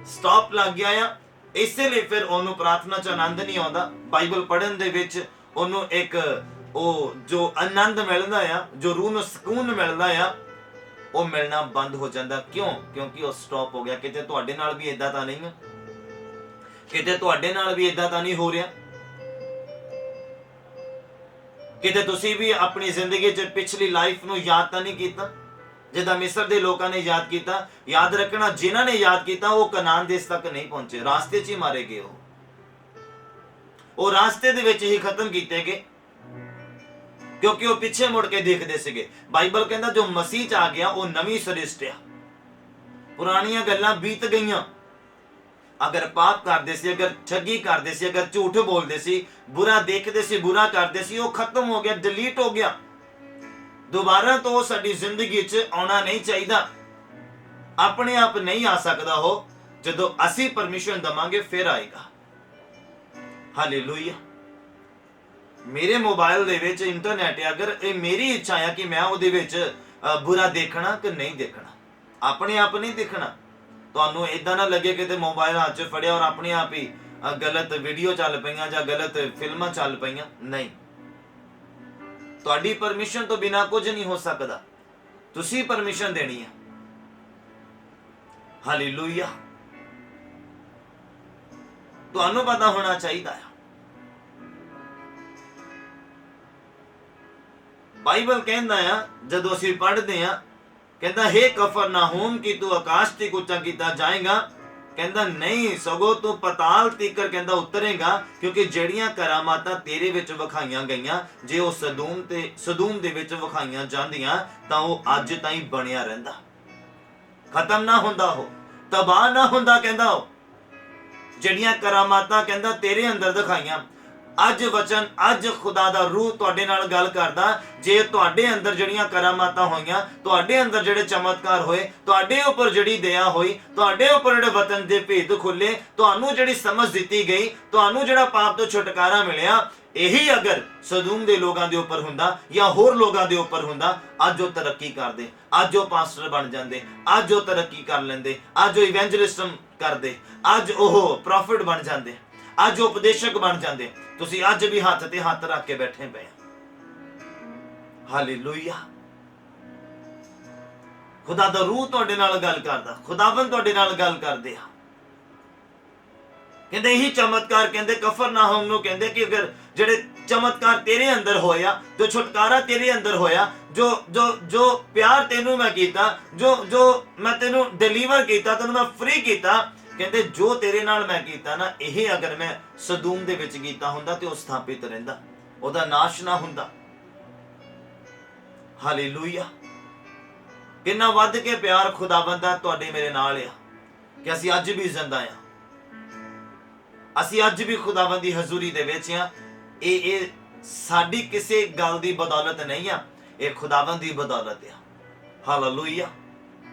Speaker 1: ਸਟਾਪ ਲੱਗ ਗਿਆ ਆ। ਇਸੇ ਲਈ ਫਿਰ ਉਹਨੂੰ ਪ੍ਰਾਰਥਨਾ 'ਚ ਆਨੰਦ ਨਹੀਂ ਆਉਂਦਾ, ਬਾਈਬਲ ਪੜ੍ਹਨ ਦੇ ਵਿੱਚ ਉਹਨੂੰ ਇੱਕ ਉਹ ਜੋ ਆਨੰਦ ਮਿਲਦਾ ਆ, ਜੋ ਰੂਹ ਨੂੰ ਸਕੂਨ ਮਿਲਦਾ ਆ, ਉਹ ਮਿਲਣਾ ਬੰਦ ਹੋ ਜਾਂਦਾ। ਕਿਉਂ? ਕਿਉਂਕਿ ਉਹ ਸਟਾਪ ਹੋ ਗਿਆ। ਕਿਤੇ ਤੁਹਾਡੇ ਨਾਲ ਵੀ ਇਦਾਂ ਤਾਂ ਨਹੀਂ ਹੈ? ਕਿਤੇ ਤੁਹਾਡੇ ਨਾਲ ਵੀ ਇਦਾਂ ਤਾਂ ਨਹੀਂ ਹੋ ਰਿਹਾ? ਕਿਤੇ ਤੁਸੀਂ ਵੀ ਆਪਣੀ ਜ਼ਿੰਦਗੀ 'ਚ ਪਿਛਲੀ ਲਾਈਫ ਨੂੰ ਯਾਦ ਤਾਂ ਨਹੀਂ ਕੀਤਾ ਜਿੱਦਾਂ ਮਿਸਰ ਦੇ ਲੋਕਾਂ ਨੇ ਯਾਦ ਕੀਤਾ? ਯਾਦ ਰੱਖਣਾ, ਜਿਨ੍ਹਾਂ ਨੇ ਯਾਦ ਕੀਤਾ ਉਹ ਕਨਾਨ ਦੇਸ਼ ਤੱਕ ਨਹੀਂ ਪਹੁੰਚੇ, ਰਾਸਤੇ 'ਚ ਹੀ ਮਾਰੇ ਗਏ। ਉਹ ਰਾਸਤੇ ਦੇ ਵਿੱਚ ਹੀ ਖਤਮ ਕੀਤੇ ਗਏ, ਕਿਉਂਕਿ ਉਹ ਪਿੱਛੇ ਮੁੜ ਕੇ ਦੇਖਦੇ ਸੀਗੇ। ਬਾਈਬਲ ਕਹਿੰਦਾ ਜੋ ਮਸੀਹ 'ਚ ਆ ਗਿਆ ਉਹ ਨਵੀਂ ਸ੍ਰਿਸ਼ਟ ਆ, ਪੁਰਾਣੀਆਂ ਗੱਲਾਂ ਬੀਤ ਗਈਆਂ। ਅਗਰ ਪਾਪ ਕਰਦੇ ਸੀ, ਅਗਰ ਠੱਗੀ ਕਰਦੇ ਸੀ, ਅਗਰ ਝੂਠ ਬੋਲਦੇ ਸੀ, ਬੁਰਾ ਦੇਖਦੇ ਸੀ, ਬੁਰਾ ਕਰਦੇ ਸੀ, ਉਹ ਖਤਮ ਹੋ ਗਿਆ, ਡਿਲੀਟ ਹੋ ਗਿਆ। ਦੁਬਾਰਾ ਤੋਂ ਸਾਡੀ ਜ਼ਿੰਦਗੀ 'ਚ ਆਉਣਾ ਨਹੀਂ ਚਾਹੀਦਾ। ਆਪਣੇ ਆਪ ਨਹੀਂ ਆ ਸਕਦਾ ਉਹ, ਜਦੋਂ ਅਸੀਂ ਪਰਮਿਸ਼ਨ ਦਵਾਂਗੇ ਫਿਰ ਆਏਗਾ। ਹਾਲੇਲੂਇਆ। ਮੇਰੇ ਮੋਬਾਈਲ ਦੇ ਵਿੱਚ ਇੰਟਰਨੈਟ ਹੈ, ਅਗਰ ਇਹ ਮੇਰੀ ਇੱਛਾ ਹੈ ਕਿ ਮੈਂ ਉਹਦੇ ਵਿੱਚ ਬੁਰਾ ਦੇਖਣਾ ਕਿ ਨਹੀਂ ਦੇਖਣਾ, ਆਪਣੇ ਆਪ ਨਹੀਂ ਦੇਖਣਾ। ਤੁਹਾਨੂੰ ਇਦਾਂ ਨਾ ਲੱਗੇ ਕਿ ਤੇ ਮੋਬਾਈਲ ਹੱਥ 'ਚ ਫੜਿਆ ਔਰ ਆਪਣੇ ਆਪ ਹੀ ਗਲਤ ਵੀਡੀਓ ਚੱਲ ਪਈਆਂ ਜਾਂ ਗਲਤ ਫਿਲਮਾਂ ਚੱਲ ਪਈਆਂ। ਨਹੀਂ, ਤੁਹਾਡੀ ਪਰਮਿਸ਼ਨ ਤੋਂ ਬਿਨਾ ਕੁਝ ਨਹੀਂ ਹੋ ਸਕਦਾ, ਤੁਸੀਂ ਪਰਮਿਸ਼ਨ ਦੇਣੀ ਹੈ। ਹਾਲੇਲੂਇਆ। ਤੁਹਾਨੂੰ ਪਤਾ ਹੋਣਾ ਚਾਹੀਦਾ ਹੈ। ਬਾਈਬਲ ਕਹਿੰਦਾ ਆ, ਜਦੋਂ ਅਸੀਂ ਪੜ੍ਹਦੇ ਆ, ਕਹਿੰਦਾ हे कफरनहूम कि तू आकाश तक ਉੱਚਾ ਕੀਤਾ ਜਾਏਗਾ, ਕਹਿੰਦਾ ਨਹੀਂ ਸਗੋਂ ਤੂੰ ਪਤਾਲ ਤੀਕਰ ਕਹਿੰਦਾ ਉਤਰੇਗਾ, ਕਿਉਂਕਿ ਜਿਹੜੀਆਂ ਕਰਾਮਾਤਾਂ ਤੇਰੇ ਵਿੱਚ ਵਿਖਾਈਆਂ ਗਈਆਂ, ਜੇ ਉਹ ਸਦੂਮ ਦੇ ਵਿੱਚ ਵਿਖਾਈਆਂ ਜਾਂਦੀਆਂ ਤਾਂ ਉਹ ਅੱਜ ਤਾਈਂ ਬਣਿਆ ਰਹਿੰਦਾ, ਖਤਮ ਨਾ ਹੁੰਦਾ, ਉਹ ਤਬਾਹ ਨਾ ਹੁੰਦਾ। ਕਹਿੰਦਾ ਉਹ ਜਿਹੜੀਆਂ ਕਰਾਮਾਤਾਂ ਕਹਿੰਦਾ ਤੇਰੇ ਅੰਦਰ ਦਿਖਾਈਆਂ, ਅੱਜ ਵਚਨ, ਅੱਜ ਖੁਦਾ ਦਾ ਰੂਹ ਤੁਹਾਡੇ ਨਾਲ ਗੱਲ ਕਰਦਾ। ਜੇ ਤੁਹਾਡੇ ਅੰਦਰ ਜਿਹੜੀਆਂ ਕਰਾਮਾਤਾਂ ਹੋਈਆਂ, ਤੁਹਾਡੇ ਅੰਦਰ ਜਿਹੜੇ ਚਮਤਕਾਰ ਹੋਏ, ਤੁਹਾਡੇ ਉੱਪਰ ਜਿਹੜੀ ਦਇਆ ਹੋਈ, ਤੁਹਾਡੇ ਉੱਪਰ ਜਿਹੜੇ ਵਚਨ ਦੇ ਭੇਦ ਖੁੱਲੇ, ਤੁਹਾਨੂੰ ਜਿਹੜੀ ਸਮਝ ਦਿੱਤੀ ਗਈ, ਤੁਹਾਨੂੰ ਜਿਹੜਾ ਪਾਪ ਤੋਂ ਛੁਟਕਾਰਾ ਮਿਲਿਆ, ਇਹੀ ਅਗਰ ਸਦੂਮ ਦੇ ਲੋਕਾਂ ਦੇ ਉੱਪਰ ਹੁੰਦਾ ਜਾਂ ਹੋਰ ਲੋਕਾਂ ਦੇ ਉੱਪਰ ਹੁੰਦਾ, ਅੱਜ ਉਹ ਤਰੱਕੀ ਕਰਦੇ, ਅੱਜ ਉਹ ਪਾਸਟਰ ਬਣ ਜਾਂਦੇ, ਅੱਜ ਉਹ ਤਰੱਕੀ ਕਰ ਲੈਂਦੇ, ਅੱਜ ਉਹ ਇਵੈਂਜਲਿਜ਼ਮ ਕਰਦੇ, ਅੱਜ ਉਹ ਪ੍ਰੋਫਿਟ ਬਣ ਜਾਂਦੇ, ਅੱਜ ਉਹ ਉਪਦੇਸ਼ਕ ਬਣ ਜਾਂਦੇ। ਤੁਸੀਂ ਅੱਜ ਵੀ ਹੱਥ ਤੇ ਹੱਥ ਰੱਖ ਕੇ ਬੈਠੇ ਪਏ। ਹਾਲੇਲੂਇਆ। ਖੁਦਾ ਦਾ ਰੂਹ ਤੁਹਾਡੇ ਨਾਲ ਗੱਲ ਕਰਦਾ, ਖੁਦਾਵੰਦ ਤੁਹਾਡੇ ਨਾਲ ਗੱਲ ਕਰਦੇ ਆ। ਕਹਿੰਦੇ ਇਹੀ ਚਮਤਕਾਰ ਕਹਿੰਦੇ ਕਫਰਨਾਹੂਮ ਨੂੰ ਕਹਿੰਦੇ ਕਿ ਅਗਰ ਜਿਹੜੇ ਚਮਤਕਾਰ ਤੇਰੇ ਅੰਦਰ ਹੋਇਆ, ਜੋ ਛੁਟਕਾਰਾ ਤੇਰੇ ਅੰਦਰ ਹੋਇਆ, ਜੋ ਪਿਆਰ ਤੈਨੂੰ ਮੈਂ ਕੀਤਾ, ਜੋ ਮੈਂ ਤੈਨੂੰ ਡਿਲੀਵਰ ਕੀਤਾ, ਤੈਨੂੰ ਮੈਂ ਫ੍ਰੀ ਕੀਤਾ, ਕਹਿੰਦੇ ਜੋ ਤੇਰੇ ਨਾਲ ਮੈਂ ਕੀਤਾ ਨਾ, ਇਹ ਅਗਰ ਮੈਂ ਸਦੂਮ ਦੇ ਵਿੱਚ ਕੀਤਾ ਹੁੰਦਾ ਤੇ ਉਹ ਸਥਾਪਿਤ ਰਹਿੰਦਾ, ਉਹਦਾ ਨਾਸ਼ ਨਾ ਹੁੰਦਾ। ਹਾਲੇਲੂਇਆ। ਕਿੰਨਾ ਵੱਧ ਕੇ ਪਿਆਰ ਖੁਦਾਵੰਦ ਦਾ ਤੁਹਾਡੇ ਮੇਰੇ ਨਾਲ ਆ ਕਿ ਅਸੀਂ ਅੱਜ ਵੀ ਜ਼ਿੰਦਾ ਆ, ਅਸੀਂ ਅੱਜ ਵੀ ਖੁਦਾਵੰਦ ਦੀ ਹਜ਼ੂਰੀ ਦੇ ਵਿੱਚ ਆ। ਇਹ ਸਾਡੀ ਕਿਸੇ ਗੱਲ ਦੀ ਬਦੌਲਤ ਨਹੀਂ ਆ, ਇਹ ਖੁਦਾਵੰਦ ਦੀ ਬਦੌਲਤ ਆ। ਹਾਲੇਲੂਇਆ।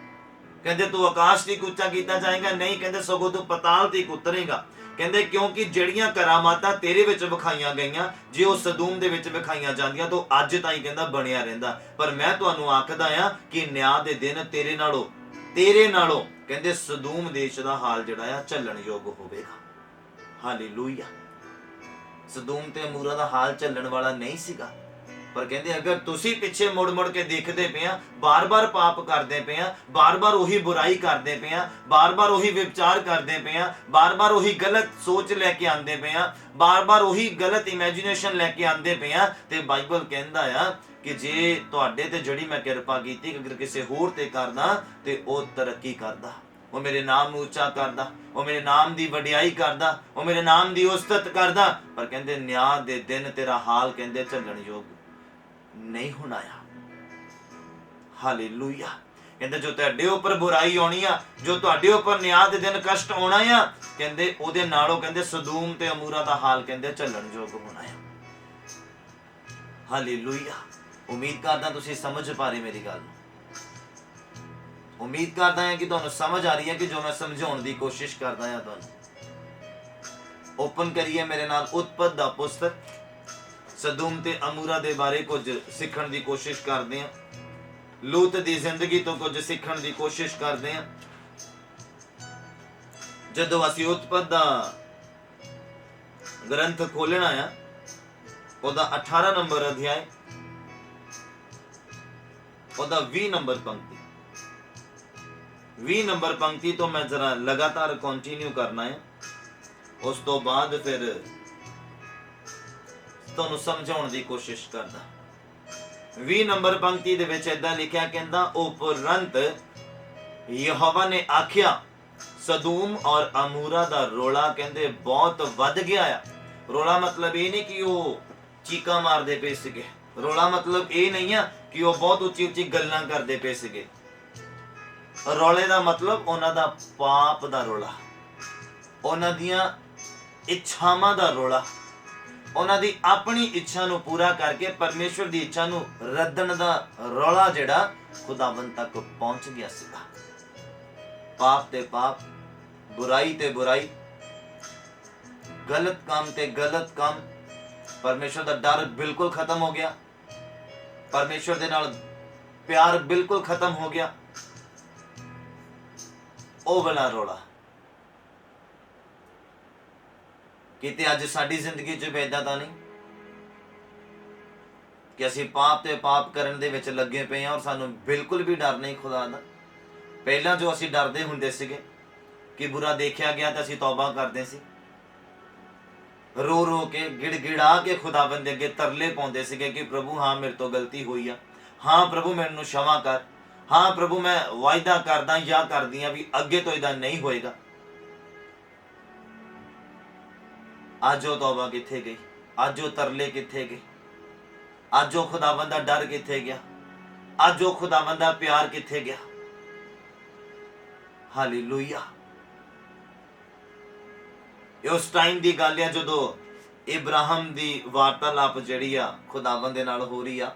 Speaker 1: ਕਹਿੰਦੇ ਤੂੰ ਆਕਾਸ਼ ਤੱਕ ਉੱਚਾ ਕੀਤਾ ਜਾਏਗਾ, ਨਹੀਂ ਕਹਿੰਦੇ ਸਗੋਂ ਤੂੰ ਪਤਾਲ ਤੱਕ ਉਤਰੇਗਾ। ਕਹਿੰਦੇ ਕਿਉਂਕਿ ਜਿਹੜੀਆਂ ਕਰਾਮਾਤਾਂ ਤੇਰੇ ਵਿੱਚ ਵਿਖਾਈਆਂ ਗਈਆਂ, ਜੇ ਉਹ ਸਦੂਮ ਦੇ ਵਿੱਚ ਵਿਖਾਈਆਂ ਜਾਂਦੀਆਂ ਤਾਂ ਅੱਜ ਤਾਈਂ ਕਹਿੰਦਾ ਬਣਿਆ ਰਹਿੰਦਾ। ਪਰ ਮੈਂ ਤੁਹਾਨੂੰ ਆਖਦਾ ਆ ਕਿ ਨਿਆਂ ਦੇ ਦਿਨ ਤੇਰੇ ਨਾਲੋਂ ਕਹਿੰਦੇ ਸਦੂਮ ਦੇਸ਼ ਦਾ ਹਾਲ ਜਿਹੜਾ ਆ ਝੱਲਣ ਯੋਗ ਹੋਵੇਗਾ। ਹਾਲੇਲੂਇਆ। ਸਦੂਮ ਤੇ ਅਮੂਰਾ ਦਾ ਹਾਲ ਝੱਲਣ ਵਾਲਾ ਨਹੀਂ ਸੀਗਾ, ਪਰ ਕਹਿੰਦੇ ਅਗਰ ਤੁਸੀਂ ਪਿੱਛੇ ਮੁੜ ਮੁੜ ਕੇ ਦੇਖਦੇ ਪਏ ਆ, ਬਾਰ-ਬਾਰ ਪਾਪ ਕਰਦੇ ਪਏ ਆ, ਬਾਰ-ਬਾਰ ਉਹੀ ਬੁਰਾਈ ਕਰਦੇ ਪਏ ਆ, ਬਾਰ-ਬਾਰ ਉਹੀ ਵਿਚਾਰ ਕਰਦੇ ਪਏ ਆ, ਬਾਰ-ਬਾਰ ਉਹੀ ਗਲਤ ਸੋਚ ਲੈ ਕੇ ਆਉਂਦੇ ਪਏ ਆ, ਬਾਰ-ਬਾਰ ਉਹੀ ਗਲਤ ਇਮੇਜਿਨੇਸ਼ਨ ਲੈ ਕੇ ਆਉਂਦੇ ਪਏ ਆ, ਤੇ ਬਾਈਬਲ ਕਹਿੰਦਾ ਆ ਕਿ ਜੇ ਤੁਹਾਡੇ ਤੇ ਜਿਹੜੀ ਮੈਂ ਕਿਰਪਾ ਕੀਤੀ ਅਗਰ ਕਿਸੇ ਹੋਰ ਤੇ ਕਰਦਾ ਤੇ ਉਹ ਤਰੱਕੀ ਕਰਦਾ, ਉਹ ਮੇਰੇ ਨਾਮ ਨੂੰ ਉੱਚਾ ਕਰਦਾ, ਉਹ ਮੇਰੇ ਨਾਮ ਦੀ ਵਡਿਆਈ ਕਰਦਾ, ਉਹ ਮੇਰੇ ਨਾਮ ਦੀ ਉਸਤਤ ਕਰਦਾ। ਪਰ ਕਹਿੰਦੇ ਨਿਆਂ ਦੇ ਦਿਨ ਤੇਰਾ ਹਾਲ ਕਹਿੰਦੇ ਝੱਲਣ ਯੋਗ ਨਹੀਂ ਹੋਣਾ ਆ। ਹਾਲੇਲੂਇਆ। ਕਹਿੰਦੇ ਜੋ ਤੁਹਾਡੇ ਉੱਪਰ ਬੁਰਾਈ ਆਉਣੀ ਆ, ਜੋ ਤੁਹਾਡੇ ਉੱਪਰ ਨਿਆਂ ਦੇ ਦਿਨ ਕਸ਼ਟ ਆਉਣਾ ਆ, ਕਹਿੰਦੇ ਉਹਦੇ ਨਾਲੋਂ ਕਹਿੰਦੇ ਸਦੂਮ ਤੇ ਅਮੂਰਾ ਦਾ ਹਾਲ ਕਹਿੰਦੇ ਝੱਲਣ ਯੋਗ ਹੋਣਾ ਆ। ਹਾਲੇਲੂਇਆ। ਉਮੀਦ ਕਰਦਾ ਤੁਸੀਂ ਸਮਝ ਪਾ ਰਹੇ ਮੇਰੀ ਗੱਲ ਨੂੰ। ਉਮੀਦ ਕਰਦਾ ਹਾਂ ਕਿ ਤੁਹਾਨੂੰ ਸਮਝ ਆ ਰਹੀ ਹੈ ਕਿ ਜੋ ਮੈਂ ਸਮਝਾਉਣ ਦੀ ਕੋਸ਼ਿਸ਼ ਕਰਦਾ ਹਾਂ ਤੁਹਾਨੂੰ। ਓਪਨ ਕਰੀਏ ਮੇਰੇ ਨਾਲ ਉਤਪਤ ਦਾ ਪੁਸਤਕ, ਸਦੂਮ ਤੇ ਅਮੂਰਾ ਦੇ ਬਾਰੇ ਕੁਝ ਸਿੱਖਣ ਦੀ ਕੋਸ਼ਿਸ਼ ਕਰਦੇ ਹਾਂ। ਲੂਤ ਦੀ ਜ਼ਿੰਦਗੀ ਤੋਂ ਕੁਝ ਸਿੱਖਣ ਦੀ ਕੋਸ਼ਿਸ਼ ਕਰਦੇ ਹਾਂ। ਜਦੋਂ ਅਸੀਂ ਉਤਪਤ ਦਾ ਗ੍ਰੰਥ ਖੋਲਣਾ ਆ, ਉਹਦਾ 18 ਨੰਬਰ ਅਧਿਆਇ, ਉਹਦਾ 20 ਨੰਬਰ ਪੰਕਤੀ, 20 ਨੰਬਰ ਪੰਕਤੀ ਤੋਂ ਮੈਂ ਜਰਾ ਲਗਾਤਾਰ ਕੰਟੀਨਿਊ ਕਰਨਾ ਹੈ। ਉਸ ਤੋਂ ਬਾਅਦ ਫਿਰ ਤੁਹਾਨੂੰ ਸਮਝਾਉਣ ਦੀ ਕੋਸ਼ਿਸ਼ ਕਰਦਾ। 20 ਨੰਬਰ ਪੰਕਤੀ ਦੇ ਵਿੱਚ ਏਦਾਂ ਲਿਖਿਆ, ਕਹਿੰਦਾ ਉਪਰੰਤ ਯਹੋਵਾ ਨੇ ਆਖਿਆ ਸਦੂਮ ਔਰ ਅਮੂਰਾ ਦਾ ਰੋਲਾ ਕਹਿੰਦੇ ਬਹੁਤ ਵੱਧ ਗਿਆ ਆ। ਰੋਲਾ ਮਤਲਬ ਇਹ ਨਹੀਂ ਕਿ ਉਹ ਚੀਕਾਂ ਮਾਰਦੇ ਪਏ ਸੀਗੇ, ਰੋਲਾ ਮਤਲਬ ਇਹ ਨਹੀਂ ਆ ਕਿ ਉਹ ਬਹੁਤ ਉੱਚੀ ਉੱਚੀ ਗੱਲਾਂ ਕਰਦੇ ਪਏ ਸੀਗੇ। ਰੌਲੇ ਦਾ ਮਤਲਬ ਉਹਨਾਂ ਦਾ ਪਾਪ ਦਾ ਰੋਲਾ, ਉਹਨਾਂ ਦੀਆਂ ਇੱਛਾਵਾਂ ਦਾ ਰੋਲਾ, ਉਹਨਾਂ ਦੀ ਆਪਣੀ ਇੱਛਾ ਨੂੰ ਪੂਰਾ ਕਰਕੇ ਪਰਮੇਸ਼ਵਰ ਦੀ ਇੱਛਾ ਨੂੰ ਰੱਦਣ ਦਾ ਰੌਲਾ ਜਿਹੜਾ ਖੁਦਾਵੰਦ ਤੱਕ ਪਹੁੰਚ ਗਿਆ ਸੀਗਾ। ਪਾਪ ਤੇ ਪਾਪ, ਬੁਰਾਈ ਤੇ ਬੁਰਾਈ, ਗਲਤ ਕੰਮ ਤੇ ਗਲਤ ਕੰਮ। ਪਰਮੇਸ਼ਵਰ ਦਾ ਡਰ ਬਿਲਕੁਲ ਖਤਮ ਹੋ ਗਿਆ, ਪਰਮੇਸ਼ਵਰ ਦੇ ਨਾਲ ਪਿਆਰ ਬਿਲਕੁਲ ਖਤਮ ਹੋ ਗਿਆ। ਉਹ ਵਾਲਾ ਰੋਲਾ ਕਿਤੇ ਅੱਜ ਸਾਡੀ ਜ਼ਿੰਦਗੀ 'ਚ ਏਦਾਂ ਤਾਂ ਨਹੀਂ ਕਿ ਅਸੀਂ ਪਾਪ ਤੇ ਪਾਪ ਕਰਨ ਦੇ ਵਿੱਚ ਲੱਗੇ ਪਏ ਹਾਂ ਔਰ ਸਾਨੂੰ ਬਿਲਕੁਲ ਵੀ ਡਰ ਨਹੀਂ ਖੁਦਾ ਦਾ। ਪਹਿਲਾਂ ਜੋ ਅਸੀਂ ਡਰਦੇ ਹੁੰਦੇ ਸੀਗੇ ਕਿ ਬੁਰਾ ਦੇਖਿਆ ਗਿਆ ਤਾਂ ਅਸੀਂ ਤੌਬਾ ਕਰਦੇ ਸੀ, ਰੋ ਰੋ ਕੇ ਗਿੜਗਿੜਾ ਕੇ ਖੁਦਾਵੰਦ ਦੇ ਅੱਗੇ ਤਰਲੇ ਪਾਉਂਦੇ ਸੀਗੇ ਕਿ ਪ੍ਰਭੂ ਹਾਂ ਮੇਰੇ ਤੋਂ ਗਲਤੀ ਹੋਈ ਆ, ਹਾਂ ਪ੍ਰਭੂ ਮੈਨੂੰ क्षमा ਕਰ, ਹਾਂ ਪ੍ਰਭੂ ਮੈਂ ਵਾਅਦਾ ਕਰਦਾ ਜਾਂ ਕਰਦੀ ਆ ਵੀ ਅੱਗੇ ਤੋਂ ਇਦਾਂ ਨਹੀਂ ਹੋਏਗਾ। ਅੱਜ ਉਹ ਤੌਬਾ ਕਿੱਥੇ ਗਈ? ਅੱਜ ਉਹ ਤਰਲੇ ਕਿੱਥੇ ਗਏ? ਅੱਜ ਉਹ ਖੁਦਾਵੰਦ ਦਾ ਡਰ ਕਿੱਥੇ ਗਿਆ? ਅੱਜ ਉਹ ਖੁਦਾਵੰਦ ਦਾ ਪਿਆਰ ਕਿੱਥੇ ਗਿਆ? ਹਾਲੇਲੂਇਆ। ਇਹ ਉਸ ਟਾਈਮ ਦੀ ਗੱਲ ਆ ਜਦੋਂ ਇਬਰਾਹਿਮ ਦੀ ਵਾਰਤਾਲਾਪ ਜਿਹੜੀ ਆ ਖੁਦਾਵੰਦ ਦੇ ਨਾਲ ਹੋ ਰਹੀ ਆ।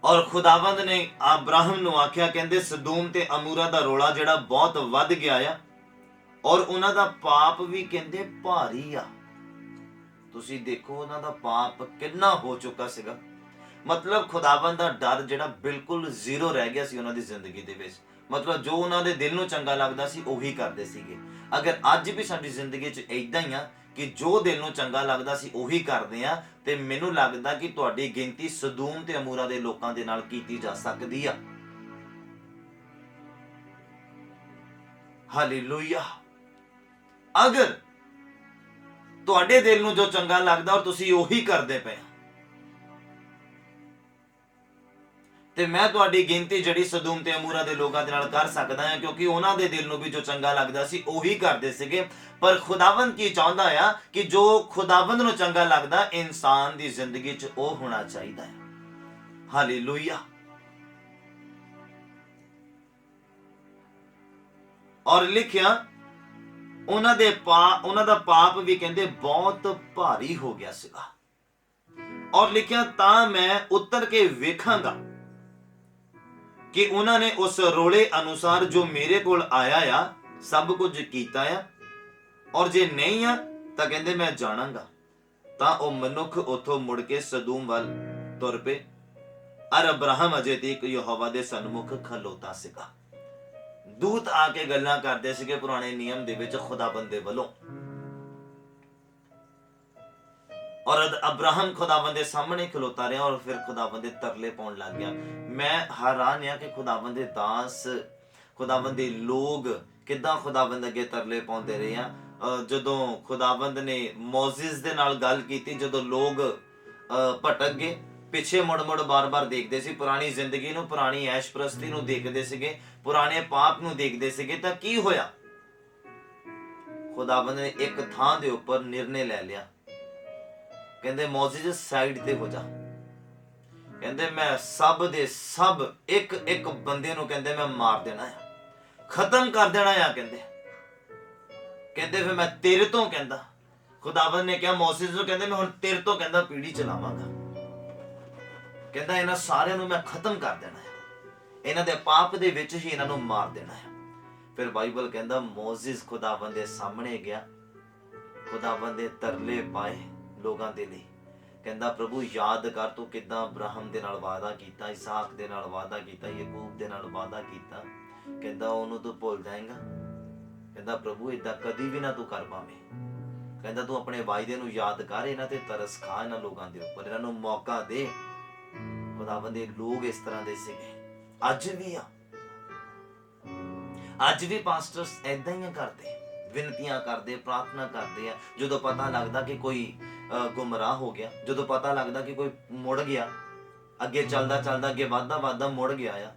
Speaker 1: ਔਰ ਖੁਦਾਵੰਦ ਨੇ ਅਬਰਾਹਮ ਨੂੰ ਆਖਿਆ, ਕਹਿੰਦੇ ਸਦੂਮ ਤੇ ਅਮੂਰਾ ਦਾ ਰੋਲਾ ਜਿਹੜਾ ਬਹੁਤ ਵੱਧ ਗਿਆ ਆ ਔਰ ਉਹਨਾਂ ਦਾ ਪਾਪ ਵੀ ਕਹਿੰਦੇ ਭਾਰੀ ਆ। ਤੁਸੀਂ ਦੇਖੋ ਉਹਨਾਂ ਦਾ ਪਾਪ ਕਿੰਨਾ ਹੋ ਚੁੱਕਾ ਸੀਗਾ। ਮਤਲਬ ਖੁਦਾਵੰਦ ਦਾ ਡਰ ਜਿਹੜਾ ਬਿਲਕੁਲ ਜ਼ੀਰੋ ਰਹਿ ਗਿਆ ਸੀ ਉਹਨਾਂ ਦੀ ਜ਼ਿੰਦਗੀ ਦੇ ਵਿੱਚ। ਮਤਲਬ ਜੋ ਉਹਨਾਂ ਦੇ ਦਿਲ ਨੂੰ ਚੰਗਾ ਲੱਗਦਾ ਸੀ ਉਹੀ ਕਰਦੇ ਸੀਗੇ। ਅਗਰ ਅੱਜ ਵੀ ਸਾਡੀ ਜ਼ਿੰਦਗੀ 'ਚ ਇਦਾਂ ਹੀ ਆ ਕਿ ਜੋ ਦਿਲ ਨੂੰ ਚੰਗਾ ਲੱਗਦਾ ਸੀ ਉਹੀ ਕਰਦੇ ਆ, ਤੇ ਮੈਨੂੰ ਲੱਗਦਾ ਕਿ ਤੁਹਾਡੀ ਗਿਣਤੀ ਸਦੂਮ ਤੇ ਅਮੂਰਾ ਦੇ ਲੋਕਾਂ ਦੇ ਨਾਲ ਕੀਤੀ ਜਾ ਸਕਦੀ ਆ। ਹਾਲੇਲੂਇਆ। ਅਗਰ ਤੁਹਾਡੇ ਦਿਲ ਨੂੰ ਜੋ ਚੰਗਾ ਲੱਗਦਾ ਔਰ ਤੁਸੀਂ ਉਹੀ ਕਰਦੇ ਪਏ ਤੇ ਮੈਂ ਤੁਹਾਡੀ ਗਿਣਤੀ ਜਿਹੜੀ ਸਦੂਮ ਤੇ ਅਮੂਰਾ ਦੇ ਲੋਕਾਂ ਦੇ ਨਾਲ ਕਰ ਸਕਦਾ ਹਾਂ, ਕਿਉਂਕਿ ਉਹਨਾਂ ਦੇ ਦਿਲ ਨੂੰ ਵੀ ਜੋ ਚੰਗਾ ਲੱਗਦਾ ਸੀ ਉਹੀ ਕਰਦੇ ਸੀਗੇ। ਪਰ ਖੁਦਾਵੰਦ ਕੀ ਚਾਹੁੰਦਾ ਆ ਕਿ ਜੋ ਖੁਦਾਵੰਦ ਨੂੰ ਚੰਗਾ ਲੱਗਦਾ ਇਨਸਾਨ ਦੀ ਜ਼ਿੰਦਗੀ 'ਚ ਉਹ ਹੋਣਾ ਚਾਹੀਦਾ ਹੈ। ਹਾਲੇਲੂਇਆ। ਔਰ ਲਿਖਿਆ ਉਹਨਾਂ ਦਾ ਪਾਪ ਵੀ ਕਹਿੰਦੇ ਬਹੁਤ ਭਾਰੀ ਹੋ ਗਿਆ ਸੀਗਾ। ਔਰ ਲਿਖਿਆ ਤਾਂ ਮੈਂ ਉੱਤਰ ਕੇ ਵੇਖਾਂਗਾ ਕਿ ਉਹਨਾਂ ਨੇ ਉਸ ਰੋਲੇ ਅਨੁਸਾਰ ਜੋ ਮੇਰੇ ਕੋਲ ਆਇਆ ਆ ਸਭ ਕੁਝ ਕੀਤਾ ਆ, ਔਰ ਜੇ ਨਹੀਂ ਆ ਤਾਂ ਕਹਿੰਦੇ ਮੈਂ ਜਾਣਾਂਗਾ। ਤਾਂ ਉਹ ਮਨੁੱਖ ਉੱਥੋਂ ਮੁੜ ਕੇ ਸਦੂਮ ਵੱਲ ਤੁਰ ਪਏ ਔਰ ਅਬਰਾਹਮ ਅਜੇ ਤੱਕ ਯਹੋਵਾ ਦੇ ਸਨਮੁਖ ਖਲੋਤਾ ਸੀਗਾ। ਦੂਤ ਆ ਕੇ ਗੱਲਾਂ ਕਰਦੇ ਸੀਗੇ ਪੁਰਾਣੇ ਨਿਯਮ ਦੇ ਵਿੱਚ ਖੁਦਾਬੰਦ ਦੇ ਵੱਲੋਂ। ਔਰ ਅਬਰਾਹਮ ਖੁਦਾਵੰਦ ਦੇ ਸਾਹਮਣੇ ਖਲੋਤਾ ਰਿਹਾ ਔਰ ਫਿਰ ਖੁਦਾਵੰਦ ਦੇ ਤਰਲੇ ਪਾਉਣ ਲੱਗ ਗਿਆ। ਮੈਂ ਹੈਰਾਨ ਆ ਕਿ ਖੁਦਾਵੰਦ ਦੇ ਦਾਸ, ਖੁਦਾਵੰਦ ਦੇ ਲੋਕ ਕਿੱਦਾਂ ਖੁਦਾਵੰਦ ਅੱਗੇ ਤਰਲੇ ਪਾਉਂਦੇ ਰਹੇ ਆ। ਜਦੋਂ ਖੁਦਾਵੰਦ ਨੇ ਮੋਜ਼ਿਸ ਦੇ ਨਾਲ ਗੱਲ ਕੀਤੀ, ਜਦੋਂ ਲੋਕ ਭਟਕ ਗਏ, ਪਿੱਛੇ ਮੁੜ ਬਾਰ-ਬਾਰ ਦੇਖਦੇ ਸੀ, ਪੁਰਾਣੀ ਜ਼ਿੰਦਗੀ ਨੂੰ, ਪੁਰਾਣੀ ਐਸ਼ਪ੍ਰਸਤੀ ਨੂੰ ਦੇਖਦੇ ਸੀਗੇ, ਪੁਰਾਣੇ ਪਾਪ ਨੂੰ ਦੇਖਦੇ ਸੀਗੇ, ਤਾਂ ਕੀ ਹੋਇਆ? ਖੁਦਾਵੰਦ ਨੇ ਇੱਕ ਥਾਂ ਦੇ ਉੱਪਰ ਨਿਰਣੇ ਲੈ ਲਿਆ। ਕਹਿੰਦੇ ਮੋਜ਼ਿਸ ਸਾਈਡ ਤੇ ਹੋ ਜਾ। ਕਹਿੰਦੇ ਮੈਂ ਸਭ ਦੇ ਸਭ ਇੱਕ ਇੱਕ ਬੰਦੇ ਨੂੰ ਕਹਿੰਦੇ ਮੈਂ ਮਾਰ ਦੇਣਾ ਆ, ਖਤਮ ਕਰ ਦੇਣਾ ਆ। ਕਹਿੰਦੇ ਫਿਰ ਮੈਂ ਤੇਰੇ ਤੋਂ, ਕਹਿੰਦਾ ਖੁਦਾਵੰਦ ਨੇ ਕਿਹਾ ਮੋਜ਼ਿਸ ਨੂੰ, ਕਹਿੰਦੇ ਮੈਂ ਹੁਣ ਤੇਰੇ ਤੋਂ ਕਹਿੰਦਾ ਪੀੜੀ ਚਲਾਵਾਂਗਾ। ਕਹਿੰਦਾ ਇਹਨਾਂ ਸਾਰਿਆਂ ਨੂੰ ਮੈਂ ਖਤਮ ਕਰ ਦੇਣਾ ਹੈ, ਇਹਨਾਂ ਦੇ ਪਾਪ ਦੇ ਵਿੱਚ ਹੀ ਇਹਨਾਂ ਨੂੰ ਮਾਰ ਦੇਣਾ ਹੈ। ਫਿਰ ਬਾਈਬਲ ਕਹਿੰਦਾ ਮੋਜ਼ਿਸ ਖੁਦਾਵੰਦ ਦੇ ਸਾਹਮਣੇ ਗਿਆ, ਖੁਦਾਵੰਦ ਦੇ ਤਰਲੇ ਪਾਏ ਲੋਕਾਂ ਦੇ ਲਈ। ਕਹਿੰਦਾ ਪ੍ਰਭੂ ਯਾਦ ਕਰ ਤੂੰ ਕਿੱਦਾਂ ਅਬਰਾਹਮ ਦੇ ਨਾਲ ਵਾਅਦਾ ਕੀਤਾ, ਇਸਾਕ ਦੇ ਨਾਲ ਵਾਅਦਾ ਕੀਤਾ, ਯਾਕੂਬ ਦੇ ਨਾਲ ਵਾਅਦਾ ਕੀਤਾ। ਕਹਿੰਦਾ ਉਹਨੂੰ ਤੂੰ ਭੁੱਲ ਜਾਏਂਗਾ? ਕਹਿੰਦਾ ਪ੍ਰਭੂ ਏਦਾਂ ਕਦੀ ਵੀ ਨਾ ਤੂੰ ਕਰ ਪਾਵੇਂ। ਕਹਿੰਦਾ ਤੂੰ ਆਪਣੇ ਵਾਅਦੇ ਨੂੰ ਯਾਦ ਕਰ, ਇਹਨਾਂ ਤੇ ਤਰਸ ਖਾ, ਇਹਨਾਂ ਲੋਕਾਂ ਦੇ ਉੱਪਰ, ਇਹਨਾਂ ਨੂੰ ਮੌਕਾ ਦੇ। ਖੁਦਾਵੰਦ ਦੇ ਲੋਕ ਇਸ ਤਰ੍ਹਾਂ ਦੇ ਸੀਗੇ, ਅੱਜ ਵੀ ਆ। ਅੱਜ ਵੀ ਪਾਸਟਰਸ ਏਦਾਂ ਹੀ ਕਰਦੇ, ਵਿਨਤੀਆਂ ਕਰਦੇ, ਪ੍ਰਾਰਥਨਾ ਕਰਦੇ ਆ। ਜਦੋਂ ਪਤਾ ਲੱਗਦਾ ਕਿ ਕੋਈ ਗੁੰਮਰਾਹ ਹੋ ਗਿਆ, ਜਦੋਂ ਪਤਾ ਲੱਗਦਾ ਕਿ ਕੋਈ ਮੁੜ ਗਿਆ, ਅੱਗੇ ਚੱਲਦਾ ਅੱਗੇ ਵੱਧਦਾ ਮੁੜ ਗਿਆ ਆ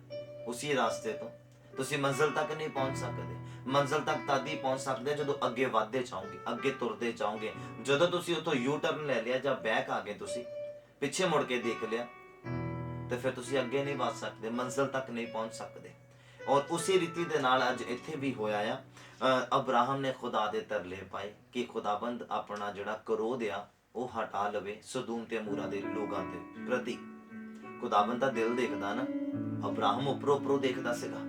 Speaker 1: ਉਸੇ ਰਾਸਤੇ ਤੋਂ, ਤੁਸੀਂ ਮੰਜ਼ਿਲ ਤੱਕ ਨਹੀਂ ਪਹੁੰਚ ਸਕਦੇ। ਮੰਜ਼ਿਲ ਤੱਕ ਤਦ ਹੀ ਪਹੁੰਚ ਸਕਦੇ ਜਦੋਂ ਅੱਗੇ ਵਧਦੇ ਜਾਓਗੇ, ਅੱਗੇ ਤੁਰਦੇ ਜਾਓਗੇ। ਜਦੋਂ ਤੁਸੀਂ ਉੱਥੋਂ ਯੂ ਟਰਨ ਲੈ ਲਿਆ ਜਾਂ ਬੈਕ ਆ ਗਏ, ਤੁਸੀਂ ਪਿੱਛੇ ਮੁੜ ਕੇ ਦੇਖ ਲਿਆ, ਤੇ ਫਿਰ ਤੁਸੀਂ ਅੱਗੇ ਨਹੀਂ ਵਧ ਸਕਦੇ, ਮੰਜ਼ਿਲ ਤੱਕ ਨਹੀਂ ਪਹੁੰਚ ਸਕਦੇ। ਔਰ ਉਸੇ ਰੀਤੀ ਦੇ ਨਾਲ ਅੱਜ ਇੱਥੇ ਵੀ ਹੋਇਆ ਆ। ਅਬਰਾਹਮ ਨੇ ਖੁਦਾ ਦੇ ਤਰਲੇ ਪਾਏ ਕਿ ਖੁਦਾਬੰਦ ਆਪਣਾ ਜਿਹੜਾ ਕਰੋਧ ਆ ਉਹ ਹਟਾ ਲਵੇ ਸਦੂਮ ਤੇ ਅਮੂਰਾ ਦੇ ਲੋਕਾਂ ਦੇ ਪ੍ਰਤੀ। ਖੁਦਾਬੰਦ ਦਾ ਦਿਲ ਦੇਖਦਾ ਨਾ, ਅਬਰਾਹਮ ਉੱਪਰੋਂ ਦੇਖਦਾ ਸੀਗਾ।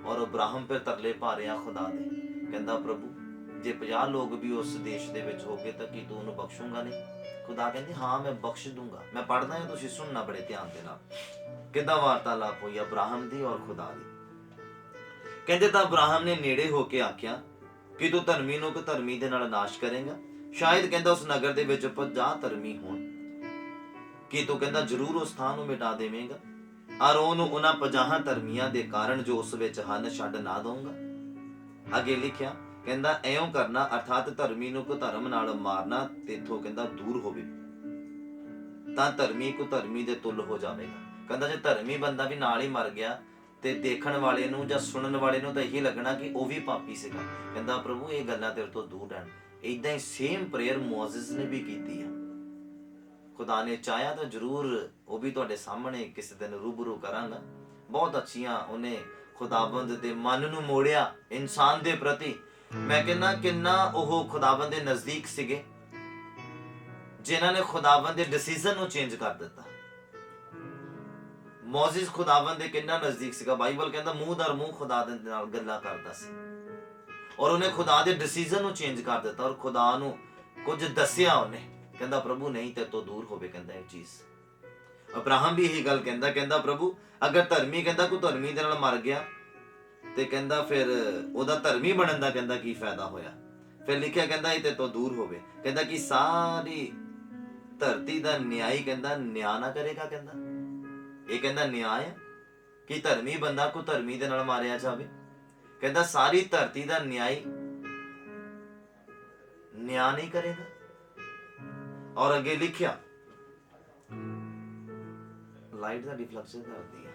Speaker 1: ਔਰ ਅਬਰਾਹਮ ਫਿਰ ਤਰਲੇ ਪਾ ਰਿਹਾ ਖੁਦਾ ਦੇ, ਕਹਿੰਦਾ ਪ੍ਰਭੂ ਜੇ 50 ਲੋਕ ਵੀ ਉਸ ਦੇਸ਼ ਦੇ ਵਿੱਚ ਹੋ ਗਏ ਤਾਂ ਕੀ ਤੂੰ ਉਹਨੂੰ ਬਖਸ਼ੂਗਾ ਨਹੀਂ? ਖੁਦਾ ਕਹਿੰਦੇ ਹਾਂ ਮੈਂ ਬਖਸ਼ ਦੂੰਗਾ। ਮੈਂ ਪੜ੍ਹਦਾ ਹਾਂ, ਤੁਸੀਂ ਸੁਣਨਾ ਬੜੇ ਧਿਆਨ ਦੇ ਨਾਲ। ਕਿੱਦਾਂ ਵਾਰਤਾਲਾਪ ਹੋਈ ਅਬਰਾਹਮ ਦੀ ਔਰ ਖੁਦਾ ਦੀ। ਕਹਿੰਦੇ ਤਾਂ ਅਬਰਾਹਮ ਨੇ ਨੇੜੇ ਹੋ ਕੇ ਆਖਿਆ ਕਿ ਤੂੰ ਧਰਮੀ ਨੂੰ ਧਰਮੀ ਦੇ ਨਾਲ ਨਾਸ਼ ਕਰੇਗਾ। ਸ਼ਾਇਦ ਕਹਿੰਦਾ ਉਸ ਨਗਰ ਦੇ ਵਿੱਚ 50 ਧਰਮੀ ਹੋਣ, ਕਿ ਤੂੰ ਕਹਿੰਦਾ ਜ਼ਰੂਰ ਉਸ ਥਾਂ ਨੂੰ ਮਿਟਾ ਦੇਵੇਂਗਾ ਔਰ ਉਹਨੂੰ ਉਹਨਾਂ 50 ਧਰਮੀਆਂ ਦੇ ਕਾਰਨ ਜੋ ਉਸ ਵਿੱਚ ਹਨ ਛੱਡ ਨਾ ਦਊਂਗਾ। ਅੱਗੇ ਲਿਖਿਆ ਕਹਿੰਦਾ ਐਉਂ ਕਰਨਾ ਅਰਥਾਤ ਧਰਮੀ ਨੂੰ ਕੁਧਰਮ ਨਾਲ ਮਾਰਨਾ ਤੇਥੋਂ ਕਹਿੰਦਾ ਦੂਰ ਹੋਵੇ ਤਾਂ ਧਰਮੀ ਕੁਧਰਮੀ ਦੇ ਤੁੱਲ ਹੋ ਜਾਵੇਗਾ। ਕਹਿੰਦਾ ਜੇ ਧਰਮੀ ਬੰਦਾ ਵੀ ਨਾਲ ਹੀ ਮਰ ਗਿਆ ਤੇ ਦੇਖਣ ਵਾਲੇ ਨੂੰ ਜਾਂ ਸੁਣਨ ਵਾਲੇ ਨੂੰ ਤਾਂ ਇਹੀ ਲੱਗਣਾ ਕਿ ਉਹ ਵੀ ਪਾਪੀ ਸੀਗਾ। ਕਹਿੰਦਾ ਪ੍ਰਭੂ ਇਹ ਗੱਲਾਂ ਤੇਰੇ ਤੋਂ ਦੂਰ ਰਹਿਣ। ਏਦਾਂ ਹੀ ਸੇਮ ਪ੍ਰੇਅਰ ਮੋਜ਼ਿਸ ਨੇ ਵੀ ਕੀਤੀ ਆ। ਖੁਦਾ ਨੇ ਚਾਹਿਆ ਤਾਂ ਜ਼ਰੂਰ ਉਹ ਵੀ ਤੁਹਾਡੇ ਸਾਹਮਣੇ ਕਿਸੇ ਦਿਨ ਰੂਬਰੂ ਕਰਾਂਗਾ। ਬਹੁਤ ਅੱਛੀਆਂ ਉਹਨੇ ਖੁਦਾਬੰਦ ਦੇ ਮਨ ਨੂੰ ਮੋੜਿਆ ਇਨਸਾਨ ਦੇ ਪ੍ਰਤੀ। ਮੈਂ ਕਹਿੰਦਾ ਕਿੰਨਾ ਉਹ ਖੁਦਾਬੰਦ ਦੇ ਨਜ਼ਦੀਕ ਸੀਗੇ, ਜਿਨ੍ਹਾਂ ਨੇ ਖੁਦਾਬੰਦ ਦੇ ਡਿਸੀਜਨ ਨੂੰ ਚੇਂਜ ਕਰ ਦਿੱਤਾ। ਮੋਜ਼ਿਸ ਖੁਦਾਬੰਦ ਦੇ ਕਿੰਨਾ ਨਜ਼ਦੀਕ ਸੀਗਾ। ਬਾਈਬਲ ਕਹਿੰਦਾ ਮੂੰਹ ਦਰ ਮੂੰਹ ਖੁਦਾ ਦੇ ਨਾਲ ਗੱਲਾਂ ਕਰਦਾ ਸੀ ਔਰ ਉਹਨੇ ਖੁਦਾ ਦੇ ਡਿਸੀਜਨ ਨੂੰ ਚੇਂਜ ਕਰ ਦਿੱਤਾ ਔਰ ਖੁਦਾ ਨੂੰ ਕੁਝ ਦੱਸਿਆ ਉਹਨੇ। ਕਹਿੰਦਾ ਪ੍ਰਭੂ ਨਹੀਂ ਤੇ ਤੋਂ ਦੂਰ ਹੋਵੇ ਕਹਿੰਦਾ ਇਹ ਚੀਜ਼। ਅਬਰਾਹਮ ਵੀ ਇਹੀ ਗੱਲ ਕਹਿੰਦਾ ਪ੍ਰਭੂ ਅਗਰ ਧਰਮੀ ਕਹਿੰਦਾ ਕੋਈ ਧਰਮੀ ਦੇ ਨਾਲ ਮਰ ਗਿਆ ਤੇ ਕਹਿੰਦਾ ਫਿਰ ਉਹਦਾ ਧਰਮੀ ਬਣਨ ਦਾ ਕਹਿੰਦਾ ਕੀ ਫਾਇਦਾ ਹੋਇਆ। ਫਿਰ ਲਿਖਿਆ ਕਹਿੰਦਾ ਇਹ ਤੇ ਤੋਂ ਦੂਰ ਹੋਵੇ। ਕਹਿੰਦਾ ਕਿ ਸਾਰੀ ਧਰਤੀ ਦਾ ਨਿਆਈ ਕਹਿੰਦਾ ਨਿਆਂ ਨਾ ਕਰੇਗਾ। ਕਹਿੰਦਾ ਇਹ ਕਹਿੰਦਾ ਨਿਆਂ ਹੈ ਕਿ ਧਰਮੀ ਬੰਦਾ ਕੋਈ ਧਰਮੀ ਦੇ ਨਾਲ ਮਾਰਿਆ ਜਾਵੇ। ਕਹਿੰਦਾ ਸਾਰੀ ਧਰਤੀ ਦਾ ਨਿਆਈ ਨਿਆਂ ਨਹੀਂ ਕਰੇਗਾ। ਔਰ ਅੱਗੇ ਲਿਖਿਆ ਲਾਈਟ ਦਾ ਰਿਫਲੈਕਸ਼ਨ ਕਰਦੀ ਹੈ।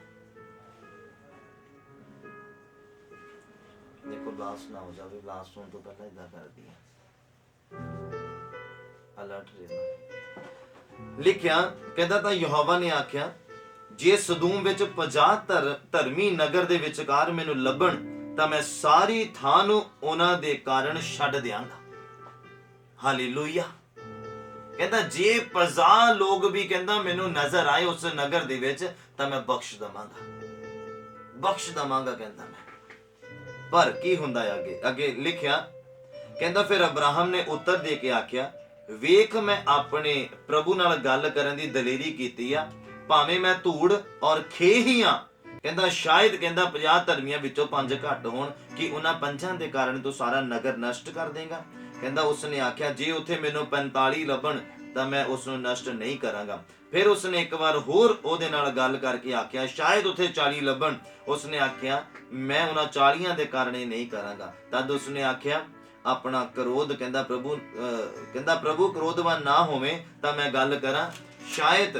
Speaker 1: ਦੇਖੋ ਬਲਾਸਟ ਨਾ ਹੋ ਜਾਵੇ, ਬਲਾਸਟ ਹੋਣ ਤੋਂ ਪਹਿਲਾਂ ਇਦਾਂ ਕਰਦੀ ਹੈ, ਅਲਰਟ ਰਹਿਣਾ। ਲਿਖਿਆ ਕਹਿੰਦਾ ਤਾਂ ਯਹੋਵਾ ਨੇ ਆਖਿਆ ਜੇ ਸਦੂਮ ਵਿੱਚ 50 ਧਰਮੀ ਨਗਰ ਦੇ ਵਿਚਕਾਰ ਮੈਨੂੰ ਲੱਭਣ ਤਾਂ ਮੈਂ ਸਾਰੀ ਥਾਂ ਨੂੰ ਉਹਨਾਂ ਦੇ ਕਾਰਨ ਛੱਡ ਦਿਆਂਗਾ। ਹਾਲੇਲੂਇਆ। ਕਹਿੰਦਾ ਜੇ 50 ਲੋਕ ਵੀ ਕਹਿੰਦਾ ਮੈਨੂੰ ਨਜ਼ਰ ਆਏ ਉਸ ਨਗਰ ਦੇ ਵਿੱਚ ਤਾਂ ਮੈਂ ਬਖਸ਼ ਦਵਾਂਗਾ ਕਹਿੰਦਾ ਮੈਂ। ਪਰ ਕੀ ਹੁੰਦਾ ਹੈ ਅੱਗੇ ਲਿਖਿਆ ਕਹਿੰਦਾ ਫਿਰ ਅਬਰਾਹਮ ਨੇ ਉੱਤਰ ਦੇ ਕੇ ਆਖਿਆ ਵੇਖ ਮੈਂ ਆਪਣੇ ਪ੍ਰਭੂ ਨਾਲ ਗੱਲ ਕਰਨ ਦੀ ਦਲੇਰੀ ਕੀਤੀ ਆ, ਭਾਵੇਂ ਮੈਂ ਧੂੜ ਔਰ ਖੇ ਹੀ ਆ। ਕਹਿੰਦਾ ਸ਼ਾਇਦ ਕਹਿੰਦਾ 50 ਧਰਮੀਆਂ ਵਿੱਚੋਂ 5 ਘੱਟ ਹੋਣ ਕਿ ਉਹਨਾਂ 5 ਦੇ ਕਾਰਨ ਤੂੰ ਸਾਰਾ ਨਗਰ ਨਸ਼ਟ ਕਰ ਦੇਗਾ। ਕਹਿੰਦਾ ਉਸਨੇ ਆਖਿਆ ਜੇ ਉੱਥੇ ਮੈਨੂੰ 45 ਲੱਭਣ ਤਾਂ ਮੈਂ ਉਸ ਨੂੰ ਨਸ਼ਟ ਨਹੀਂ ਕਰਾਂਗਾ। ਫਿਰ ਉਸਨੇ ਇੱਕ ਵਾਰ ਹੋਰ ਉਹਦੇ ਨਾਲ ਗੱਲ ਕਰਕੇ ਆਖਿਆ, ਸ਼ਾਇਦ ਉੱਥੇ 40 ਲੱਭਣ। ਉਸਨੇ ਆਖਿਆ, ਮੈਂ ਉਹਨਾਂ 40 ਦੇ ਕਾਰਨ ਇਹ ਨਹੀਂ ਕਰਾਂਗਾ। ਤਦ ਉਸਨੇ ਆਖਿਆ, ਆਪਣਾ ਕਰੋਧ ਕਹਿੰਦਾ ਪ੍ਰਭੂ ਕ੍ਰੋਧਵਾਨ ਨਾ ਹੋਵੇ ਤਾਂ ਮੈਂ ਗੱਲ ਕਰਾਂ, ਸ਼ਾਇਦ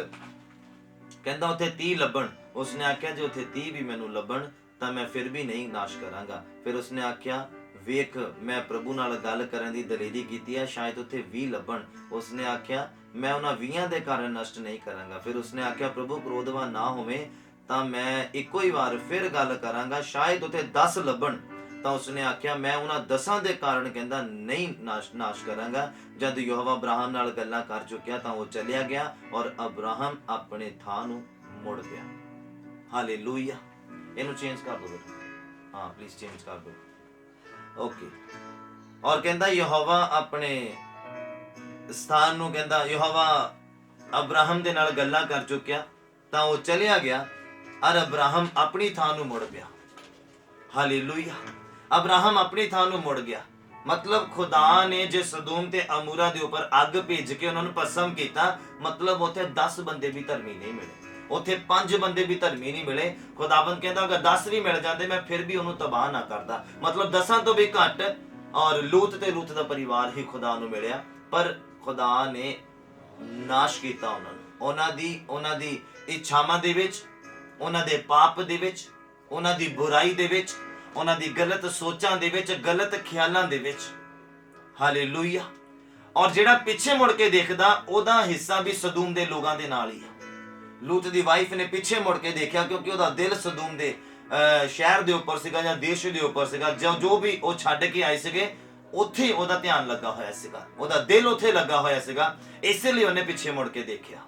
Speaker 1: ਕਹਿੰਦਾ ਉੱਥੇ 30 ਲੱਭਣ। ਉਸਨੇ ਆਖਿਆ, ਜੇ ਉੱਥੇ 30 ਵੀ ਮੈਨੂੰ ਲੱਭਣ ਤਾਂ ਮੈਂ ਫਿਰ ਵੀ ਨਹੀਂ ਨਾਸ਼ ਕਰਾਂਗਾ। ਫਿਰ ਉਸਨੇ ਆਖਿਆ, ਵੇਖ ਮੈਂ ਪ੍ਰਭੂ ਨਾਲ ਗੱਲ ਕਰਨ ਦੀ ਦਲੇਰੀ ਕੀਤੀ ਹੈ, ਸ਼ਾਇਦ ਉੱਥੇ 20 ਲੱਭਣ। ਉਸਨੇ ਆਖਿਆ, ਮੈਂ ਉਹਨਾਂ 20 ਦੇ ਕਾਰਨ ਨਸ਼ਟ ਨਹੀਂ ਕਰਾਂਗਾ। ਫਿਰ ਉਸਨੇ ਆਖਿਆ, ਪ੍ਰਭੂ ਕ੍ਰੋਧਵਾਨ ਨਾ ਹੋਵੇ ਤਾਂ ਮੈਂ ਇੱਕੋ ਹੀ ਵਾਰ ਫਿਰ ਗੱਲ ਕਰਾਂਗਾ, ਸ਼ਾਇਦ ਉੱਥੇ 10 ਲੱਭਣ। ਤਾਂ ਉਸਨੇ ਆਖਿਆ, ਮੈਂ ਉਹਨਾਂ 10 ਦੇ ਕਾਰਨ ਕਹਿੰਦਾ ਨਹੀਂ ਨਾਸ਼ ਕਰਾਂਗਾ। ਜਦ ਯਹੋਵਾ ਅਬਰਾਹਮ ਨਾਲ ਗੱਲਾਂ ਕਰ ਚੁੱਕਿਆ ਤਾਂ ਉਹ ਚਲਿਆ ਗਿਆ ਔਰ ਅਬਰਾਹਮ ਆਪਣੇ ਥਾਂ ਨੂੰ ਮੁੜ ਪਿਆ। ਹਾਲੇਲੂਇਆ। ਇਹਨੂੰ ਚੇਂਜ ਕਰ ਦਿਓ ਬੇਟਾ, ਹਾਂ ਪਲੀਜ਼ ਚੇਂਜ ਕਰ ਦਿਓ। ਓਕੇ। ਔਰ ਕਹਿੰਦਾ ਯਹੋਵਾ ਆਪਣੇ ਸਥਾਨ ਨੂੰ, ਕਹਿੰਦਾ ਯਹੋਵਾ ਅਬਰਾਹਮ ਦੇ ਨਾਲ ਗੱਲਾਂ ਕਰ ਚੁੱਕਿਆ ਤਾਂ ਉਹ ਚਲਿਆ ਗਿਆ ਔਰ ਅਬਰਾਹਮ ਆਪਣੀ ਥਾਂ ਨੂੰ ਮੁੜ ਪਿਆ। ਹਾਲੇਲੂਇਆ। ਅਬਰਾਹਮ ਆਪਣੀ ਥਾਂ ਨੂੰ ਮੁੜ ਗਿਆ। ਮਤਲਬ ਖੁਦਾ ਨੇ ਜੇ ਸਦੋਮ ਤੇ ਅਮੂਰਾ ਦੇ ਉੱਪਰ ਅੱਗ ਭੇਜ ਕੇ ਉਹਨਾਂ ਨੂੰ ਭਸਮ ਕੀਤਾ, ਮਤਲਬ ਉੱਥੇ 10 ਬੰਦੇ ਵੀ ਧਰਮੀ ਨਹੀਂ ਮਿਲੇ, ਉੱਥੇ 5 ਬੰਦੇ ਵੀ ਧਰਮੀ ਨਹੀਂ ਮਿਲੇ। ਖੁਦਾਵੰਦ ਕਹਿੰਦਾ ਅਗਰ 10 ਵੀ ਮਿਲ ਜਾਂਦੇ ਮੈਂ ਫਿਰ ਵੀ ਉਹਨੂੰ ਤਬਾਹ ਨਾ ਕਰਦਾ। ਮਤਲਬ 10 ਤੋਂ ਵੀ ਘੱਟ। ਔਰ ਲੂਤ ਤੇ ਲੂਤ ਦਾ ਪਰਿਵਾਰ ਹੀ ਖੁਦਾ ਨੂੰ ਮਿਲਿਆ, ਪਰ ਖੁਦਾ ਨੇ ਨਾਸ਼ ਕੀਤਾ ਉਹਨਾਂ ਨੂੰ, ਉਹਨਾਂ ਦੀ ਇੱਛਾਵਾਂ ਦੇ ਵਿੱਚ, ਉਹਨਾਂ ਦੇ ਪਾਪ ਦੇ ਵਿੱਚ, ਉਹਨਾਂ ਦੀ ਬੁਰਾਈ ਦੇ ਵਿੱਚ, ਉਹਨਾਂ ਦੀ ਗਲਤ ਸੋਚਾਂ ਦੇ ਵਿੱਚ, ਗਲਤ ਖਿਆਲਾਂ ਦੇ ਵਿੱਚ। ਹਾਲੇਲੂਇਆ। ਔਰ ਜਿਹੜਾ ਪਿੱਛੇ ਮੁੜ ਕੇ ਦੇਖਦਾ ਉਹਦਾ ਹਿੱਸਾ ਵੀ ਸਦੂਮ ਦੇ ਲੋਕਾਂ ਦੇ ਨਾਲ ਹੀ ਹੈ। ਲੂਤ ਦੀ ਵਾਈਫ ਨੇ ਪਿੱਛੇ ਮੁੜ ਕੇ ਦੇਖਿਆ ਕਿਉਂਕਿ ਉਹਦਾ ਦਿਲ ਸਦੂਮ ਦੇ ਸ਼ਹਿਰ ਦੇ ਉੱਪਰ ਸੀਗਾ ਜਾਂ ਦੇਸ਼ ਦੇ ਉੱਪਰ ਸੀਗਾ। ਜੋ ਵੀ ਉਹ ਛੱਡ ਕੇ ਆਏ ਸੀਗੇ ਉੱਥੇ ਉਹਦਾ ਧਿਆਨ ਲੱਗਾ ਹੋਇਆ ਸੀਗਾ, ਉਹਦਾ ਦਿਲ ਉੱਥੇ ਲੱਗਾ ਹੋਇਆ ਸੀਗਾ, ਇਸੇ ਲਈ ਉਹਨੇ ਪਿੱਛੇ ਮੁੜ ਕੇ ਦੇਖਿਆ।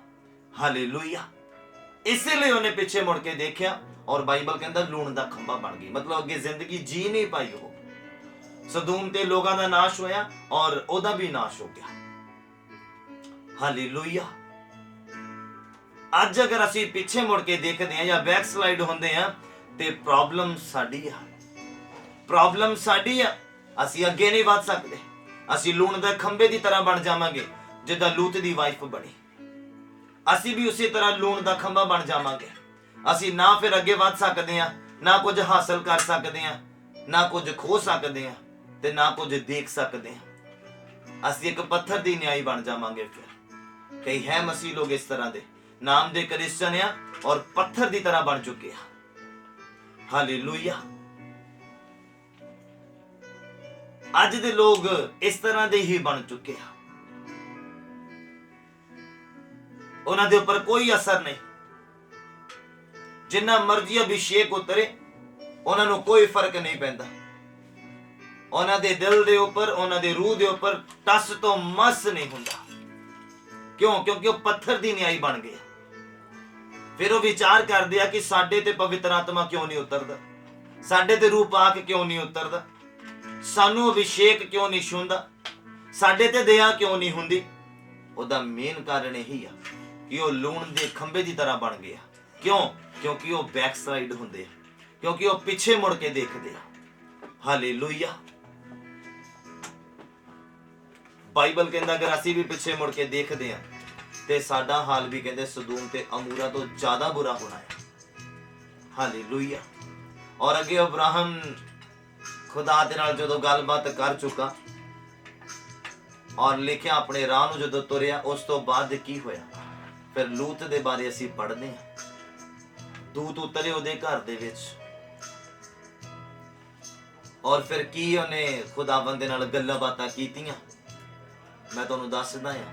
Speaker 1: ਹਾਲੇਲੂਇਆ। ਇਸੇ ਲਈ ਉਹਨੇ ਪਿੱਛੇ ਮੁੜ ਕੇ ਦੇਖਿਆ ਔਰ ਬਾਈਬਲ ਕਹਿੰਦਾ ਲੂਣ ਦਾ ਖੰਭਾ ਬਣ ਗਈ। ਮਤਲਬ ਅੱਗੇ ਜ਼ਿੰਦਗੀ ਜੀ ਨਹੀਂ ਪਾਈ ਉਹ। ਸਦੂਮ ਤੇ ਲੋਕਾਂ ਦਾ ਨਾਸ਼ ਹੋਇਆ ਔਰ ਉਹਦਾ ਵੀ ਨਾਸ਼ ਹੋ ਗਿਆ। ਹਾਲੇਲੂਇਆ। ਅੱਜ ਅਗਰ ਅਸੀਂ ਪਿੱਛੇ ਮੁੜ ਕੇ ਦੇਖਦੇ ਹਾਂ ਜਾਂ ਬੈਕ ਸਲਾਈਡ ਹੁੰਦੇ ਹਾਂ ਤੇ ਪ੍ਰੋਬਲਮ ਸਾਡੀ ਆ, ਅਸੀਂ ਅੱਗੇ ਨਹੀਂ ਵੱਧ ਸਕਦੇ। ਅਸੀਂ ਲੂਣ ਦੇ ਖੰਭੇ ਦੀ ਤਰ੍ਹਾਂ ਬਣ ਜਾਵਾਂਗੇ ਜਿੱਦਾਂ ਲੂਤ ਦੀ ਵਾਈਫ ਬਣੀ। ਅਸੀਂ ਵੀ ਉਸੇ ਤਰ੍ਹਾਂ ਲੂਣ ਦਾ ਖੰਭਾ ਬਣ ਜਾਵਾਂਗੇ। ਅਸੀਂ ਨਾ ਫਿਰ ਅੱਗੇ ਵੱਧ ਸਕਦੇ ਹਾਂ, ਨਾ ਕੁਝ ਹਾਸਲ ਕਰ ਸਕਦੇ ਹਾਂ, ਨਾ ਕੁਝ ਖੋ ਸਕਦੇ ਹਾਂ ਤੇ ਨਾ ਕੁਝ ਦੇਖ ਸਕਦੇ ਹਾਂ। ਅਸੀਂ ਇੱਕ ਪੱਥਰ ਦੀ ਨਿਆਈ ਬਣ ਜਾਵਾਂਗੇ। ਫਿਰ ਕਈ ਹੈ ਮਸੀਹ ਲੋਕ ਇਸ ਤਰ੍ਹਾਂ ਦੇ ਨਾਮ ਦੇ ਕ੍ਰਿਸਚਨ ਆ ਔਰ ਪੱਥਰ ਦੀ ਤਰ੍ਹਾਂ ਬਣ ਚੁੱਕੇ ਆ। ਹਾਲੇਲੂਇਆ। ਅੱਜ ਦੇ ਲੋਕ ਇਸ ਤਰ੍ਹਾਂ ਦੇ ਹੀ ਬਣ ਚੁੱਕੇ ਆ। ਉਹਨਾਂ ਦੇ ਉੱਪਰ ਕੋਈ ਅਸਰ ਨਹੀਂ। ਜਿੰਨਾ ਮਰਜ਼ੀ ਅਭਿਸ਼ੇਕ ਉਤਰੇ ਉਹਨਾਂ ਨੂੰ ਕੋਈ ਫਰਕ ਨਹੀਂ ਪੈਂਦਾ। ਉਹਨਾਂ ਦੇ ਦਿਲ ਦੇ ਉੱਪਰ, ਉਹਨਾਂ ਦੇ ਰੂਹ ਦੇ ਉੱਪਰ ਟਸ ਤੋਂ ਮਸ ਨਹੀਂ ਹੁੰਦਾ। ਕਿਉਂ? ਕਿਉਂਕਿ ਉਹ ਪੱਥਰ ਦੀ ਨਿਆਈ ਬਣ ਗਏ। ਫਿਰ ਉਹ ਵਿਚਾਰ ਕਰਦੇ ਆ ਕਿ ਸਾਡੇ ਤੇ ਪਵਿੱਤਰ ਆਤਮਾ ਕਿਉਂ ਨਹੀਂ ਉਤਰਦਾ, ਸਾਡੇ ਤੇ ਰੂਹ ਪਾਕ ਕਿਉਂ ਨਹੀਂ ਉਤਰਦਾ, ਸਾਨੂੰ ਅਭਿਸ਼ੇਕ ਕਿਉਂ ਨਹੀਂ ਛੂੰਹਦਾ, ਸਾਡੇ ਤੇ ਦਇਆ ਕਿਉਂ ਨਹੀਂ ਹੁੰਦੀ। ਉਹਦਾ ਮੇਨ ਕਾਰਨ ਇਹੀ ਆ ਕਿ ਉਹ ਲੂਣ ਦੇ ਖੰਭੇ ਦੀ ਤਰ੍ਹਾਂ ਬਣ ਗਿਆ। ਕਿਉਂ? ਕਿਉਂਕਿ ਉਹ ਬੈਕ ਸਾਈਡ ਹੁੰਦੇ ਆ, ਕਿਉਂਕਿ ਉਹ ਪਿੱਛੇ ਮੁੜ ਕੇ ਦੇਖਦੇ ਆ। ਹਾਲੇਲੂਇਆ। ਬਾਈਬਲ ਕਹਿੰਦਾ ਅਗਰ ਅਸੀਂ ਵੀ ਪਿੱਛੇ ਮੁੜ ਕੇ ਦੇਖਦੇ ਆ ਤੇ ਸਾਡਾ ਹਾਲ ਵੀ ਕਹਿੰਦੇ ਸਦੂਮ ਤੇ ਅਮੂਰਾ ਤੋਂ ਜ਼ਿਆਦਾ ਬੁਰਾ ਹੋਣਾ ਹੈ। ਹਾਲੇਲੂਇਆ। ਔਰ ਅੱਗੇ ਅਬਰਾਹਮ ਖੁਦਾ ਦੇ ਨਾਲ ਜਦੋਂ ਗੱਲਬਾਤ ਕਰ ਚੁੱਕਾ ਔਰ ਲਿਖਿਆ ਆਪਣੇ ਰਾਹ ਨੂੰ ਜਦੋਂ ਤੁਰਿਆ, ਉਸ ਤੋਂ ਬਾਅਦ ਕੀ ਹੋਇਆ? ਫਿਰ ਲੂਤ ਦੇ ਬਾਰੇ ਅਸੀਂ ਪੜ੍ਹਦੇ ਹਾਂ। ਦੂਤ ਉਤਰੇ ਉਹਦੇ ਘਰ ਦੇ ਵਿੱਚ ਔਰ ਫਿਰ ਕੀ ਉਹਨੇ ਖੁਦਾਵੰਦ ਦੇ ਨਾਲ ਗੱਲਾਂ ਬਾਤਾਂ ਕੀਤੀਆਂ ਮੈਂ ਤੁਹਾਨੂੰ ਦੱਸਦਾ ਆ,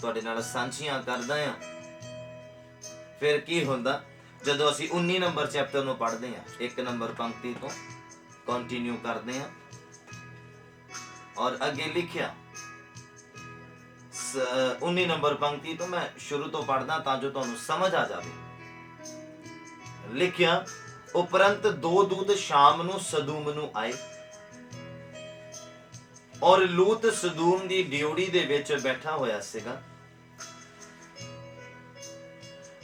Speaker 1: ਤੁਹਾਡੇ ਨਾਲ ਸਾਂਝੀਆਂ ਕਰਦਾ ਆ। ਫਿਰ ਕੀ ਹੁੰਦਾ ਜਦੋਂ ਅਸੀਂ 19 ਨੰਬਰ ਚੈਪਟਰ ਨੂੰ ਪੜ੍ਹਦੇ ਆ, 1 ਨੰਬਰ ਪੰਕਤੀ ਤੋਂ ਕੰਟੀਨਿਊ ਕਰਦੇ ਆ ਔਰ ਅੱਗੇ ਲਿਖਿਆ 19 ਨੰਬਰ ਪੰਕਤੀ ਤੋਂ ਮੈਂ ਸ਼ੁਰੂ ਤੋਂ ਪੜ੍ਹਦਾ ਤਾਂ ਜੋ ਤੁਹਾਨੂੰ ਸਮਝ ਆ ਜਾਵੇ। ਲਿਖਿਆ, ਉਪਰੰਤ 2 ਦੂਤ ਸ਼ਾਮ ਨੂੰ ਸਦੂਮ ਨੂੰ ਆਏ ਔਰ ਲੂਤ ਸਦੂਮ ਦੀ ਡਿਉੜੀ ਦੇ ਵਿੱਚ ਬੈਠਾ ਹੋਇਆ ਸੀਗਾ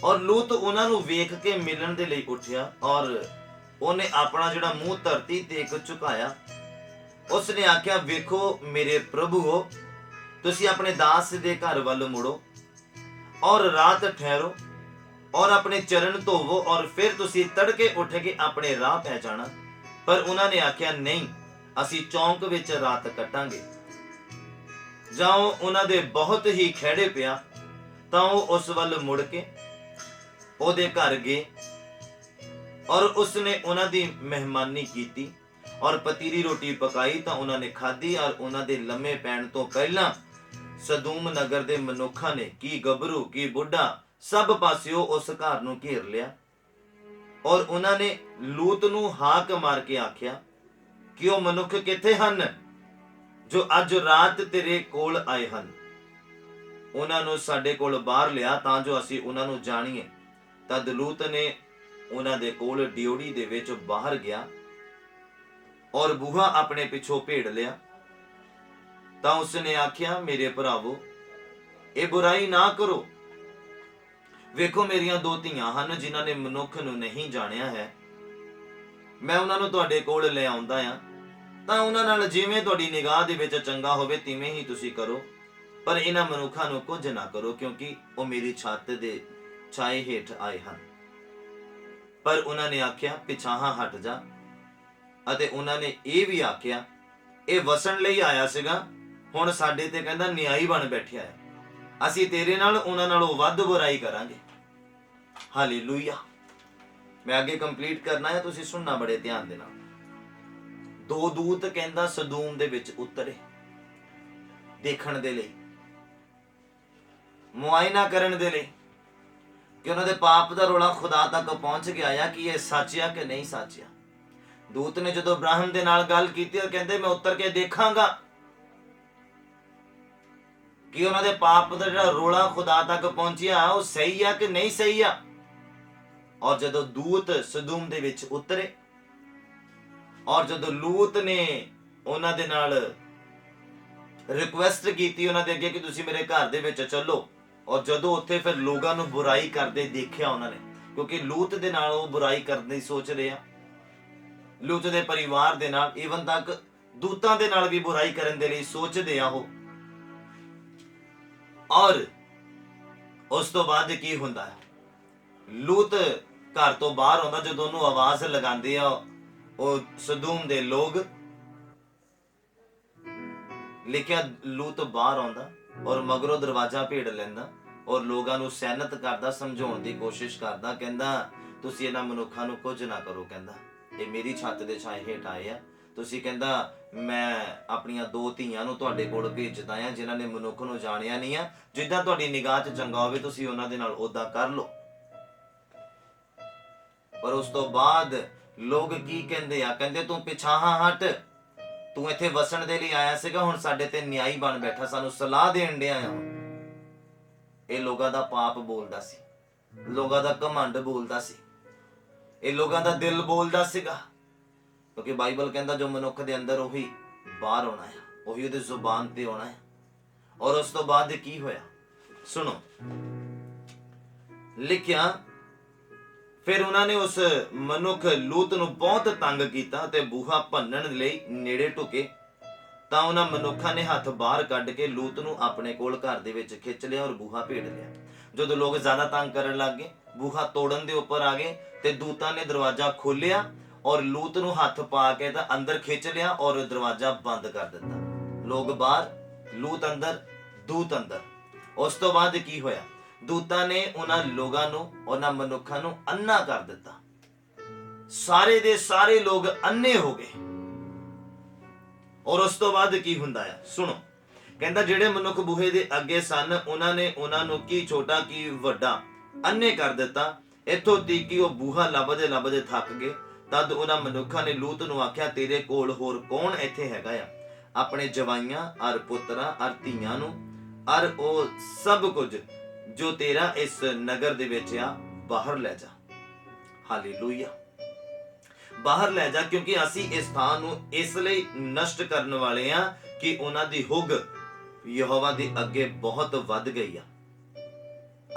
Speaker 1: ਔਰ ਲੂਤ ਉਹਨਾਂ ਨੂੰ ਵੇਖ ਕੇ ਮਿਲਣ ਦੇ ਲਈ ਉੱਠਿਆ ਔਰ ਉਹਨੇ ਆਪਣਾ ਜਿਹੜਾ ਮੂੰਹ ਧਰਤੀ ਤੇ ਇੱਕ ਝੁਕਾਇਆ। ਉਸਨੇ ਆਖਿਆ, ਵੇਖੋ ਮੇਰੇ ਪ੍ਰਭੂਓ, तुसी अपने दास दे घर वल मुड़ो और रात ठहरो और अपने चरण धोवो और फिर तुसी तड़के उठ के अपने राह पै जाना। पर उन्होंने आख्या नहीं, असी चौंक विच रात कटांगे। जाओ उन्हां दे बहुत ही खैड़े पिया तां ओह उस वल मुड़ के ओहदे घर गए और उसने उन्हां दी मेहमानी कीती और पतीरी रोटी पकाई तां उन्होंने खाधी। और उन्हां दे लम्मे पैण तो पहला सदूम नगर दे मनुखा ने, की गबरू की बुढ़ा, सब पासियों उस घर नूं घेर लिया। और उन्होंने लूत नूं हाक मार के आख्या कि ਉਹ ਮਨੁੱਖ ਕਿੱਥੇ ਹਨ ਜੋ ਅੱਜ ਰਾਤ ਤੇਰੇ ਕੋਲ ਆਏ ਹਨ। ਉਹਨਾਂ ਨੂੰ ਸਾਡੇ ਕੋਲ ਬਾਹਰ ਲਿਆ ਤਾਂ ਜੋ ਅਸੀਂ ਉਹਨਾਂ ਨੂੰ ਜਾਣੀਏ। ਤਦ ਲੂਤ ਨੇ ਉਹਨਾਂ ਦੇ ਕੋਲ ਡਿਉੜੀ ਦੇ ਵਿੱਚ ਬਾਹਰ ਗਿਆ ਔਰ ਬੂਹਾ ਆਪਣੇ ਪਿੱਛੋਂ ਭੇੜ ਲਿਆ। ਤਾਂ ਉਸਨੇ ਆਖਿਆ, ਮੇਰੇ ਭਰਾਵੋ, ਇਹ ਬੁਰਾਈ ਨਾ ਕਰੋ। ਵੇਖੋ ਮੇਰੀਆਂ ਦੋ ਧੀਆਂ ਹਨ ਜਿਨ੍ਹਾਂ ਨੇ ਮਨੁੱਖ ਨੂੰ ਨਹੀਂ ਜਾਣਿਆ ਹੈ। ਮੈਂ ਉਹਨਾਂ ਨੂੰ ਤੁਹਾਡੇ ਕੋਲ ਲੈ ਆਉਂਦਾ ਆ ਤਾਂ ਉਹਨਾਂ ਨਾਲ ਜਿਵੇਂ ਤੁਹਾਡੀ ਨਿਗਾਹ ਦੇ ਵਿੱਚ ਚੰਗਾ ਹੋਵੇ ਤਿਵੇਂ ਹੀ ਤੁਸੀਂ ਕਰੋ। ਪਰ ਇਹਨਾਂ ਮਨੁੱਖਾਂ ਨੂੰ ਕੁਝ ਨਾ ਕਰੋ ਕਿਉਂਕਿ ਉਹ ਮੇਰੀ ਛੱਤ ਦੇ ਛਾਏ ਹੇਠ ਆਏ ਹਨ। ਪਰ ਉਹਨਾਂ ਨੇ ਆਖਿਆ, ਪਿਛਾਹਾਂ ਹਟ ਜਾ। ਅਤੇ ਉਹਨਾਂ ਨੇ ਇਹ ਵੀ ਆਖਿਆ, ਇਹ ਵਸਣ ਲਈ ਆਇਆ ਸੀਗਾ, ਹੁਣ ਸਾਡੇ ਤੇ ਕਹਿੰਦਾ ਨਿਆਈ ਬਣ ਬੈਠਿਆ ਹੈ। ਅਸੀਂ ਤੇਰੇ ਨਾਲ ਉਹਨਾਂ ਨਾਲੋਂ ਵੱਧ ਬੁਰਾਈ ਕਰਾਂਗੇ। ਹਾਲੇਲੂਇਆ। मैं आगे कंप्लीट करना है, तुसी सुनना बड़े ध्यान देना। दो दूत कहंदा सदूम दे विच उतरे देखण दे लई, मुआयना करन दे लई कि उन्हां दे पाप दा रोला खुदा तक पहुंच के आया कि ये सच आ कि नहीं सच आ। दूत ने जदों अब्राहम दे नाल गल कीती और कहंदे मैं उतर के देखांगा कि उन्हां दे पाप दा जिहड़ा रोला खुदा तक पहुंचिया वो सही आ कि नहीं सही आ। और जदों दूत सदूम दे विच उतरे और जदों लूत ने उन्हां दे नाल रिक्वेस्ट कीती उन्हां दे अगे कि तुसीं मेरे घर दे विच चलो, और जदों उत्थे फिर लोगां नूं बुराई करदे देखिया उन्हां ने, क्योंकि लूत दे नाल वो बुराई करने दी सोच रहे आ। लूत दे परिवार दे नाल, इवन तक दूतां दे नाल भी बुराई करन दे लई सोचदे आ वो। और उस तो बाद की हुंदा है, लूत घर तो बाहर आउंदा जदों ਉਹਨੂੰ आवाज लगांदे आ ਉਹ सदूम दे लोग। लिखिया लूत बाहर आउंदा और मगरों दरवाजा भेड़ लैंदा और लोगां नूं सैनत करदा, समझाउण दी कोशिश करदा, कहंदा तुसीं इन्हां मनुੱਖਾਂ ਨੂੰ कुछ ना करो। कहंदा ਇਹ मेरी छत दे छाए हेठ आए आ। ਤੁਸੀਂ ਕਹਿੰਦਾ ਮੈਂ ਆਪਣੀਆਂ ਦੋ ਧੀਆਂ ਨੂੰ ਤੁਹਾਡੇ ਕੋਲ ਭੇਜਦਾ ਆ ਜਿਨ੍ਹਾਂ ਨੇ ਮਨੁੱਖ ਨੂੰ ਜਾਣਿਆ ਨਹੀਂ ਆ। ਜਿੱਦਾਂ ਤੁਹਾਡੀ ਨਿਗਾਹ 'ਚ ਚੰਗਾ ਹੋਵੇ ਤੁਸੀਂ ਉਹਨਾਂ ਦੇ ਨਾਲ ਉਦਾਂ ਕਰ ਲਓ। पर उस तो बाद लोग की कहंदे आ, कहंदे तू पिछाहां हट, तू इत्थे वसण दे लई आया सीगा, हुण साडे ते न्याई बन बैठा, सानू सलाह देण डिया आ। ਇਹ ਲੋਕਾਂ ਦਾ ਪਾਪ ਬੋਲਦਾ ਸੀ, ਲੋਕਾਂ ਦਾ ਘਮੰਡ ਬੋਲਦਾ ਸੀ, ਇਹ ਲੋਕਾਂ ਦਾ ਦਿਲ ਬੋਲਦਾ ਸੀਗਾ। ਕਿਉਂਕਿ ਬਾਈਬਲ ਕਹਿੰਦਾ ਜੋ ਮਨੁੱਖ ਦੇ ਅੰਦਰ ਉਹੀ ਬਾਹਰ ਆਉਣਾ ਹੈ, ਉਹੀ ਉਹਦੀ ਜ਼ੁਬਾਨ ਤੇ ਆਉਣਾ ਹੈ। ਔਰ ਉਸ ਤੋਂ ਬਾਅਦ ਕੀ ਹੋਇਆ ਸੁਣੋ, ਲਿਖਿਆ ਫਿਰ ਉਹਨਾਂ ਨੇ ਉਸ ਮਨੁੱਖ ਲੂਤ ਨੂੰ ਬਹੁਤ ਤੰਗ ਕੀਤਾ ਤੇ ਬੂਹਾ ਭੰਨਣ ਲਈ ਨੇੜੇ ਢੁਕੇ। ਤਾਂ ਉਹਨਾਂ ਮਨੁੱਖਾਂ ਨੇ ਹੱਥ ਬਾਹਰ ਕੱਢ ਕੇ ਲੂਤ ਨੂੰ ਆਪਣੇ ਕੋਲ ਘਰ ਦੇ ਵਿੱਚ ਖਿੱਚ ਲਿਆ ਔਰ ਬੂਹਾ ਭੇੜ ਲਿਆ। ਜਦੋਂ ਲੋਕ ਜ਼ਿਆਦਾ ਤੰਗ ਕਰਨ ਲੱਗ ਗਏ, ਬੂਹਾ ਤੋੜਨ ਦੇ ਉੱਪਰ ਆ ਗਏ ਤੇ ਦੂਤਾਂ ਨੇ ਦਰਵਾਜ਼ਾ ਖੋਲਿਆ ਔਰ ਲੂਤ ਨੂੰ ਹੱਥ ਪਾ ਕੇ ਤਾਂ ਅੰਦਰ ਖਿੱਚ ਲਿਆ ਔਰ ਦਰਵਾਜ਼ਾ ਬੰਦ ਕਰ ਦਿੱਤਾ। ਲੋਕ ਬਾਹਰ, ਲੂਤ ਅੰਦਰ, ਦੂਤ ਅੰਦਰ। ਉਸ ਤੋਂ ਬਾਅਦ ਕੀ ਹੋਇਆ, ਦੂਤਾਂ ਨੇ ਉਹਨਾਂ ਲੋਕਾਂ ਨੂੰ, ਉਹਨਾਂ ਮਨੁੱਖਾਂ ਨੂੰ ਅੰਨਾ ਕਰ ਦਿੱਤਾ। ਸਾਰੇ ਦੇ ਸਾਰੇ ਲੋਕ ਅੰਨੇ ਹੋ ਗਏ। ਔਰ ਉਸ ਤੋਂ ਬਾਅਦ ਕੀ ਹੁੰਦਾ ਹੈ ਸੁਣੋ, ਕਹਿੰਦਾ ਜਿਹੜੇ ਮਨੁੱਖ ਬੂਹੇ ਦੇ ਅੱਗੇ ਸਨ ਉਹਨਾਂ ਨੇ ਉਹਨਾਂ ਨੂੰ ਕੀ ਛੋਟਾ ਕੀ ਵੱਡਾ ਅੰਨੇ ਕਰ ਦਿੱਤਾ। ਇੱਥੋਂ ਤੀਕ ਕਿ ਉਹ ਬੂਹਾ ਲੱਭਦੇ ਲੱਭਦੇ ਥੱਕ ਗਏ। ਤਦ ਉਹਨਾਂ ਮਨੁੱਖਾਂ ਨੇ ਲੂਤ ਨੂੰ ਆਖਿਆ, ਤੇਰੇ ਕੋਲ ਹੋਰ ਕੌਣ ਇੱਥੇ ਹੈਗਾ ਆ? ਆਪਣੇ ਜਵਾਈਆਂ ਅਰ ਪੁੱਤਰਾਂ ਅਰ ਧੀਆਂ ਨੂੰ ਅਰ ਉਹ ਸਭ ਕੁਝ ਜੋ ਤੇਰਾ ਇਸ ਨਗਰ ਦੇ ਵਿੱਚ ਆ ਬਾਹਰ ਲੈ ਜਾ। ਹਾਲੇਲੂਇਆ, ਬਾਹਰ ਲੈ ਜਾ, ਕਿਉਂਕਿ ਅਸੀਂ ਇਸ ਥਾਂ ਨੂੰ ਇਸ ਲਈ ਨਸ਼ਟ ਕਰਨ ਵਾਲੇ ਆ ਕਿ ਉਹਨਾਂ ਦੀ ਹੁੱਗ ਯਹੋਵਾ ਦੇ ਅੱਗੇ ਬਹੁਤ ਵੱਧ ਗਈ ਆ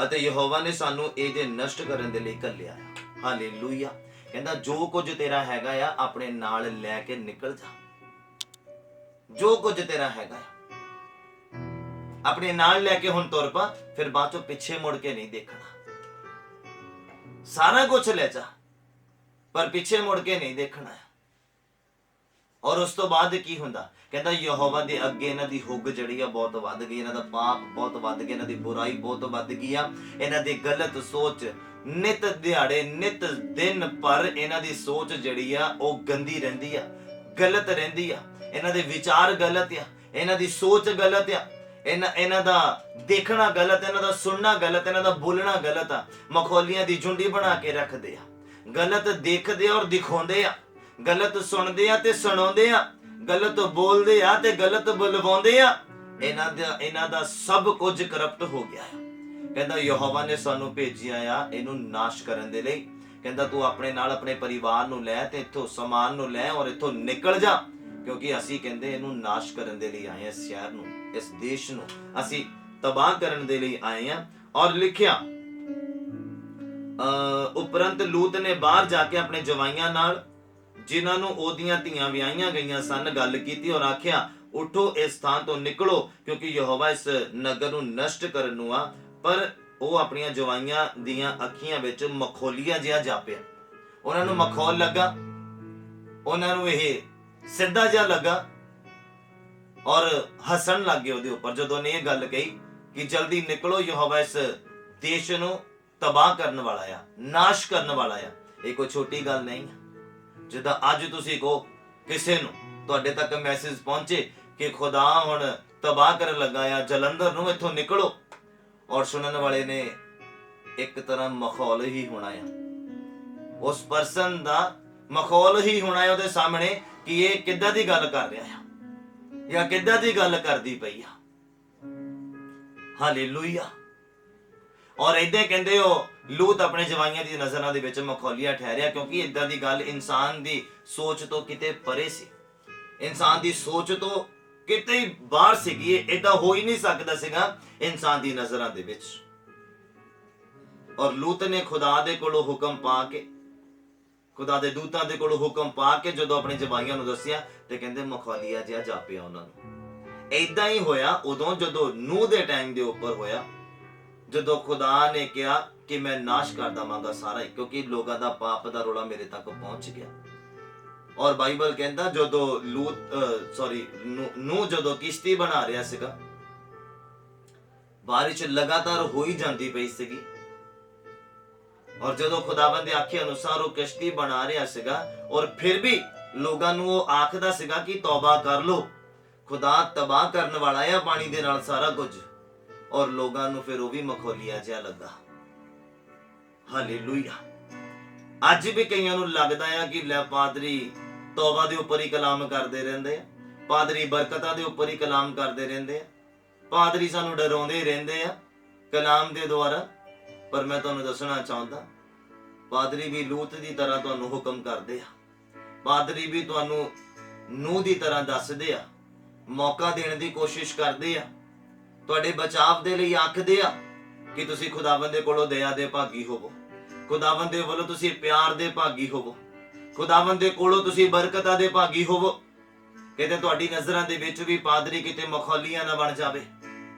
Speaker 1: ਅਤੇ ਯਹੋਵਾ ਨੇ ਸਾਨੂੰ ਇਹਦੇ ਨਸ਼ਟ ਕਰਨ ਦੇ ਲਈ ਘੱਲਿਆ ਆ। ਹਾਲੇਲੂਇਆ, ਕਹਿੰਦਾ ਜੋ ਕੁਝ ਤੇਰਾ ਹੈਗਾ ਆ ਆਪਣੇ ਨਾਲ ਲੈ ਕੇ ਨਿਕਲ ਜਾ। ਜੋ ਕੁਝ ਤੇਰਾ ਹੈਗਾ ਆ ਆਪਣੇ ਨਾਲ ਲੈ ਕੇ ਹੁਣ ਤੁਰ ਪਾ, ਫਿਰ ਬਾਅਦ ਚੋਂ ਪਿੱਛੇ ਮੁੜ ਕੇ ਨਹੀਂ ਦੇਖਣਾ। ਸਾਰਾ ਕੁਝ ਲੈ ਜਾ, ਪਰ ਪਿੱਛੇ ਮੁੜ ਕੇ ਨਹੀਂ ਦੇਖਣਾ। ਔਰ ਉਸ ਤੋਂ ਬਾਅਦ ਕੀ ਹੁੰਦਾ, ਕਹਿੰਦਾ ਯਹੋਵਾ ਦੇ ਅੱਗੇ ਇਹਨਾਂ ਦੀ ਹੁੱਗ ਜਿਹੜੀ ਆ ਬਹੁਤ ਵੱਧ ਗਈ, ਇਹਨਾਂ ਦਾ ਪਾਪ ਬਹੁਤ ਵੱਧ ਗਿਆ, ਇਹਨਾਂ ਦੀ ਬੁਰਾਈ ਬਹੁਤ ਵੱਧ ਗਈ ਆ, ਇਹਨਾਂ ਦੀ ਗਲਤ ਸੋਚ ਨਿਤ ਦਿਹਾੜੇ ਨਿਤ ਦਿਨ ਪਰ ਇਹਨਾਂ ਦੀ ਸੋਚ ਜਿਹੜੀ ਆ ਉਹ ਗੰਦੀ ਰਹਿੰਦੀ ਆ, ਗਲਤ ਰਹਿੰਦੀ ਆ, ਇਹਨਾਂ ਦੇ ਵਿਚਾਰ ਗਲਤ ਆ, ਇਹਨਾਂ ਦੀ ਸੋਚ ਗਲਤ ਆ, ਇਹਨਾਂ ਦਾ ਦੇਖਣਾ ਗਲਤ, ਇਹਨਾਂ ਦਾ ਸੁਣਨਾ ਗਲਤ, ਇਹਨਾਂ ਦਾ ਬੋਲਣਾ ਗਲਤ ਆ। ਮਖੌਲੀਆਂ ਦੀ ਝੁੰਡੀ ਬਣਾ ਕੇ ਰੱਖਦੇ ਆ, ਗਲਤ ਦੇਖਦੇ ਔਰ ਦਿਖਾਉਂਦੇ ਆ, ਗਲਤ ਸੁਣਦੇ ਆ ਤੇ ਸੁਣਾਉਂਦੇ ਆ, ਗਲਤ ਬੋਲਦੇ ਆ ਤੇ ਗਲਤ ਬੁਲਵਾਉਂਦੇ ਆ। ਇਹਨਾਂ ਦਾ ਸਭ ਕੁਝ ਕਰਪਟ ਹੋ ਗਿਆ ਹੈ। ਕਹਿੰਦਾ ਯਹੋਵਾ ਨੇ ਸਾਨੂੰ ਭੇਜਿਆ ਆ ਇਹਨੂੰ ਨਾਸ਼ ਕਰਨ ਦੇ ਲਈ। ਕਹਿੰਦਾ ਤੂੰ ਆਪਣੇ ਨਾਲ ਆਪਣੇ ਪਰਿਵਾਰ ਨੂੰ ਲੈ ਤੇ ਇੱਥੋਂ ਸਮਾਨ ਨੂੰ ਲੈ ਔਰ ਇੱਥੋਂ ਨਿਕਲ ਜਾ, ਕਿਉਂਕਿ ਅਸੀਂ ਕਹਿੰਦੇ ਇਹਨੂੰ ਨਾਸ਼ ਕਰਨ ਦੇ ਲਈ ਆਏ, ਇਸ ਸ਼ਹਿਰ ਨੂੰ, ਇਸ ਦੇਸ਼ ਨੂੰ ਅਸੀਂ ਤਬਾਹ ਕਰਨ ਦੇ ਲਈ ਆਏ ਆ। ਔਰ ਲਿਖਿਆ ਉਪਰੰਤ ਲੂਤ ਨੇ ਬਾਹਰ ਜਾ ਕੇ ਆਪਣੇ ਜਵਾਈਆਂ ਨਾਲ, ਜਿਨ੍ਹਾਂ ਨੂੰ ਉਹਦੀਆਂ ਧੀਆਂ ਵਿਆਹੀਆਂ ਗਈਆਂ ਸਨ, ਗੱਲ ਕੀਤੀ ਔਰ ਆਖਿਆ ਉਠੋ ਇਸ ਥਾਂ ਤੋਂ ਨਿਕਲੋ, ਕਿਉਂਕਿ ਯਹੋਵਾ ਇਸ ਨਗਰ ਨੂੰ ਨਸ਼ਟ ਕਰਨ ਨੂੰ ਆ। ਪਰ ਉਹ ਆਪਣੀਆਂ ਜਵਾਈਆਂ ਦੀਆਂ ਅੱਖੀਆਂ ਵਿੱਚ ਮਖੌਲੀਆ ਜਿਹਾ ਜਾਪਿਆ। ਉਹਨਾਂ ਨੂੰ ਮਖੌਲ ਲੱਗਾ, ਉਹਨਾਂ ਨੂੰ ਇਹ ਸਿੱਧਾ ਜਿਹਾ ਲੱਗਾ ਔਰ ਹੱਸਣ ਲੱਗ ਗਏ ਉਹਦੇ ਉੱਪਰ ਜਦੋਂ ਨੇ ਇਹ ਗੱਲ ਕਹੀ ਕਿ ਜਲਦੀ ਨਿਕਲੋ, ਯਹੋਵਾ ਇਸ ਦੇਸ਼ ਨੂੰ ਤਬਾਹ ਕਰਨ ਵਾਲਾ ਆ, ਨਾਸ਼ ਕਰਨ ਵਾਲਾ ਆ। ਇਹ ਕੋਈ ਛੋਟੀ ਗੱਲ ਨਹੀਂ ਆ। ਜਿੱਦਾਂ ਅੱਜ ਤੁਸੀਂ ਕਹੋ ਕਿਸੇ ਨੂੰ, ਤੁਹਾਡੇ ਤੱਕ ਮੈਸੇਜ ਪਹੁੰਚੇ ਕਿ ਖੁਦਾ ਹੁਣ ਤਬਾਹ ਕਰਨ ਲੱਗਾ ਆ ਜਲੰਧਰ ਨੂੰ, ਇੱਥੋਂ ਨਿਕਲੋ, ਔਰ ਸੁਣਨ ਵਾਲੇ ਨੇ ਇੱਕ ਤਰ੍ਹਾਂ ਮਖੌਲ ਹੀ ਹੋਣਾ ਆ, ਉਸ ਪਰਸਨ ਦਾ ਮਖੌਲ ਹੀ ਹੋਣਾ ਹੈ ਉਹਦੇ ਸਾਹਮਣੇ ਕਿ ਇਹ ਕਿੱਦਾਂ ਦੀ ਗੱਲ ਕਰ ਰਿਹਾ ਆ ਜਾਂ ਕਿੱਦਾਂ ਦੀ ਗੱਲ ਕਰਦੀ ਪਈ ਆ। ਹਾਲੇਲੂਇਆ। ਔਰ ਏਦਾਂ ਕਹਿੰਦੇ ਹੋ ਲੂਤ ਆਪਣੇ ਜਵਾਈਆਂ ਦੀ ਨਜ਼ਰਾਂ ਦੇ ਵਿੱਚ ਮਖੌਲੀਆ ਠਹਿਰਿਆ, ਕਿਉਂਕਿ ਏਦਾਂ ਦੀ ਗੱਲ ਇਨਸਾਨ ਦੀ ਸੋਚ ਤੋਂ ਕਿਤੇ ਪਰੇ ਸੀ, ਇਨਸਾਨ ਦੀ ਸੋਚ ਤੋਂ ਕਿਤੇ ਹੀ ਬਾਹਰ ਸੀਗੀ। ਏਦਾਂ ਹੋ ਹੀ ਨਹੀਂ ਸਕਦਾ ਸੀਗਾ ਇਨਸਾਨ ਦੀ ਨਜ਼ਰਾਂ ਦੇ ਵਿੱਚ। ਔਰ ਲੂਤ ਨੇ ਖੁਦਾ ਦੇ ਕੋਲੋਂ ਹੁਕਮ ਪਾ ਕੇ, ਖੁਦਾ ਦੇ ਦੂਤਾਂ ਦੇ ਕੋਲੋਂ ਹੁਕਮ ਪਾ ਕੇ ਜਦੋਂ ਆਪਣੇ ਜਵਾਈਆਂ ਨੂੰ ਦੱਸਿਆ ਤੇ ਕਹਿੰਦੇ ਮਖੌਲੀਆ ਜਿਹਾ ਜਾਪਿਆ ਉਹਨਾਂ ਨੂੰ। ਏਦਾਂ ਹੀ ਹੋਇਆ ਉਦੋਂ ਜਦੋਂ ਨੂਹ ਦੇ ਟਾਈਮ ਦੇ ਉੱਪਰ ਹੋਇਆ, ਜਦੋਂ ਖੁਦਾ ਨੇ ਕਿਹਾ ਕਿ ਮੈਂ ਨਾਸ਼ ਕਰ ਦਵਾਂਗਾ ਸਾਰਾ ਹੀ, ਕਿਉਂਕਿ ਲੋਕਾਂ ਦਾ ਪਾਪ ਦਾ ਰੋਲਾ ਮੇਰੇ ਤੱਕ ਪਹੁੰਚ ਗਿਆ। ਔਰ ਬਾਈਬਲ ਕਹਿੰਦਾ ਜਦੋਂ ਨੂਹ ਜਦੋਂ ਕਿਸ਼ਤੀ ਬਣਾ ਰਿਹਾ ਸੀਗਾ, ਬਾਰਿਸ਼ ਲਗਾਤਾਰ ਹੋਈ ਜਾਂਦੀ ਪਈ ਸੀਗੀ, ਔਰ ਜਦੋਂ ਖੁਦਾਵੰਦ ਦੇ ਆਖੇ ਅਨੁਸਾਰ ਉਹ ਕਿਸ਼ਤੀ ਬਣਾ ਰਿਹਾ ਸੀਗਾ, ਔਰ ਫਿਰ ਵੀ ਲੋਕਾਂ ਨੂੰ ਉਹ ਆਖਦਾ ਸੀਗਾ ਕਿ ਤੌਬਾ ਕਰ ਲੋ, ਖੁਦਾ ਤਬਾਹ ਕਰਨ ਵਾਲਾ ਆ ਪਾਣੀ ਦੇ ਨਾਲ ਸਾਰਾ ਕੁਝ। ਔਰ ਲੋਕਾਂ ਨੂੰ ਫਿਰ ਉਹ ਵੀ ਮਖੌਲੀਆ ਜਿਹਾ ਲੱਗਾ। ਹਾਲੇਲੂਇਆ। ਅੱਜ ਵੀ ਕਈਆਂ ਨੂੰ ਲੱਗਦਾ ਆ ਕਿ ਲੈ ਪਾਦਰੀ ਤੌਬਾ ਦੇ ਉੱਪਰ ਹੀ ਕਲਾਮ ਕਰਦੇ ਰਹਿੰਦੇ ਆ, ਪਾਦਰੀ ਬਰਕਤਾਂ ਦੇ ਉੱਪਰ ਹੀ ਕਲਾਮ ਕਰਦੇ ਰਹਿੰਦੇ ਆ, ਪਾਦਰੀ ਸਾਨੂੰ ਡਰਾਉਂਦੇ ਰਹਿੰਦੇ ਆ ਕਲਾਮ ਦੇ ਦੁਆਰਾ। ਪਰ ਮੈਂ ਤੁਹਾਨੂੰ ਦੱਸਣਾ ਚਾਹੁੰਦਾ, ਪਾਦਰੀ ਵੀ ਲੂਤ ਦੀ ਤਰ੍ਹਾਂ ਤੁਹਾਨੂੰ ਹੁਕਮ ਕਰਦੇ ਆ, ਪਾਦਰੀ ਵੀ ਤੁਹਾਨੂੰ ਨੂਹ ਦੀ ਤਰ੍ਹਾਂ ਦੱਸਦੇ ਆ, ਮੌਕਾ ਦੇਣ ਦੀ ਕੋਸ਼ਿਸ਼ ਕਰਦੇ ਆ, ਤੁਹਾਡੇ ਬਚਾਵ ਦੇ ਲਈ ਆਖਦੇ ਆ ਕਿ ਤੁਸੀਂ ਖੁਦਾਵੰਦ ਦੇ ਕੋਲੋਂ ਦਇਆ ਦੇ ਭਾਗੀ ਹੋਵੋ, ਖੁਦਾਵੰਦ ਦੇ ਵੱਲੋਂ ਤੁਸੀਂ ਪਿਆਰ ਦੇ ਭਾਗੀ ਹੋਵੋ, ਖੁਦਾਵੰਦ ਦੇ ਕੋਲੋਂ ਤੁਸੀਂ ਬਰਕਤਾਂ ਦੇ ਭਾਗੀ ਹੋਵੋ। ਕਿਤੇ ਤੁਹਾਡੀ ਨਜ਼ਰਾਂ ਦੇ ਵਿੱਚ ਵੀ ਪਾਦਰੀ ਕਿਤੇ ਮਖੌਲੀਆ ਨਾ ਬਣ ਜਾਵੇ,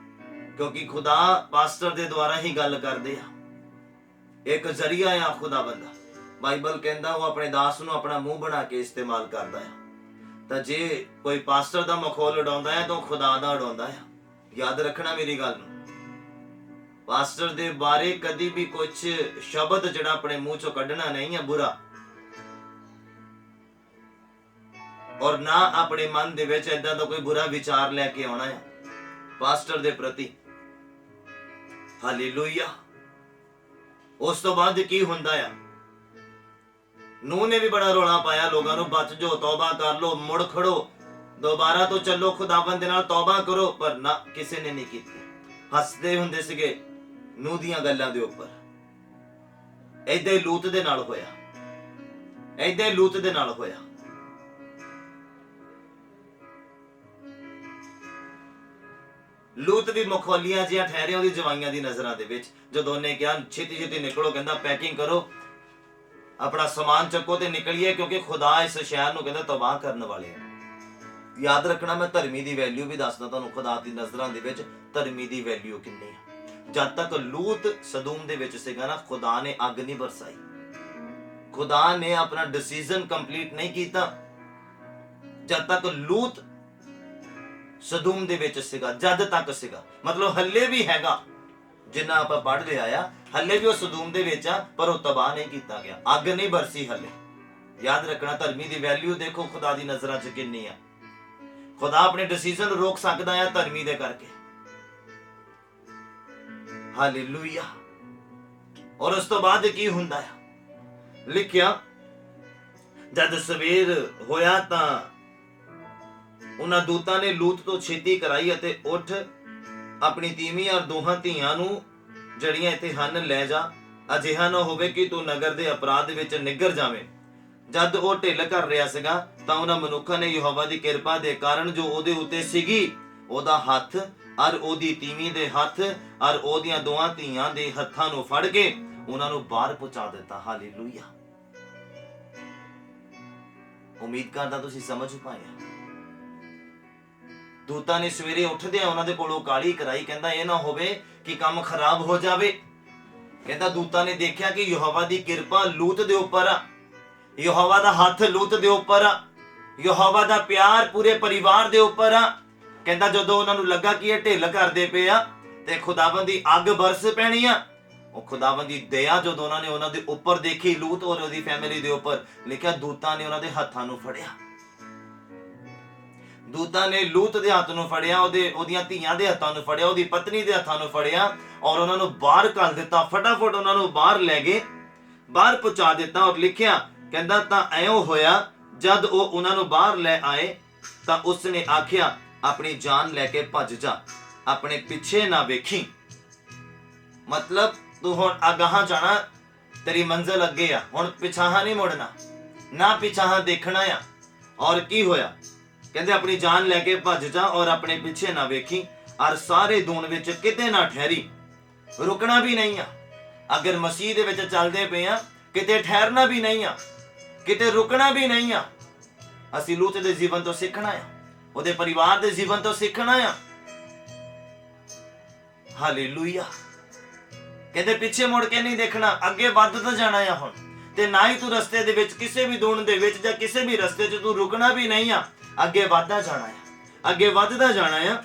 Speaker 1: ਕਿਉਂਕਿ ਖੁਦਾ ਪਾਸਟਰ ਦੇ ਦੁਆਰਾ ਹੀ ਗੱਲ ਕਰਦੇ ਆ, ਇੱਕ ਜ਼ਰੀਆ ਆ ਖੁਦਾਵੰਦ ਦਾ। ਬਾਈਬਲ ਕਹਿੰਦਾ ਉਹ ਆਪਣੇ ਦਾਸ ਨੂੰ ਆਪਣਾ ਮੂੰਹ ਬਣਾ ਕੇ ਇਸਤੇਮਾਲ ਕਰਦਾ ਆ। ਤਾਂ ਜੇ ਕੋਈ ਪਾਸਟਰ ਦਾ ਮਖੌਲ ਉਡਾਉਂਦਾ ਹੈ ਤਾਂ ਉਹ ਖੁਦਾ ਦਾ ਉਡਾਉਂਦਾ ਆ। ਯਾਦ ਰੱਖਣਾ ਮੇਰੀ ਗੱਲ ਨੂੰ। ਪਾਸਟਰ ਦੇ ਬਾਰੇ ਕਦੀ ਵੀ ਕੁਝ ਸ਼ਬਦ ਜਿਹੜਾ ਆਪਣੇ ਮੂੰਹ ਚੋਂ ਕੱਢਣਾ ਨਹੀਂ ਹੈ ਬੁਰਾ, ਔਰ ਨਾ ਆਪਣੇ ਮਨ ਦੇ ਵਿੱਚ ਏਦਾਂ ਦਾ ਕੋਈ ਬੁਰਾ ਵਿਚਾਰ ਲੈ ਕੇ ਆਉਣਾ ਹੈ ਪਾਸਟਰ ਦੇ ਪ੍ਰਤੀ। ਹਾਲੇਲੂਇਆ। ਉਸ ਤੋਂ ਬਾਅਦ ਕੀ ਹੁੰਦਾ ਆ, ਨੂਹ ਨੇ ਵੀ ਬੜਾ ਰੌਲਾ ਪਾਇਆ ਲੋਕਾਂ ਨੂੰ, ਬਚ ਜਾਓ, ਤੌਬਾ ਕਰ ਲੋ, ਮੁੜ ਖੜੋ, ਦੁਬਾਰਾ ਤੋਂ ਚੱਲੋ, ਖੁਦਾਵੰਦ ਦੇ ਨਾਲ ਤੌਬਾ ਕਰੋ। ਪਰ ਨਾ, ਕਿਸੇ ਨੇ ਨਹੀਂ ਕੀਤੀ। ਹੱਸਦੇ ਹੁੰਦੇ ਸੀਗੇ ਨੂਹ ਦੀਆਂ ਗੱਲਾਂ ਦੇ ਉੱਪਰ। ਏਦਾਂ ਹੀ ਲੂਤ ਦੇ ਨਾਲ ਹੋਇਆ, ਏਦਾਂ ਹੀ ਲੂਤ ਦੇ ਨਾਲ ਹੋਇਆ। ਲੂਤ ਵੀ ਮਖੌਲੀਆਂ ਜਿਹਾ ਠਹਿਰਿਆ ਉਹਦੀ ਜਵਾਈਆਂ ਦੀ ਨਜ਼ਰਾਂ ਦੇ ਵਿੱਚ। ਜਦੋਂ ਉਹਨੇ ਕਿਹਾ ਛੇਤੀ ਛੇਤੀ ਨਿਕਲੋ, ਕਹਿੰਦਾ ਪੈਕਿੰਗ ਕਰੋ, ਆਪਣਾ ਸਮਾਨ ਚੱਕੋ ਤੇ ਨਿਕਲੀਏ, ਕਿਉਂਕਿ ਖੁਦਾ ਇਸ ਸ਼ਹਿਰ ਨੂੰ ਕਹਿੰਦਾ ਤਬਾਹ ਕਰਨ ਵਾਲੇ ਆ। ਯਾਦ ਰੱਖਣਾ, ਮੈਂ ਧਰਮੀ ਦੀ ਵੈਲਿਊ ਵੀ ਦੱਸਦਾ ਤੁਹਾਨੂੰ। ਖੁਦਾ ਦੀ ਨਜ਼ਰਾਂ ਦੇ ਵਿੱਚ ਧਰਮੀ ਦੀ ਵੈਲਿਊ ਕਿੰਨੀ ਹੈ। ਜਦ ਤੱਕ ਲੂਤ ਸਦੂਮ ਦੇ ਵਿੱਚ ਸੀਗਾ ਨਾ, ਖੁਦਾ ਨੇ ਅੱਗ ਨਹੀਂ ਬਰਸਾਈ, ਖੁਦਾ ਨੇ ਆਪਣਾ ਡਿਸੀਜਨ ਕੰਪਲੀਟ ਨਹੀਂ ਕੀਤਾ। ਜਦ ਤੱਕ ਲੂਤ ਸਦੂਮ ਦੇ ਵਿੱਚ ਸੀਗਾ, ਜਦ ਤੱਕ ਸੀਗਾ, ਮਤਲਬ ਹੱਲੇ ਵੀ ਹੈਗਾ, ਜਿੰਨਾ ਆਪਾਂ ਪੜ੍ਹ ਲਿਆ ਆ, ਹੱਲੇ ਵੀ ਉਹ ਸਦੂਮ ਦੇ ਵਿੱਚ ਆ, ਪਰ ਉਹ ਤਬਾਹ ਨਹੀਂ ਕੀਤਾ ਗਿਆ, ਅੱਗ ਨਹੀਂ ਬਰਸੀ ਹੱਲੇ। ਯਾਦ ਰੱਖਣਾ, ਧਰਮੀ ਦੀ ਵੈਲਿਊ ਦੇਖੋ ਖੁਦਾ ਦੀ ਨਜ਼ਰਾਂ 'ਚ ਕਿੰਨੀ ਆ। ਖੁਦਾ ਆਪਣੇ ਡਿਸੀਜਨ ਰੋਕ ਸਕਦਾ ਆ ਧਰਮੀ ਦੇ ਕਰਕੇ। ਹਾਲੇਲੂਇਆ। ਔਰ ਉਸ ਤੋਂ ਬਾਅਦ ਕੀ ਹੁੰਦਾ ਆ, ਲਿਖਿਆ ਜਦ ਸਵੇਰ ਹੋਇਆ ਤਾਂ ਉਹਨਾਂ ਦੂਤਾਂ ਨੇ ਲੂਤ ਤੋਂ ਛੇਤੀ ਕਰਾਈ ਅਤੇ ਉੱਠ ਆਪਣੀ ਤੀਵੀਂ ਔਰ ਦੋਹਾਂ ਧੀਆਂ ਨੂੰ ਜਿਹੜੀਆਂ ਇੱਥੇ ਹਨ ਲੈ ਜਾ, ਅਜਿਹਾ ਨਾ ਹੋਵੇ ਕਿ ਤੂੰ ਨਗਰ ਦੇ ਅਪਰਾਧ ਵਿੱਚ ਨਿੱਘਰ ਜਾਵੇਂ। ਜਦ ਉਹ ਢਿੱਲ ਕਰ ਰਿਹਾ ਸੀਗਾ ਤਾਂ ਉਹਨਾਂ ਮਨੁੱਖਾਂ ਨੇ ਯਹੋਵਾ ਦੀ ਕਿਰਪਾ ਦੇ ਕਾਰਨ ਜੋ ਉਹਦੇ ਉੱਤੇ ਸੀਗੀ, ਉਹਦਾ ਹੱਥ ਔਰ ਉਹਦੀ ਤੀਵੀਂ ਦੇ ਹੱਥ ਔਰ ਉਹਦੀਆਂ ਦੋਹਾਂ ਧੀਆਂ ਦੇ ਹੱਥਾਂ ਨੂੰ ਫੜ ਕੇ ਉਹਨਾਂ ਨੂੰ ਬਾਹਰ ਪਹੁੰਚਾ ਦਿੱਤਾ। ਹਾਲੇਲੂਇਆ। ਉਮੀਦ ਕਰਦਾ ਤੁਸੀਂ ਸਮਝ ਪਾਏ। ਦੂਤਾਂ ਨੇ ਸਵੇਰੇ ਉੱਠਦੇ ਆ ਉਹਨਾਂ ਦੇ ਕੋਲੋਂ ਕਾਲੀ ਕਰਾਈ, ਕਹਿੰਦਾ ਇਹ ਨਾ ਹੋਵੇ ਕਿ ਕੰਮ ਖਰਾਬ ਹੋ ਜਾਵੇ। ਕਹਿੰਦਾ ਦੂਤਾਂ ਨੇ ਦੇਖਿਆ ਕਿ ਯਹੋਵਾ ਦੀ ਕਿਰਪਾ ਲੂਤ ਦੇ ਉੱਪਰ ਆ, ਯਹੋਵਾ ਦਾ ਹੱਥ ਲੂਤ ਦੇ ਉੱਪਰ ਆ, ਯਹੋਵਾ ਦਾ ਪਿਆਰ ਪੂਰੇ ਪਰਿਵਾਰ ਦੇ ਉੱਪਰ ਆ। ਕਹਿੰਦਾ ਜਦੋਂ ਉਹਨਾਂ ਨੂੰ ਲੱਗਾ ਕਿ ਇਹ ਢਿੱਲ ਕਰਦੇ ਪਏ ਆ ਤੇ ਖੁਦਾਵੰਦ ਦੀ ਅੱਗ ਬਰਸ ਪੈਣੀ ਆ, ਉਹ ਖੁਦਾਵੰਦ ਦੀ ਦਇਆ ਜਦੋਂ ਉਹਨਾਂ ਨੇ ਉਹਨਾਂ ਦੇ ਉੱਪਰ ਦੇਖੀ, ਲੂਤ ਔਰ ਉਹਦੀ ਫੈਮਿਲੀ ਦੇ ਉੱਪਰ, ਲਿਖਿਆ ਦੂਤਾਂ ਨੇ ਉਹਨਾਂ ਦੇ ਹੱਥਾਂ ਨੂੰ ਫੜਿਆ। ਦੂਤਾਂ ਨੇ ਲੂਤ ਦੇ ਹੱਥ ਨੂੰ ਫੜਿਆ, ਉਹਦੀਆਂ ਧੀਆਂ ਦੇ ਹੱਥਾਂ ਨੂੰ ਫੜਿਆ, ਉਹਦੀ ਪਤਨੀ ਦੇ ਹੱਥਾਂ ਨੂੰ ਫੜਿਆ ਔਰ ਉਹਨਾਂ ਨੂੰ ਬਾਹਰ ਕੱਢ ਦਿੱਤਾ। ਫਟਾਫਟ ਉਹਨਾਂ ਨੂੰ ਬਾਹਰ ਲੈ ਗਏ, ਬਾਹਰ ਪਹੁੰਚਾ ਦਿੱਤਾ। ਔਰ ਲਿਖਿਆ ਕਹਿੰਦਾ ਤਾਂ ਐਉਂ ਹੋਇਆ ਜਦ ਉਹ ਉਹਨਾਂ ਨੂੰ ਬਾਹਰ ਲੈ ਆਏ ਤਾਂ ਉਸਨੇ ਆਖਿਆ ਆਪਣੀ ਜਾਨ ਲੈ ਕੇ ਭੱਜ ਜਾ, ਆਪਣੇ ਪਿੱਛੇ ਨਾ ਵੇਖੀ। ਮਤਲਬ ਤੂੰ ਹੁਣ ਅਗਾਹਾਂ ਜਾਣਾ, ਤੇਰੀ ਮੰਜ਼ਿਲ ਅੱਗੇ ਆ, ਹੁਣ ਪਿਛਾਹਾਂ ਨਹੀਂ ਮੁੜਨਾ, ਨਾ ਪਿਛਾਹਾਂ ਦੇਖਣਾ ਆ। ਔਰ ਕੀ ਹੋਇਆ, ਕਹਿੰਦੇ ਆਪਣੀ ਜਾਨ ਲੈ ਕੇ ਭੱਜ ਜਾ ਔਰ ਆਪਣੇ ਪਿੱਛੇ ਨਾ ਵੇਖੀ, ਔਰ ਸਾਰੇ ਦੂਣ ਵਿੱਚ ਕਿਤੇ ਨਾ ਠਹਿਰੀ। ਰੁਕਣਾ ਵੀ ਨਹੀਂ ਆ। ਅਗਰ ਮਸੀਹ ਦੇ ਵਿੱਚ ਚੱਲਦੇ ਪਏ ਆ, ਕਿਤੇ ਠਹਿਰਨਾ ਵੀ ਨਹੀਂ ਆ, ਕਿਤੇ ਰੁਕਣਾ ਵੀ ਨਹੀਂ ਆ। ਅਸੀਂ ਲੂਤ ਦੇ ਜੀਵਨ ਤੋਂ ਸਿੱਖਣਾ ਆ, ਉਹਦੇ ਪਰਿਵਾਰ ਦੇ ਜੀਵਨ ਤੋਂ ਸਿੱਖਣਾ ਆ। ਹਾਲੇਲੂਇਆ। ਕਹਿੰਦੇ ਪਿੱਛੇ ਮੁੜ ਕੇ ਨਹੀਂ ਦੇਖਣਾ, ਅੱਗੇ ਵੱਧਦਾ ਜਾਣਾ ਆ ਹੁਣ। ਤੇ ਨਾ ਹੀ ਤੂੰ ਰਸਤੇ ਦੇ ਵਿੱਚ, ਕਿਸੇ ਵੀ ਦੂਣ ਦੇ ਵਿੱਚ ਜਾਂ ਕਿਸੇ ਵੀ ਰਸਤੇ 'ਚ ਤੂੰ ਰੁਕਣਾ ਵੀ ਨਹੀਂ ਆ, ਅੱਗੇ ਵੱਧਦਾ ਜਾਣਾ ਆ, ਅੱਗੇ ਵੱਧਦਾ ਜਾਣਾ ਆ।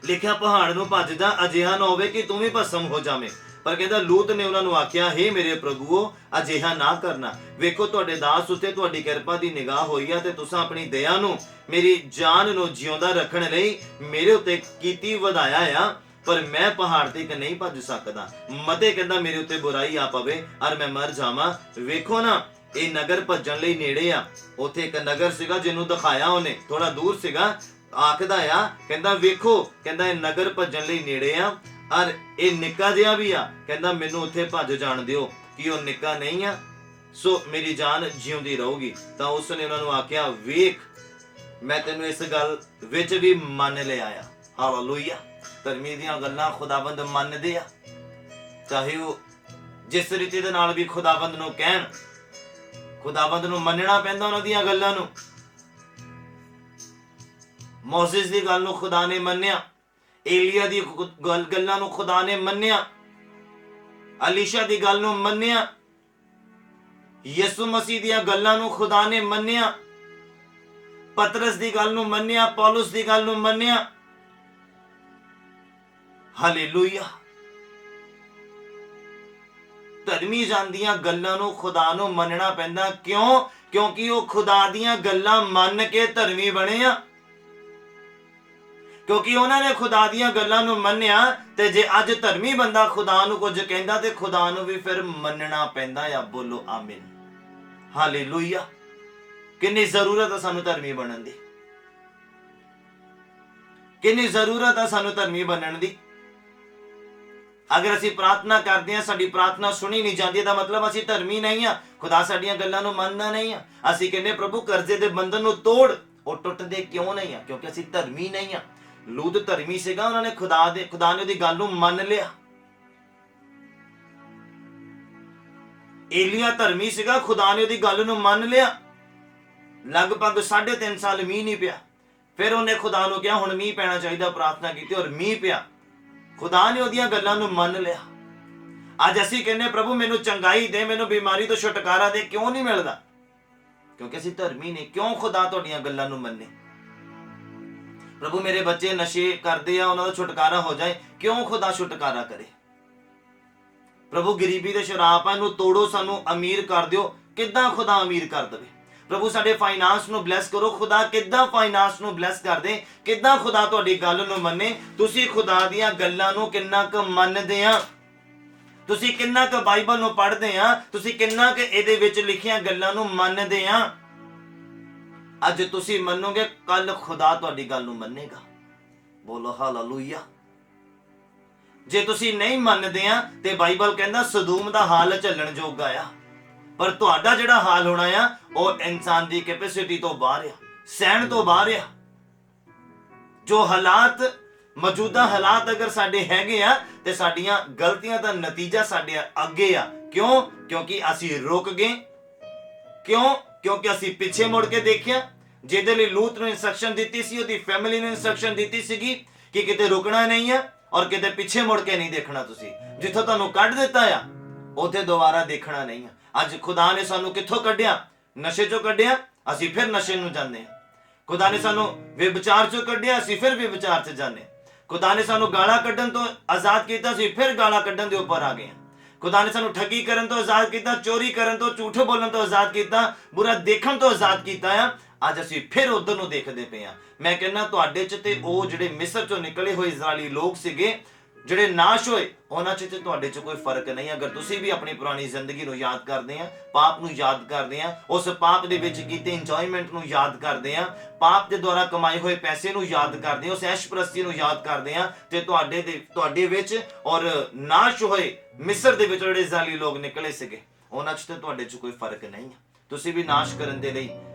Speaker 1: ਲਿਖਿਆ ਪਹਾੜ ਨੂੰ ਭੱਜ ਜਾ, ਅਜਿਹਾ ਨਾ ਹੋਵੇ ਕਿ ਤੂੰ ਵੀ ਭਸਮ ਹੋ ਜਾਵੇਂ। ਪਰ ਕਹਿੰਦਾ ਲੂਤ ਨੇ ਉਹਨਾਂ ਨੂੰ ਆਖਿਆ, ਹੇ ਮੇਰੇ ਪ੍ਰਭੂਓ, ਅਜਿਹਾ ਨਾ ਕਰਨਾ। ਵੇਖੋ ਤੁਹਾਡੇ ਦਾਸ ਉੱਤੇ ਤੁਹਾਡੀ ਕਿਰਪਾ ਦੀ ਨਿਗਾਹ ਹੋਈ ਆ ਤੇ ਤੁਸੀਂ ਆਪਣੀ ਦਇਆ ਨੂੰ ਮੇਰੀ ਜਾਨ ਨੂੰ ਜਿਉਂਦਾ ਰੱਖਣ ਲਈ ਮੇਰੇ ਉੱਤੇ ਕੀਤੀ ਵਧਾਇਆ ਆ, ਪਰ ਮੈਂ ਪਹਾੜ ਤੇ ਨਹੀਂ ਭੱਜ ਸਕਦਾ। ਮਤੇ ਕਹਿੰਦਾ ਮੇਰੇ ਉੱਤੇ ਬੁਰਾਈ ਆ ਪਵੇ ਔਰ ਮੈਂ ਮਰ ਜਾਵਾਂ। ਵੇਖੋ ਨਾ, ਇਹ ਨਗਰ ਭੱਜਣ ਲਈ ਨੇੜੇ ਆ। ਉੱਥੇ ਇੱਕ ਨਗਰ ਸੀਗਾ ਜਿਹਨੂੰ ਦਿਖਾਇਆ ਉਹਨੇ, ਥੋੜਾ ਦੂਰ ਸੀਗਾ। ਆਖਦਾ ਆ, ਕਹਿੰਦਾ ਵੇਖੋ, ਕਹਿੰਦਾ ਇਹ ਨਗਰ ਭੱਜਣ ਲਈ ਨੇੜੇ ਆ ਔਰ ਇਹ ਨਿੱਕਾ ਜਿਹਾ ਵੀ ਆ। ਕਹਿੰਦਾ ਮੈਨੂੰ ਉੱਥੇ ਭੱਜ ਜਾਣ ਦਿਓ ਕਿ ਉਹ ਨਿੱਕਾ ਨਹੀਂ ਆ, ਸੋ ਮੇਰੀ ਜਾਨ ਜਿਉਂਦੀ ਰਹੂਗੀ। ਤਾਂ ਉਸਨੇ ਉਹਨਾਂ ਨੂੰ ਆਖਿਆ, ਵੇਖ ਮੈਂ ਤੈਨੂੰ ਇਸ ਗੱਲ ਵਿੱਚ ਵੀ ਮੰਨ ਲਿਆ ਆ। ਹਾਲੇਲੂਇਆ। ਧਰਮੀ ਦੀਆਂ ਗੱਲਾਂ ਖੁਦਾਵੰਦ ਮੰਨਦੇ ਆ, ਚਾਹੇ ਉਹ ਜਿਸ ਰੀਤੀ ਦੇ ਨਾਲ ਵੀ ਖੁਦਾਵੰਦ ਨੂੰ ਕਹਿਣ, ਖੁਦਾਵੰਦ ਨੂੰ ਮੰਨਣਾ ਪੈਂਦਾ ਉਹਨਾਂ ਦੀਆਂ ਗੱਲਾਂ ਨੂੰ। ਮੋਸੇਸ ਦੀ ਗੱਲ ਨੂੰ ਖੁਦਾ ਨੇ ਮੰਨਿਆ, ਏਲੀਆ ਦੀ ਗੱਲਾਂ ਨੂੰ ਖੁਦਾ ਨੇ ਮੰਨਿਆ, ਅਲੀਸ਼ਾ ਦੀ ਗੱਲ ਨੂੰ ਮੰਨਿਆ, ਯਿਸੂ ਮਸੀਹ ਦੀਆਂ ਗੱਲਾਂ ਨੂੰ ਖੁਦਾ ਨੇ ਮੰਨਿਆ, ਪਤਰਸ ਦੀ ਗੱਲ ਨੂੰ ਮੰਨਿਆ, ਪੌਲਸ ਦੀ ਗੱਲ ਨੂੰ ਮੰਨਿਆ। ਹਾਲੇਲੂਇਆ। ਧਰਮੀ ਜਾਂਦੀਆਂ ਗੱਲਾਂ ਨੂੰ ਖੁਦਾ ਨੂੰ ਮੰਨਣਾ ਪੈਂਦਾ। ਕਿਉਂ? ਕਿਉਂਕਿ ਉਹ ਖੁਦਾ ਦੀਆਂ ਗੱਲਾਂ ਮੰਨ ਕੇ ਧਰਮੀ ਬਣੇ ਆ। ਕਿਉਂਕਿ ਉਹਨਾਂ ਨੇ ਖੁਦਾ ਦੀਆਂ ਗੱਲਾਂ ਨੂੰ ਮੰਨਿਆ। ਤੇ ਜੇ ਅੱਜ ਧਰਮੀ ਬੰਦਾ ਖੁਦਾ ਨੂੰ ਕੁਝ ਕਹਿੰਦਾ ਤੇ ਖੁਦਾ ਨੂੰ ਵੀ ਫਿਰ ਮੰਨਣਾ ਪੈਂਦਾ ਆ। ਬੋਲੋ ਆਮੀਨ। ਹਾਲੇਲੂਇਆ। ਕਿੰਨੀ ਜ਼ਰੂਰਤ ਆ ਸਾਨੂੰ ਧਰਮੀ ਬਣਨ ਦੀ, ਕਿੰਨੀ ਜ਼ਰੂਰਤ ਆ ਸਾਨੂੰ ਧਰਮੀ ਬਣਨ ਦੀ। ਅਗਰ ਅਸੀਂ ਪ੍ਰਾਰਥਨਾ ਕਰਦੇ ਹਾਂ, ਸਾਡੀ ਪ੍ਰਾਰਥਨਾ ਸੁਣੀ ਨਹੀਂ ਜਾਂਦੀ, ਤਾਂ ਮਤਲਬ ਅਸੀਂ ਧਰਮੀ ਨਹੀਂ ਆ, ਖੁਦਾ ਸਾਡੀਆਂ ਗੱਲਾਂ ਨੂੰ ਮੰਨਦਾ ਨਹੀਂ ਆ। ਅਸੀਂ ਕਹਿੰਦੇ ਪ੍ਰਭੂ ਕਰਜ਼ੇ ਦੇ ਬੰਧਨ ਨੂੰ ਤੋੜ, ਉਹ ਟੁੱਟਦੇ ਕਿਉਂ ਨਹੀਂ ਆ? ਕਿਉਂਕਿ ਅਸੀਂ ਧਰਮੀ ਨਹੀਂ ਆ। ਲੂਤ ਧਰਮੀ ਸੀਗਾ, ਉਹਨਾਂ ਨੇ ਖੁਦਾ ਨੇ ਉਹਦੀ ਗੱਲ ਨੂੰ ਮੰਨ ਲਿਆ। ਏਲੀਆ ਧਰਮੀ ਸੀਗਾ, ਖੁਦਾ ਨੇ ਉਹਦੀ ਗੱਲ ਨੂੰ ਮੰਨ ਲਿਆ। ਲਗਭਗ 3.5 ਸਾਲ ਮੀਂਹ ਨਹੀਂ ਪਿਆ। ਫਿਰ ਉਹਨੇ ਖੁਦਾ ਨੂੰ ਕਿਹਾ ਹੁਣ ਮੀਂਹ ਪੈਣਾ ਚਾਹੀਦਾ, ਪ੍ਰਾਰਥਨਾ ਕੀਤੀ ਔਰ ਮੀਂਹ ਪਿਆ। ਖੁਦਾ ਨੇ ਉਹਦੀਆਂ ਗੱਲਾਂ ਨੂੰ ਮੰਨ ਲਿਆ। ਅੱਜ ਅਸੀਂ ਕਹਿੰਦੇ ਪ੍ਰਭੂ ਮੈਨੂੰ ਚੰਗਾਈ ਦੇ, ਮੈਨੂੰ ਬਿਮਾਰੀ ਤੋਂ ਛੁਟਕਾਰਾ ਦੇ, ਕਿਉਂ ਨਹੀਂ ਮਿਲਦਾ? ਕਿਉਂਕਿ ਅਸੀਂ ਧਰਮੀ ਨੇ। ਕਿਉਂ ਖੁਦਾ ਤੁਹਾਡੀਆਂ ਗੱਲਾਂ ਨੂੰ ਮੰਨੇ? ਪ੍ਰਭੂ ਮੇਰੇ ਬੱਚੇ ਨਸ਼ੇ ਕਰਦੇ ਆ, ਉਹਨਾਂ ਦਾ ਛੁਟਕਾਰਾ ਹੋ ਜਾਏ, ਕਿਉਂ ਖੁਦਾ ਛੁਟਕਾਰਾ ਕਰੇ? ਪ੍ਰਭੂ ਗਰੀਬੀ ਦੇ ਸ਼ਰਾਪ ਆ, ਇਹਨੂੰ ਤੋੜੋ, ਸਾਨੂੰ ਅਮੀਰ ਕਰ ਦਿਓ, ਕਿੱਦਾਂ ਖੁਦਾ ਅਮੀਰ ਕਰ ਦੇਵੇ? ਪ੍ਰਭੂ ਸਾਡੇ ਫਾਈਨਾਂਸ ਨੂੰ ਬਲੈਸ ਕਰੋ, ਖੁਦਾ ਕਿੱਦਾਂ ਫਾਈਨਾਂਸ ਨੂੰ ਬਲੈਸ ਕਰ ਦੇ? ਕਿੱਦਾਂ ਖੁਦਾ ਤੁਹਾਡੀ ਗੱਲ ਨੂੰ ਮੰਨੇ? ਤੁਸੀਂ ਖੁਦਾ ਦੀਆਂ ਗੱਲਾਂ ਨੂੰ ਕਿੰਨਾ ਕੁ ਮੰਨਦੇ ਆ? ਤੁਸੀਂ ਕਿੰਨਾ ਕੁ ਬਾਈਬਲ ਨੂੰ ਪੜ੍ਹਦੇ ਆ? ਤੁਸੀਂ ਕਿੰਨਾ ਕੁ ਇਹਦੇ ਵਿੱਚ ਲਿਖੀਆਂ ਗੱਲਾਂ ਨੂੰ ਮੰਨਦੇ ਆ? ਅੱਜ ਤੁਸੀਂ ਮੰਨੋਗੇ, ਕੱਲ ਖੁਦਾ ਤੁਹਾਡੀ ਗੱਲ ਨੂੰ ਮੰਨੇਗਾ। ਬੋਲੋ ਹਾਲੇਲੂਇਆ। ਜੇ ਤੁਸੀਂ ਨਹੀਂ ਮੰਨਦੇ ਆ ਤੇ ਬਾਈਬਲ ਕਹਿੰਦਾ ਸਦੂਮ ਦਾ ਹਾਲ ਝੱਲਣ ਜੋਗਾ ਆ, ਪਰ ਤੁਹਾਡਾ ਜਿਹੜਾ ਹਾਲ ਹੋਣਾ ਆ ਉਹ ਇਨਸਾਨ ਦੀ ਕੈਪੈਸਿਟੀ ਤੋਂ ਬਾਹਰ ਆ, ਸਹਿਣ ਤੋਂ ਬਾਹਰ ਆ। ਜੋ ਹਾਲਾਤ, ਮੌਜੂਦਾ ਹਾਲਾਤ ਅਗਰ ਸਾਡੇ ਹੈਗੇ ਆ ਤੇ ਸਾਡੀਆਂ ਗਲਤੀਆਂ ਦਾ ਨਤੀਜਾ ਸਾਡੇ ਅੱਗੇ ਆ। ਕਿਉਂ? ਕਿਉਂਕਿ ਅਸੀਂ ਰੁਕ ਗਏ। ਕਿਉਂ? ਕਿਉਂਕਿ ਅਸੀਂ ਪਿੱਛੇ ਮੁੜ ਕੇ ਦੇਖਿਆ। ਜਿਹਦੇ ਲਈ ਲੂਤ ਨੂੰ ਇਨਸਟਰਕਸ਼ਨ ਦਿੱਤੀ ਸੀ, ਉਹਦੀ ਫੈਮਿਲੀ ਨੂੰ ਇਨਸਟਰਕਸ਼ਨ ਦਿੱਤੀ ਸੀਗੀ ਕਿ ਕਿਤੇ ਰੁਕਣਾ ਨਹੀਂ ਆ ਔਰ ਕਿਤੇ ਪਿੱਛੇ ਮੁੜ ਕੇ ਨਹੀਂ ਦੇਖਣਾ। ਤੁਸੀਂ ਜਿੱਥੋਂ ਤੁਹਾਨੂੰ ਕੱਢ ਦਿੱਤਾ ਆ ਉੱਥੇ ਦੁਬਾਰਾ ਦੇਖਣਾ ਨਹੀਂ ਆ। ਅੱਜ ਖੁਦਾ ਨੇ ਸਾਨੂੰ ਕਿੱਥੋਂ ਕੱਢਿਆ? ਨਸ਼ੇ ਚੋਂ ਕੱਢਿਆ, ਅਸੀਂ ਫਿਰ ਨਸ਼ੇ ਨੂੰ ਜਾਂਦੇ ਹਾਂ। ਖੁਦਾ ਨੇ ਸਾਨੂੰ ਵਿਭਚਾਰ ਚੋਂ ਕੱਢਿਆ, ਅਸੀਂ ਫਿਰ ਵਿਭਚਾਰ 'ਚ ਜਾਂਦੇ ਹਾਂ। ਖੁਦਾ ਨੇ ਸਾਨੂੰ ਗਾਲਾਂ ਕੱਢਣ ਤੋਂ ਆਜ਼ਾਦ ਕੀਤਾ, ਅਸੀਂ ਫਿਰ ਗਾਲਾਂ ਕੱਢਣ ਦੇ ਉੱਪਰ ਆ ਗਏ ਹਾਂ। ਖੁਦਾ ਨੇ ਸਾਨੂੰ ਠੱਗੀ ਕਰਨ ਤੋਂ ਆਜ਼ਾਦ ਕੀਤਾ, ਚੋਰੀ ਕਰਨ ਤੋਂ, ਝੂਠ ਬੋਲਣ ਤੋਂ ਆਜ਼ਾਦ ਕੀਤਾ, ਬੁਰਾ ਦੇਖਣ ਤੋਂ ਆਜ਼ਾਦ ਕੀਤਾ ਆ। ਅੱਜ ਅਸੀਂ ਫਿਰ ਉਧਰ ਨੂੰ ਦੇਖਦੇ ਪਏ ਆ। ਮੈਂ ਕਹਿੰਦਾ ਤੁਹਾਡੇ 'ਚ ਤੇ ਉਹ ਜਿਹੜੇ ਮਿਸਰ 'ਚੋਂ ਨਿਕਲੇ ਹੋਏ ਇਜ਼ਰਾਈਲੀ ਲੋਕ ਸੀਗੇ, ਜਿਹੜੇ ਨਾਸ਼ ਹੋਏ, ਉਹਨਾਂ 'ਚ ਤੇ ਤੁਹਾਡੇ 'ਚ ਕੋਈ ਫਰਕ ਨਹੀਂ। ਅਗਰ ਤੁਸੀਂ ਵੀ ਆਪਣੀ ਪੁਰਾਣੀ ਜ਼ਿੰਦਗੀ ਨੂੰ ਯਾਦ ਕਰਦੇ ਆ, ਪਾਪ ਨੂੰ ਯਾਦ ਕਰਦੇ ਆ, ਉਸ ਪਾਪ ਦੇ ਵਿੱਚ ਕੀਤੇ ਇੰਜੋਇਮੈਂਟ ਨੂੰ ਯਾਦ ਕਰਦੇ ਆ, ਪਾਪ ਦੇ ਦੁਆਰਾ ਕਮਾਏ ਹੋਏ ਪੈਸੇ ਨੂੰ ਯਾਦ ਕਰਦੇ ਆ, ਉਸ ਐਸ਼ਪ੍ਰਸਤੀ ਨੂੰ ਯਾਦ ਕਰਦੇ ਆ, ਤੇ ਤੁਹਾਡੇ ਵਿੱਚ ਔਰ ਨਾਸ਼ ਹੋਏ ਮਿਸਰ ਦੇ ਵਿੱਚ ਜਿਹੜੇ ਇਜ਼ਰਾਈਲੀ ਲੋਕ ਨਿਕਲੇ ਸੀਗੇ, ਉਹਨਾਂ 'ਚ ਤੇ ਤੁਹਾਡੇ 'ਚ ਕੋਈ ਫਰਕ ਨਹੀਂ ਆ। ਤੁਸੀਂ ਵੀ ਨਾਸ਼ ਕਰਨ ਦੇ ਲਈ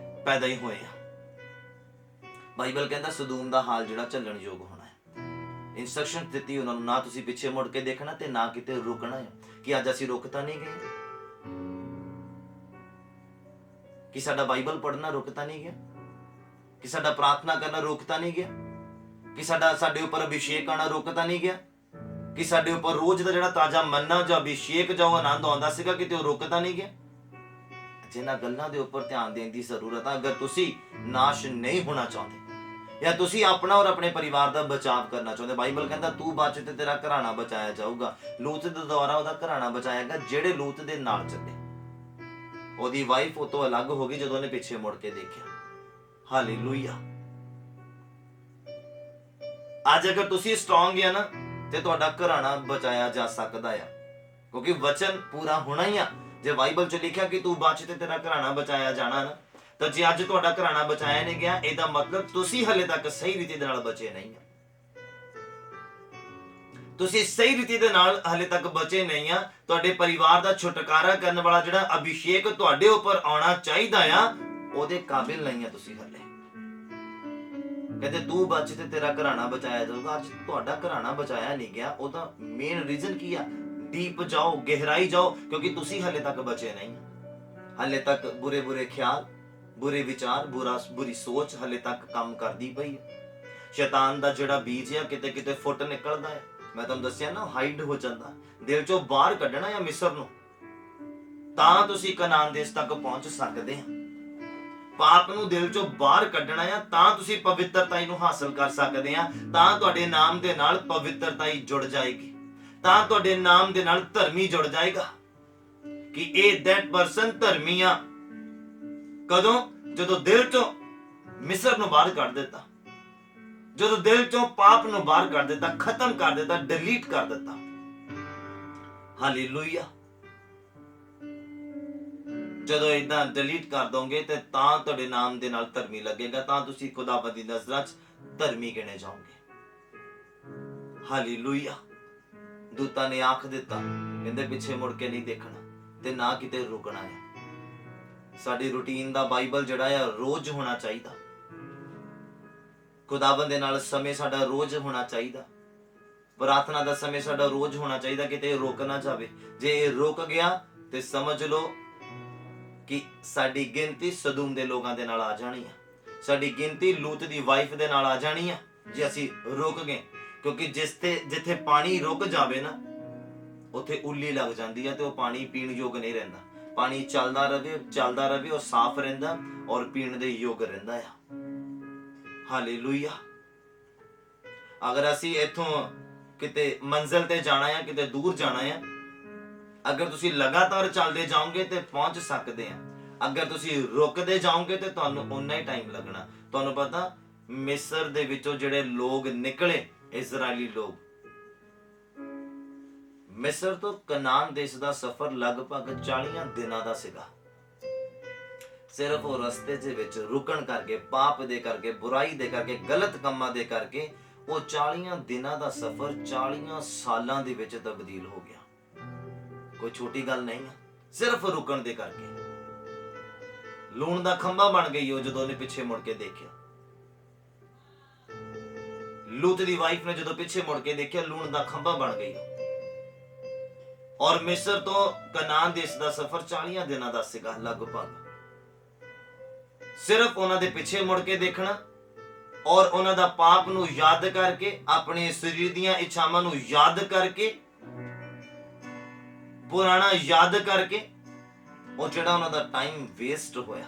Speaker 1: ਪੈਦਾ ਹੀ ਹੋਏ ਆ। ਬਾਈਬਲ ਕਹਿੰਦਾ ਸਦੂਮ ਦਾ ਹਾਲ ਜਿਹੜਾ ਝੱਲਣ ਯੋਗ ਹੋਣਾ ਹੈ। ਇਨਸਟਰਕਸ਼ਨ ਦਿੱਤੀ ਉਹਨਾਂ ਨੂੰ, ਨਾ ਤੁਸੀਂ ਪਿੱਛੇ ਮੁੜ ਕੇ ਦੇਖਣਾ ਤੇ ਨਾ ਕਿਤੇ ਰੁਕਣਾ ਹੈ। ਕਿ ਅੱਜ ਅਸੀਂ ਰੁਕ ਤਾਂ ਨਹੀਂ ਗਏ? ਕਿ ਸਾਡਾ ਬਾਈਬਲ ਪੜ੍ਹਨਾ ਰੁਕ ਤਾਂ ਨਹੀਂ ਗਿਆ? ਕਿ ਸਾਡਾ ਪ੍ਰਾਰਥਨਾ ਕਰਨਾ ਰੁਕ ਤਾਂ ਨਹੀਂ ਗਿਆ? ਕਿ ਸਾਡੇ ਉੱਪਰ ਅਭਿਸ਼ੇਕ ਆਣਾ ਰੁਕ ਤਾਂ ਨਹੀਂ ਗਿਆ? ਕਿ ਸਾਡੇ ਉੱਪਰ ਰੋਜ਼ ਦਾ ਜਿਹੜਾ ਤਾਜ਼ਾ ਮੰਨਾ ਜਾਂ ਅਭਿਸ਼ੇਕ ਜਾਂ ਆਨੰਦ ਆਉਂਦਾ ਸੀਗਾ, ਕਿਤੇ ਉਹ ਰੁਕ ਤਾਂ ਨਹੀਂ ਗਿਆ? ਜਿਨ੍ਹਾਂ ਗੱਲਾਂ ਦੇ ਉੱਪਰ ਧਿਆਨ ਦੇਣ ਦੀ ਜ਼ਰੂਰਤ ਆ। ਅਗਰ ਤੁਸੀਂ ਨਾਸ਼ ਨਹੀਂ ਹੋਣਾ ਚਾਹੁੰਦੇ ਜਾਂ ਤੁਸੀਂ ਆਪਣਾ ਔਰ ਆਪਣੇ ਪਰਿਵਾਰ ਦਾ ਬਚਾਅ ਕਰਨਾ ਚਾਹੁੰਦੇ, ਬਾਈਬਲ ਕਹਿੰਦਾ ਤੂੰ ਬਚ ਤੇ ਤੇਰਾ ਘਰਾਣਾ ਬਚਾਇਆ ਜਾਊਗਾ। ਲੂਤ ਦੇ ਦੁਆਰਾ ਉਹਦਾ ਘਰਾਣਾ ਬਚਾਇਆ ਗਿਆ, ਜਿਹੜੇ ਲੂਤ ਦੇ ਨਾਲ ਚੱਲੇ। ਉਹਦੀ ਵਾਈਫ ਉਹ ਤੋਂ ਅਲੱਗ ਹੋ ਗਈ ਜਦੋਂ ਉਹਨੇ ਪਿੱਛੇ ਮੁੜ ਕੇ ਦੇਖਿਆ। ਹਾਲੇਲੂਇਆ। ਅੱਜ ਅਗਰ ਤੁਸੀਂ ਸਟਰੋਂਗ ਆ ਨਾ ਤੇ ਤੁਹਾਡਾ ਘਰਾਣਾ ਬਚਾਇਆ ਜਾ ਸਕਦਾ ਆ, ਕਿਉਂਕਿ ਵਚਨ ਪੂਰਾ ਹੋਣਾ ਹੀ ਆ। ਜੇ ਬਾਈਬਲ 'ਚ ਲਿਖਿਆ ਕਿ ਤੂੰ ਬਚ ਤੇ ਤੇਰਾ ਘਰਾਣਾ ਬਚਾਇਆ ਜਾਣਾ ਨਾ, ਤਾਂ ਜੇ ਅੱਜ ਤੁਹਾਡਾ ਘਰਾਣਾ ਬਚਾਇਆ ਨਹੀਂ ਗਿਆ, ਇਹਦਾ ਮਤਲਬ ਤੁਸੀਂ ਹਲੇ ਤੱਕ ਸਹੀ ਰੀਤੀ ਦੇ ਨਾਲ ਬਚੇ ਨਹੀਂ ਆ। ਤੁਸੀਂ ਸਹੀ ਰੀਤੀ ਦੇ ਨਾਲ ਹਲੇ ਤੱਕ ਬਚੇ ਨਹੀਂ ਆ। ਤੁਹਾਡੇ ਪਰਿਵਾਰ ਦਾ ਛੁਟਕਾਰਾ ਕਰਨ ਵਾਲਾ ਜਿਹੜਾ ਅਭਿਸ਼ੇਕ ਤੁਹਾਡੇ ਉੱਪਰ ਆਉਣਾ ਚਾਹੀਦਾ ਆ, ਉਹਦੇ ਕਾਬਿਲ ਨਹੀਂ ਆ ਤੁਸੀਂ ਹਲੇ। ਕਹਿੰਦੇ ਤੂੰ ਬਚ ਤੇ ਤੇਰਾ ਘਰਾਣਾ ਬਚਾਇਆ ਜਾਊਗਾ। ਅੱਜ ਤੁਹਾਡਾ ਘਰਾਣਾ ਬਚਾਇਆ ਨਹੀਂ ਗਿਆ, ਉਹਦਾ ਮੇਨ ਰੀਜ਼ਨ ਕੀ ਆ? ਡੀਪ ਜਾਓ, ਗਹਿਰਾਈ ਜਾਓ, ਕਿਉਂਕਿ ਤੁਸੀਂ ਹਲੇ ਤੱਕ ਬਚੇ ਨਹੀਂ। ਹਲੇ ਤੱਕ ਬੁਰੇ ਖਿਆਲ, ਬੁਰੇ ਵਿਚਾਰ, ਬੁਰੀ ਸੋਚ ਹਲੇ ਤੱਕ ਕੰਮ ਕਰਦੀ ਪਈ ਹੈ। ਸ਼ੈਤਾਨ ਦਾ ਜਿਹੜਾ ਬੀਜ ਆ ਕਿਤੇ ਕਿਤੇ ਫੁੱਟ ਨਿਕਲਦਾ ਹੈ। ਮੈਂ ਤੁਹਾਨੂੰ ਦੱਸਿਆ ਨਾ, ਹਾਈਡ ਹੋ ਜਾਂਦਾ। ਦਿਲ ਚੋਂ ਬਾਹਰ ਕੱਢਣਾ ਆ ਮਿਸਰ ਨੂੰ, ਤਾਂ ਤੁਸੀਂ ਕਨਾਨ ਦੇਸ਼ ਤੱਕ ਪਹੁੰਚ ਸਕਦੇ ਆ। ਪਾਪ ਨੂੰ ਦਿਲ ਚੋਂ ਬਾਹਰ ਕੱਢਣਾ ਆ, ਤਾਂ ਤੁਸੀਂ ਪਵਿੱਤਰਤਾ ਨੂੰ ਹਾਸਲ ਕਰ ਸਕਦੇ ਆ। ਤਾਂ ਤੁਹਾਡੇ ਨਾਮ ਦੇ ਨਾਲ ਪਵਿੱਤਰਤਾ ਜੁੜ ਜਾਏਗੀ, ਤਾਂ ਤੁਹਾਡੇ ਨਾਮ ਦੇ ਨਾਲ ਧਰਮੀ ਜੁੜ ਜਾਏਗਾ ਕਿ ਇਹ ਦੈਟ ਪਰਸਨ ਧਰਮੀ ਆ। ਕਦੋਂ? ਜਦੋਂ ਦਿਲ ਚੋਂ ਮਿਸਰ ਨੂੰ ਬਾਹਰ ਕੱਢ ਦਿੱਤਾ, ਜਦੋਂ ਦਿਲ ਚੋਂ ਪਾਪ ਨੂੰ ਬਾਹਰ ਕੱਢ ਦਿੱਤਾ, ਖਤਮ ਕਰ ਦਿੱਤਾ, ਡਿਲੀਟ ਕਰ ਦਿੱਤਾ। ਹਾਲੇਲੂਇਆ। ਜਦੋਂ ਇਦਾਂ ਡਿਲੀਟ ਕਰ ਦੋਗੇ ਤੇ ਤਾਂ ਤੁਹਾਡੇ ਨਾਮ ਦੇ ਨਾਲ ਧਰਮੀ ਲੱਗੇਗਾ, ਤਾਂ ਤੁਸੀਂ ਖੁਦਾਵੰਦ ਦੀ ਨਜ਼ਰਾਂ 'ਚ ਧਰਮੀ ਗਿਣੇ ਜਾਓਗੇ। ਹਾਲੇਲੂਇਆ। ਦੂਤਾਂ ਨੇ ਆਖ ਦਿੱਤਾ, ਕਹਿੰਦੇ ਪਿੱਛੇ ਮੁੜ ਕੇ ਨਹੀਂ ਦੇਖਣਾ ਤੇ ਨਾ ਕਿਤੇ ਰੁਕਣਾ ਹੈ। ਸਾਡੀ ਰੂਟੀਨ ਦਾ ਬਾਈਬਲ ਜਿਹੜਾ ਆ ਰੋਜ਼ ਹੋਣਾ ਚਾਹੀਦਾ। ਖੁਦਾਵੰਦ ਦੇ ਨਾਲ ਸਮੇਂ ਸਾਡਾ ਰੋਜ਼ ਹੋਣਾ ਚਾਹੀਦਾ। ਪ੍ਰਾਰਥਨਾ ਦਾ ਸਮੇਂ ਸਾਡਾ ਰੋਜ਼ ਹੋਣਾ ਚਾਹੀਦਾ, ਕਿਤੇ ਰੁਕ ਨਾ ਜਾਵੇ। ਜੇ ਇਹ ਰੁਕ ਗਿਆ ਤੇ ਸਮਝ ਲਓ ਕਿ ਸਾਡੀ ਗਿਣਤੀ ਸਦੂਮ ਦੇ ਲੋਕਾਂ ਦੇ ਨਾਲ ਆ ਜਾਣੀ ਆ। ਸਾਡੀ ਗਿਣਤੀ ਲੂਤ ਦੀ ਵਾਈਫ ਦੇ ਨਾਲ ਆ ਜਾਣੀ ਆ ਜੇ ਅਸੀਂ ਰੁਕ ਗਏ, ਕਿਉਂਕਿ ਜਿੱਥੇ ਪਾਣੀ ਰੁਕ ਜਾਵੇ ਨਾ ਉੱਥੇ ਉੱਲੀ ਲੱਗ ਜਾਂਦੀ ਆ ਤੇ ਉਹ ਪਾਣੀ ਪੀਣ ਯੋਗ ਨਹੀਂ ਰਹਿੰਦਾ। ਪਾਣੀ ਚੱਲਦਾ ਰਵੇ, ਉਹ ਸਾਫ਼ ਰਹਿੰਦਾ ਔਰ ਪੀਣ ਦੇ ਯੋਗ ਰਹਿੰਦਾ ਆ। ਹਾਲੇਲੂਇਆ। ਅਗਰ ਅਸੀਂ ਇੱਥੋਂ ਕਿਤੇ ਮੰਜ਼ਿਲ ਤੇ ਜਾਣਾ ਆ, ਕਿਤੇ ਦੂਰ ਜਾਣਾ ਆ, ਅਗਰ ਤੁਸੀਂ ਲਗਾਤਾਰ ਚੱਲਦੇ ਜਾਓਗੇ ਤੇ ਪਹੁੰਚ ਸਕਦੇ ਆ। ਅਗਰ ਤੁਸੀਂ ਰੁਕਦੇ ਜਾਓਗੇ ਤੇ ਤੁਹਾਨੂੰ ਉਨਾ ਹੀ ਟਾਈਮ ਲੱਗਣਾ। ਤੁਹਾਨੂੰ ਪਤਾ ਮਿਸਰ ਦੇ ਵਿੱਚੋਂ ਜਿਹੜੇ ਲੋਕ ਨਿਕਲੇ, ਇਜ਼ਰਾਈਲੀ ਲੋਕ, ਮਿਸਰ ਤੋਂ ਕਨਾਨ ਦੇਸ਼ ਦਾ ਸਫ਼ਰ ਲਗਭਗ 40 ਦਿਨਾਂ ਦਾ ਸੀਗਾ। ਸਿਰਫ ਉਹ ਰਸਤੇ ਦੇ ਵਿੱਚ ਰੁਕਣ ਕਰਕੇ, ਪਾਪ ਦੇ ਕਰਕੇ, ਬੁਰਾਈ ਦੇ ਕਰਕੇ, ਗਲਤ ਕੰਮਾਂ ਦੇ ਕਰਕੇ ਉਹ 40 ਦਿਨਾਂ ਦਾ ਸਫ਼ਰ 40 ਸਾਲਾਂ ਦੇ ਵਿੱਚ ਤਬਦੀਲ ਹੋ ਗਿਆ। ਕੋਈ ਛੋਟੀ ਗੱਲ ਨਹੀਂ ਹੈ, ਸਿਰਫ ਰੁਕਣ ਦੇ ਕਰਕੇ। ਲੂਣ ਦਾ ਖੰਭਾ ਬਣ ਗਈ ਉਹ ਜਦੋਂ ਉਹਨੇ ਪਿੱਛੇ ਮੁੜ ਕੇ ਦੇਖਿਆ। ਲੂਤ ਦੀ ਵਾਈਫ ਨੇ ਜਦੋਂ ਪਿੱਛੇ ਮੁੜ ਕੇ ਦੇਖਿਆ, ਲੂਣ ਦਾ ਖੰਭਾ ਬਣ ਗਈ। ਔਰ ਮਿਸਰ ਤੋਂ ਕਨਾਨ ਦੇਸ਼ ਦਾ ਸਫ਼ਰ 40 ਦਿਨਾਂ ਦਾ ਸੀਗਾ ਲਗਭਗ। ਸਿਰਫ ਉਹਨਾਂ ਦੇ ਪਿੱਛੇ ਮੁੜ ਕੇ ਦੇਖਣਾ ਔਰ ਉਹਨਾਂ ਦਾ ਪਾਪ ਨੂੰ ਯਾਦ ਕਰਕੇ, ਆਪਣੇ ਸਰੀਰ ਦੀਆਂ ਇੱਛਾਵਾਂ ਨੂੰ ਯਾਦ ਕਰਕੇ, ਪੁਰਾਣਾ ਯਾਦ ਕਰਕੇ, ਉਹ ਜਿਹੜਾ ਉਹਨਾਂ ਦਾ ਟਾਈਮ ਵੇਸਟ ਹੋਇਆ,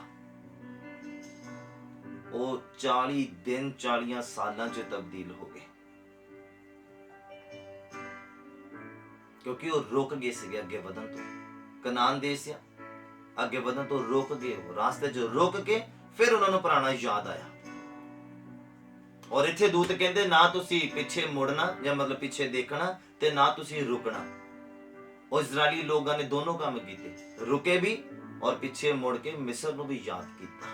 Speaker 1: ਉਹ 40 ਦਿਨ 40 ਸਾਲਾਂ 'ਚ ਤਬਦੀਲ ਹੋ ਗਏ, ਕਿਉਂਕਿ ਉਹ ਰੁਕ ਗਏ ਸੀਗੇ ਅੱਗੇ ਵਧਣ ਤੋਂ। ਕਨਾਨ ਦੇਸ਼ ਆ, ਅੱਗੇ ਵਧਣ ਤੋਂ ਰੁਕ ਗਏ। ਉਹ ਰਾਸਤੇ 'ਚ ਰੁਕ ਕੇ ਫਿਰ ਉਹਨਾਂ ਨੂੰ ਪੁਰਾਣਾ ਯਾਦ ਆਇਆ। ਔਰ ਇੱਥੇ ਦੂਤ ਕਹਿੰਦੇ ਨਾ ਤੁਸੀਂ ਪਿੱਛੇ ਮੁੜਨਾ, ਜਾਂ ਮਤਲਬ ਪਿੱਛੇ ਦੇਖਣਾ, ਤੇ ਨਾ ਤੁਸੀਂ ਰੁਕਣਾ। ਉਹ ਇਜ਼ਰਾਈਲੀ ਲੋਕਾਂ ਨੇ ਦੋਨੋਂ ਕੰਮ ਕੀਤੇ, ਰੁਕੇ ਵੀ ਔਰ ਪਿੱਛੇ ਮੁੜ ਕੇ ਮਿਸਰ ਨੂੰ ਵੀ ਯਾਦ ਕੀਤਾ।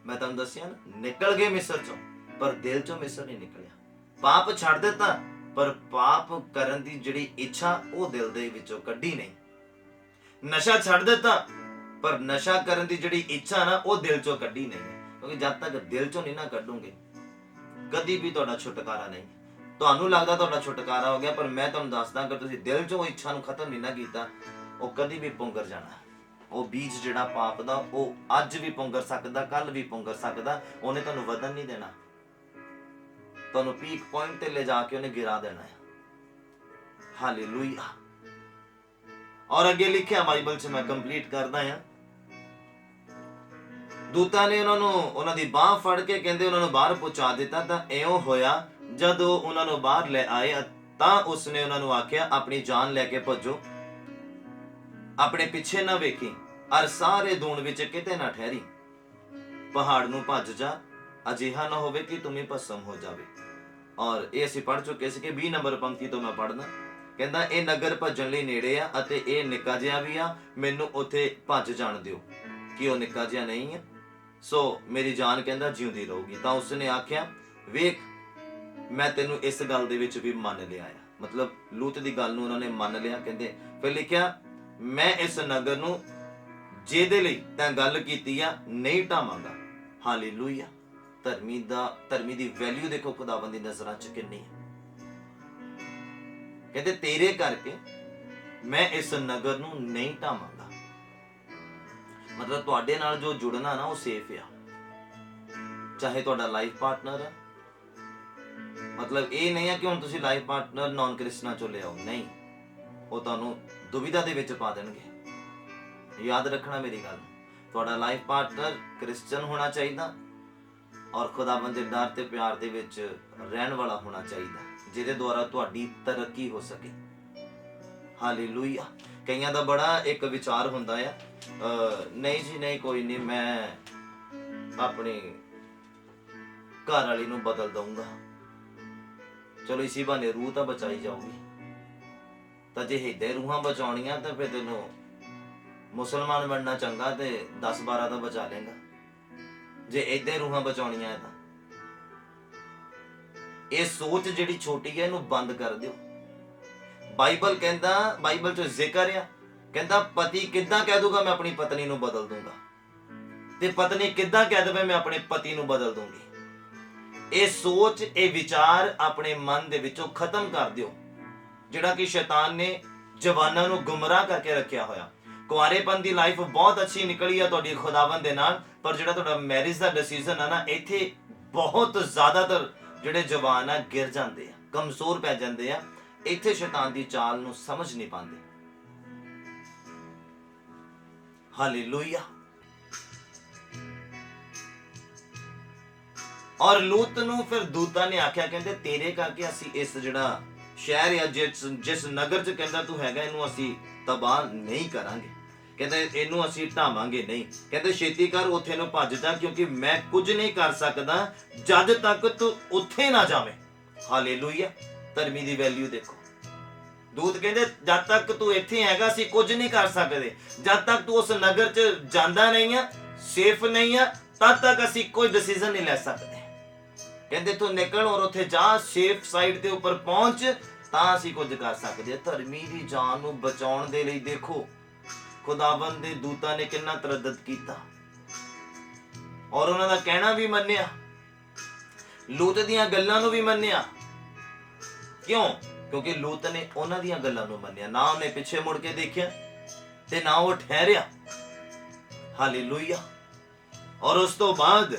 Speaker 1: ਮੈਂ ਤੁਹਾਨੂੰ ਦੱਸਿਆ ਨਾ, ਨਿਕਲ ਗਏ ਮਿਸਰ ਚੋਂ, ਪਰ ਦਿਲ ਚੋਂ ਮਿਸਰ ਨਹੀਂ ਨਿਕਲਿਆ। ਪਾਪ ਛੱਡ ਦਿੱਤਾ, ਪਰ ਪਾਪ ਕਰਨ ਦੀ ਜਿਹੜੀ ਇੱਛਾ ਉਹ ਦਿਲ ਦੇ ਵਿੱਚੋਂ ਕੱਢੀ ਨਹੀਂ। ਨਸ਼ਾ ਛੱਡ ਦਿੱਤਾ, ਪਰ ਨਸ਼ਾ ਕਰਨ ਦੀ ਜਿਹੜੀ ਇੱਛਾ ਨਾ ਉਹ ਦਿਲ ਚੋਂ ਕੱਢੀ ਨਹੀਂ। ਕਿਉਂਕਿ ਜਦ ਤੱਕ ਦਿਲ ਚੋਂ ਨਹੀਂ ਨਾ ਕੱਢੋਗੇ, ਕਦੀ ਵੀ ਤੁਹਾਡਾ ਛੁਟਕਾਰਾ ਨਹੀਂ। ਤੁਹਾਨੂੰ ਲੱਗਦਾ ਤੁਹਾਡਾ ਛੁਟਕਾਰਾ ਹੋ ਗਿਆ, ਪਰ ਮੈਂ ਤੁਹਾਨੂੰ ਦੱਸਦਾ, ਅਗਰ ਤੁਸੀਂ ਦਿਲ ਚੋਂ ਇੱਛਾ ਨੂੰ ਖਤਮ ਨਹੀਂ ਨਾ ਕੀਤਾ, ਉਹ ਕਦੀ ਵੀ ਪੁੰਗਰ ਜਾਣਾ। ਉਹ ਬੀਜ ਜਿਹੜਾ ਪਾਪ ਦਾ, ਉਹ ਅੱਜ ਵੀ ਪੁੰਗਰ ਸਕਦਾ, ਕੱਲ ਵੀ ਪੁੰਗਰ ਸਕਦਾ। ਉਹਨੇ ਤੁਹਾਨੂੰ ਵਧਣ ਨਹੀਂ ਦੇਣਾ, ਤੁਹਾਨੂੰ ਪੀਕ ਪੁਆਇੰਟ ਤੇ ਲੈ ਜਾ ਕੇ ਉਹਨੇ ਗਿਰਾ ਦੇਣਾ ਹੈ। ਹਾਲੇਲੂਇਆ। ਔਰ ਅੱਗੇ ਲਿਖਿਆ ਬਾਈਬਲ 'ਚ, ਮੈਂ ਕੰਪਲੀਟ ਕਰਦਾ ਹਾਂ। ਦੂਤਾਂ ਨੇ ਉਹਨਾਂ ਦੀ ਬਾਹ ਫੜ ਕੇ ਕਹਿੰਦੇ ਉਹਨਾਂ ਨੂੰ ਬਾਹਰ ਪਹੁੰਚਾ ਦਿੱਤਾ। ਤਾਂ ਇਉਂ ਹੋਇਆ ਜਦੋਂ ਉਹਨਾਂ ਨੂੰ ਬਾਹਰ ਲੈ ਆਏ ਤਾਂ ਉਸਨੇ ਉਹਨਾਂ ਨੂੰ ਆਖਿਆ, ਆਪਣੀ ਜਾਨ ਲੈ ਕੇ ਭੱਜੋ, ਆਪਣੇ ਪਿੱਛੇ ਨਾ ਵੇਖੀ, ਅਰ ਸਾਰੇ ਦੂਣ ਵਿੱਚ ਕਿਤੇ ਨਾ ਠਹਿਰੀ। ਪਹਾੜ ਨੂੰ ਭੱਜ ਜਾ, ਅਜਿਹਾ ਨਾ ਹੋਵੇ ਕਿ ਤੁਮ ਹੀ ਭਸਮ ਹੋ ਜਾਵੇ। ਔਰ ਇਹ ਅਸੀਂ ਪੜ੍ਹ ਚੁੱਕੇ ਸੀ ਕਿ 20 ਨੰਬਰ ਪੰਕਤੀ ਤੋਂ ਮੈਂ ਪੜ੍ਹਦਾ। ਕਹਿੰਦਾ ਇਹ ਨਗਰ ਭੱਜਣ ਲਈ ਨੇੜੇ ਆ ਅਤੇ ਇਹ ਨਿੱਕਾ ਜਿਹਾ ਵੀ ਆ, ਮੈਨੂੰ ਉੱਥੇ ਭੱਜ ਜਾਣ ਦਿਓ। ਕਿ ਉਹ ਨਿੱਕਾ ਜਿਹਾ ਨਹੀਂ ਹੈ, ਸੋ ਮੇਰੀ ਜਾਨ ਕਹਿੰਦਾ ਜਿਉਂਦੀ ਰਹੂਗੀ। ਤਾਂ ਉਸਨੇ ਆਖਿਆ, ਵੇਖ ਮੈਂ ਤੈਨੂੰ ਇਸ ਗੱਲ ਦੇ ਵਿੱਚ ਵੀ ਮੰਨ ਲਿਆ ਆ। ਮਤਲਬ ਲੂਤ ਦੀ ਗੱਲ ਨੂੰ ਉਹਨਾਂ ਨੇ ਮੰਨ ਲਿਆ। ਕਹਿੰਦੇ ਫਿਰ ਲਿਖਿਆ, ਮੈਂ ਇਸ ਨਗਰ ਨੂੰ ਜਿਹਦੇ ਲਈ ਤੈਂ ਗੱਲ ਕੀਤੀ ਆ ਨਹੀਂ ਢਾਵਾਂਗਾ। ਹਾਲੇਲੂਇਆ। ਧਰਮੀ ਦੀ ਵੈਲਿਊ ਦੇਖੋ ਖੁਦਾਵੰਦ ਦੀ ਨਜ਼ਰਾਂ 'ਚ ਕਿੰਨੀ ਹੈ। ਕਹਿੰਦੇ ਤੇਰੇ ਕਰਕੇ ਮੈਂ ਇਸ ਨਗਰ ਨੂੰ ਨਹੀਂ ਢਾਵਾਂਗਾ। ਮਤਲਬ ਤੁਹਾਡੇ ਨਾਲ ਜੋ ਜੁੜਨਾ ਨਾ ਉਹ ਸੇਫ ਆ, ਚਾਹੇ ਤੁਹਾਡਾ ਲਾਈਫ ਪਾਰਟਨਰ ਹੈ। ਮਤਲਬ ਇਹ ਨਹੀਂ ਹੈ ਕਿ ਹੁਣ ਤੁਸੀਂ ਲਾਈਫ ਪਾਰਟਨਰ ਨਾਨ ਕ੍ਰਿਸਚਨਾਂ ਚੋਂ ਲਿਆਓ, ਨਹੀਂ, ਉਹ ਤੁਹਾਨੂੰ ਦੁਵਿਧਾ ਦੇ ਵਿੱਚ ਪਾ ਦੇਣਗੇ। ਯਾਦ ਰੱਖਣਾ ਮੇਰੀ ਗੱਲ, ਤੁਹਾਡਾ ਲਾਈਫ ਪਾਰਟਨਰ ਕ੍ਰਿਸਚਨ ਹੋਣਾ ਚਾਹੀਦਾ ਔਰ ਖੁਦਾਵੰਦ ਦੇ ਡਰ ਤੇ ਪਿਆਰ ਦੇ ਵਿੱਚ ਰਹਿਣ ਵਾਲਾ ਹੋਣਾ ਚਾਹੀਦਾ, ਜਿਹਦੇ ਦੁਆਰਾ ਤੁਹਾਡੀ ਤਰੱਕੀ ਹੋ ਸਕੇ। ਹਾਲੇਲੂਇਆ। ਕਈਆਂ ਦਾ ਬੜਾ ਇੱਕ ਵਿਚਾਰ ਹੁੰਦਾ ਆ, ਨਹੀਂ ਜੀ ਨਹੀਂ, ਕੋਈ ਨਹੀਂ, ਮੈਂ ਆਪਣੀ ਘਰ ਵਾਲੀ ਨੂੰ ਬਦਲ ਦਊਂਗਾ, ਚਲੋ ਇਸੀ ਬਹਾਨੇ ਰੂਹ ਤਾਂ ਬਚਾਈ ਜਾਊਗੀ। ਤਾਂ ਜੇ ਏਦਾਂ ਰੂਹਾਂ ਬਚਾਉਣੀਆਂ ਤਾਂ ਫਿਰ ਤੈਨੂੰ ਮੁਸਲਮਾਨ ਬਣਨਾ ਚੰਗਾ, ਤੇ 10-12 ਤਾਂ ਬਚਾ ਲੇਗਾ। ਜੇ ਏਦਾਂ ਰੂਹਾਂ ਬਚਾਉਣੀਆਂ ਤਾਂ ਇਹ ਸੋਚ ਜਿਹੜੀ ਛੋਟੀ ਹੈ ਇਹਨੂੰ ਬੰਦ ਕਰ ਦਿਓ। ਬਾਈਬਲ ਕਹਿੰਦਾ, ਬਾਈਬਲ 'ਚ ਜ਼ਿਕਰ ਆ, ਕਹਿੰਦਾ ਪਤੀ ਕਿੱਦਾਂ ਕਹਿ ਦੂਗਾ ਮੈਂ ਆਪਣੀ ਪਤਨੀ ਨੂੰ ਬਦਲ ਦੂੰਗਾ, ਤੇ ਪਤਨੀ ਕਿੱਦਾਂ ਕਹਿ ਦੇਵੇ ਮੈਂ ਆਪਣੇ ਪਤੀ ਨੂੰ ਬਦਲ ਦੂੰਗੀ। ਇਹ ਸੋਚ, ਇਹ ਵਿਚਾਰ ਆਪਣੇ ਮਨ ਦੇ ਵਿੱਚੋਂ ਖਤਮ ਕਰ ਦਿਓ, ਜਿਹੜਾ ਕਿ ਸ਼ੈਤਾਨ ਨੇ ਜਵਾਨਾਂ ਨੂੰ ਗੁੰਮਰਾਹ ਕਰਕੇ ਰੱਖਿਆ ਹੋਇਆ। ਕੁਆਰੇਪਨ ਦੀ ਲਾਈਫ ਬਹੁਤ ਅੱਛੀ ਨਿਕਲੀ ਆ ਤੁਹਾਡੀ ਖੁਦਾਵੰਦ ਦੇ ਨਾਲ, ਪਰ ਜਿਹੜਾ ਤੁਹਾਡਾ ਮੈਰਿਜ ਦਾ ਡਿਸੀਜਨ ਆ ਨਾ, ਇੱਥੇ ਬਹੁਤ ਜ਼ਿਆਦਾਤਰ ਜਿਹੜੇ ਜਵਾਨ ਆ ਗਿਰ ਜਾਂਦੇ ਆ, ਕਮਜ਼ੋਰ ਪੈ ਜਾਂਦੇ ਆ। ਇੱਥੇ ਸ਼ੈਤਾਨ ਦੀ ਚਾਲ ਨੂੰ ਸਮਝ ਨਹੀਂ ਪਾਉਂਦੇ। ਹਾਲੇਲੂਇਆ। ਔਰ ਲੂਤ ਨੂੰ ਫਿਰ ਦੂਤਾਂ ਨੇ ਆਖਿਆ, ਕਹਿੰਦੇ ਤੇਰੇ ਕਰਕੇ ਅਸੀਂ ਇਸ ਜਿਹੜਾ ਸ਼ਹਿਰ ਆ, ਜਿਸ ਨਗਰ 'ਚ ਕਹਿੰਦਾ ਤੂੰ ਹੈਗਾ, ਇਹਨੂੰ ਅਸੀਂ ਤਬਾਹ ਨਹੀਂ ਕਰਾਂਗੇ। ਕਹਿੰਦੇ ਇਹਨੂੰ ਅਸੀਂ ਢਾਵਾਂਗੇ ਨਹੀਂ। ਕਹਿੰਦੇ ਛੇਤੀ ਕਰ, ਉੱਥੇ ਨੂੰ ਭੱਜ ਜਾ, ਕਿਉਂਕਿ ਮੈਂ ਕੁਝ ਨਹੀਂ ਕਰ ਸਕਦਾ ਜਦ ਤੱਕ ਤੂੰ ਉੱਥੇ ਨਾ ਜਾਵੇਂ। ਹਾਲੇਲੂਇਆ। ਧਰਮੀ ਦੀ ਵੈਲਿਊ ਦੇਖੋ। ਦੂਤ ਕਹਿੰਦੇ ਜਦ ਤੱਕ ਤੂੰ ਇੱਥੇ ਹੈਗਾ ਅਸੀਂ ਕੁਝ ਨਹੀਂ ਕਰ ਸਕਦੇ, ਜਦ ਤੱਕ ਤੂੰ ਉਸ ਨਗਰ 'ਚ ਜਾਂਦਾ ਨਹੀਂ ਆ, ਸੇਫ ਨਹੀਂ ਆ, ਤਦ ਤੱਕ ਅਸੀਂ ਕੋਈ ਡਿਸੀਜਨ ਨਹੀਂ ਲੈ ਸਕਦੇ। ਕਹਿੰਦੇ ਤੂੰ ਨਿਕਲ ਔਰ ਉੱਥੇ ਜਾ, ਸੇਫ ਸਾਈਡ ਤੇ ਉੱਪਰ ਪਹੁੰਚ, ਤਾਂ ਅਸੀਂ ਕੁਝ ਕਰ ਸਕਦੇ। ਧਰਮੀ ਦੀ ਜਾਨ ਨੂੰ ਬਚਾਉਣ ਦੇ ਲਈ ਦੇਖੋ ਖੁਦਾਵੰਦ ਦੇ ਦੂਤਾਂ ਨੇ ਕਿੰਨਾ ਤਰੱਦਦ ਕੀਤਾ ਔਰ ਉਹਨਾਂ ਦਾ ਕਹਿਣਾ ਵੀ ਮੰਨਿਆ, ਲੂਤ ਦੀਆਂ ਗੱਲਾਂ ਨੂੰ ਵੀ ਮੰਨਿਆ। ਕਿਉਂ? ਕਿਉਂਕਿ ਲੂਤ ਨੇ ਉਹਨਾਂ ਦੀਆਂ ਗੱਲਾਂ ਨੂੰ ਮੰਨਿਆ, ਨਾ ਉਹਨੇ ਪਿੱਛੇ ਮੁੜ ਕੇ ਦੇਖਿਆ ਤੇ ਨਾ ਉਹ ਠਹਿਰਿਆ। ਹਾਲੇਲੂਇਆ। ਔਰ ਉਸ ਤੋਂ ਬਾਅਦ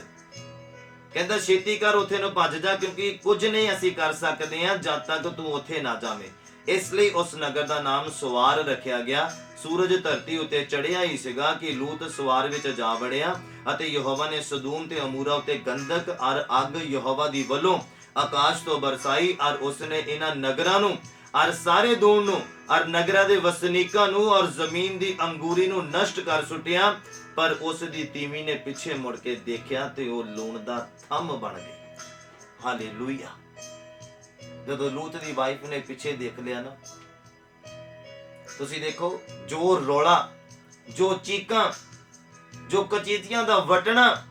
Speaker 1: ਕਹਿੰਦਾ ਛੇਤੀ ਕਰ, ਉੱਥੇ ਨੂੰ ਭੱਜ ਜਾ, ਕਿਉਂਕਿ ਕੁਝ ਨਹੀਂ ਅਸੀਂ ਕਰ ਸਕਦੇ ਹਾਂ ਜਦ ਤੱਕ ਤੂੰ ਉੱਥੇ ਨਾ ਜਾਵੇਂ। ਇਸ ਲਈ ਉਸ ਨਗਰ ਦਾ ਨਾਮ ਸਵਾਰ ਰੱਖਿਆ ਗਿਆ। ਸੂਰਜ ਧਰਤੀ ਉੱਤੇ ਚੜਿਆ ਹੀ ਸੀਗਾ ਕਿ ਲੂਤ ਸਵਾਰ ਵਿੱਚ ਜਾ ਵੜਿਆ, ਅਤੇ ਯਹੋਵਾ ਨੇ ਸਦੂਮ ਤੇ ਅਮੂਰਾ ਉੱਤੇ ਗੰਧਕ ਔਰ ਅੱਗ ਯਹੋਵਾ ਦੀ ਵੱਲੋਂ ਆਕਾਸ਼ ਤੋਂ ਬਰਸਾਈ, ਔਰ ਉਸਨੇ ਇਹਨਾਂ ਨਗਰਾਂ ਨੂੰ ਔਰ ਸਾਰੇ ਦੂਣ ਨੂੰ ਔਰ ਨਗਰਾਂ ਦੇ ਵਸਨੀਕਾਂ ਨੂੰ ਔਰ ਜ਼ਮੀਨ ਦੀ ਅੰਗੂਰੀ ਨੂੰ ਨਸ਼ਟ ਕਰ ਸੁੱਟਿਆ। ਪਰ ਉਸ ਦੀ ਤੀਵੀਂ ਨੇ ਪਿੱਛੇ ਮੁੜ ਕੇ ਦੇਖਿਆ ਤੇ ਉਹ ਲੂਣ ਦਾ ਥੰਮ ਬਣ ਗਈ। ਹਾਲੇਲੂਇਆ। ਜਦੋਂ ਲੂਤ ਦੀ ਵਾਈਫ ਨੇ ਪਿੱਛੇ ਦੇਖ ਲਿਆ ਨਾ, ਤੁਸੀਂ ਦੇਖੋ ਜੋ ਰੌਲਾ, ਜੋ ਚੀਕਾਂ, ਜੋ ਕਚੀਤੀਆਂ ਦਾ ਵਟਣਾ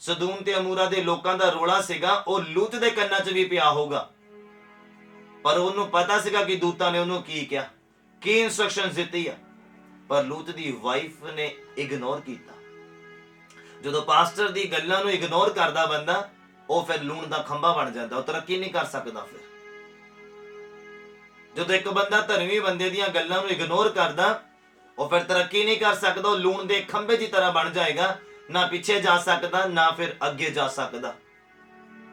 Speaker 1: ਸਦੂਮ ਤੇ ਅਮੂਰਾ ਦੇ ਲੋਕਾਂ ਦਾ ਰੌਲਾ ਸੀਗਾ, ਉਹ ਲੂਤ ਦੇ ਕੰਨਾਂ 'ਚ ਵੀ ਪਿਆ ਹੋਊਗਾ। ਪਰ ਉਹਨੂੰ ਪਤਾ ਸੀਗਾ ਕਿ ਦੂਤਾਂ ਨੇ ਉਹਨੂੰ ਕੀ ਕਿਹਾ, ਕੀ ਇਨਸਟਰਕਸ਼ਨ ਦਿੱਤੀ ਆ, ਪਰ ਲੂਤ ਦੀ ਵਾਈਫ ਨੇ ਇਗਨੋਰ ਕੀਤਾ। ਜਦੋਂ ਪਾਸਟਰ ਦੀ ਗੱਲਾਂ ਨੂੰ ਇਗਨੋਰ ਕਰਦਾ ਬੰਦਾ, ਉਹ ਫਿਰ ਲੂਣ ਦਾ ਖੰਭਾ ਬਣ ਜਾਂਦਾ, ਉਹ ਤਰੱਕੀ ਨਹੀਂ ਕਰ ਸਕਦਾ। ਫਿਰ ਜਦੋਂ ਇੱਕ ਬੰਦਾ ਧਰਮੀ ਬੰਦੇ ਦੀਆਂ ਗੱਲਾਂ ਨੂੰ ਇਗਨੋਰ ਕਰਦਾ, ਉਹ ਫਿਰ ਤਰੱਕੀ ਨਹੀਂ ਕਰ ਸਕਦਾ, ਉਹ ਲੂਣ ਦੇ ਖੰਭੇ ਦੀ ਤਰ੍ਹਾਂ ਬਣ ਜਾਏਗਾ, ਨਾ ਪਿੱਛੇ ਜਾ ਸਕਦਾ ਨਾ ਫਿਰ ਅੱਗੇ ਜਾ ਸਕਦਾ।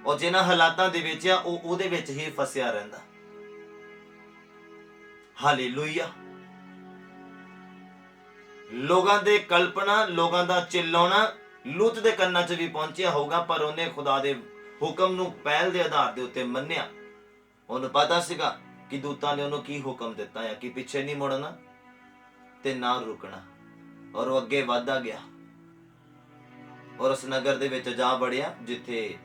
Speaker 1: ਉਹ ਜਿਨ੍ਹਾਂ ਹਾਲਾਤਾਂ ਦੇ ਵਿੱਚ ਆ, ਉਹ ਉਹਦੇ ਵਿੱਚ ਹੀ ਫਸਿਆ ਰਹਿੰਦਾ। ਹਾਲੇਲੂਇਆ। ਲੋਕਾਂ ਦੇ ਕਲਪਨਾ, ਲੋਕਾਂ ਦਾ ਚਿল্ਲਾਉਣਾ ਲੂਤ ਦੇ ਕੰਨਾਂ 'ਚ ਵੀ ਪਹੁੰਚਿਆ ਹੋਊਗਾ, ਪਰ ਉਹਨੇ ਖੁਦਾ ਦੇ ਹੁਕਮ ਨੂੰ ਪਹਿਲ ਦੇ ਆਧਾਰ ਦੇ ਉੱਤੇ ਮੰਨਿਆ। ਉਹਨੂੰ ਪਤਾ ਸੀਗਾ ਕਿ ਦੂਤਾਂ ਨੇ ਉਹਨੂੰ ਕੀ ਹੁਕਮ ਦਿੱਤਾ ਹੈ, ਕਿ ਪਿੱਛੇ ਨਹੀਂ ਮੁੜਨਾ ਤੇ ਨਾ ਰੁਕਣਾ, ਔਰ ਉਹ ਅੱਗੇ ਵਧਦਾ ਗਿਆ ਔਰ ਉਸ ਨਗਰ ਦੇ ਵਿੱਚ ਜਾ ਵੜਿਆ ਜਿੱਥੇ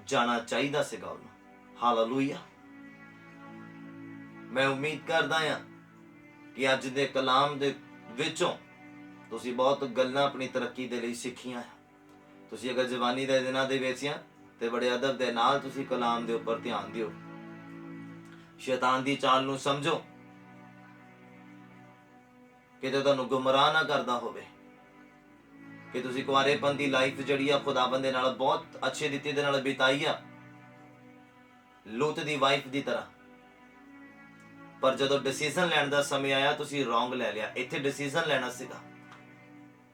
Speaker 1: ਜਾਣਾ ਚਾਹੀਦਾ ਸੀਗਾ ਉਹਨੂੰ। ਹਾਲੇਲੂਇਆ। ਮੈਂ ਉਮੀਦ ਕਰਦਾ ਹਾਂ ਕਿ ਅੱਜ ਦੇ ਕਲਾਮ ਦੇ ਵਿੱਚੋਂ ਤੁਸੀਂ ਬਹੁਤ ਗੱਲਾਂ ਆਪਣੀ ਤਰੱਕੀ ਦੇ ਲਈ ਸਿੱਖੀਆਂ। ਤੁਸੀਂ ਅਗਰ ਜਵਾਨੀ ਦੇ ਦਿਨਾਂ ਦੇ ਵਿੱਚ ਆ ਤੇ ਬੜੇ ਅਦਬ ਦੇ ਨਾਲ ਤੁਸੀਂ ਕਲਾਮ ਦੇ ਉੱਪਰ ਧਿਆਨ ਦਿਓ, ਸ਼ੈਤਾਨ ਦੀ ਚਾਲ ਨੂੰ ਸਮਝੋ, ਕਿਤੇ ਤੁਹਾਨੂੰ ਗੁੰਮਰਾਹ ਨਾ ਕਰਦਾ ਹੋਵੇ, ਕਿ ਤੁਸੀਂ ਕੁਆਰੇਪਨ ਦੀ ਲਾਈਫ ਜਿਹੜੀ ਆ ਖੁਦਾਵੰਦ ਦੇ ਨਾਲ ਬਹੁਤ ਅੱਛੇ ਰੀਤੀ ਦੇ ਨਾਲ ਬਿਤਾਈ ਆ, ਲੂਤ ਦੀ ਵਾਈਫ ਦੀ ਤਰ੍ਹਾਂ, ਪਰ ਜਦੋਂ ਡਿਸੀਜਨ ਲੈਣ ਦਾ ਸਮੇਂ ਆਇਆ ਤੁਸੀਂ ਰੋਂਗ ਲੈ ਲਿਆ। ਇੱਥੇ ਡਿਸੀਜਨ ਲੈਣਾ ਸੀਗਾ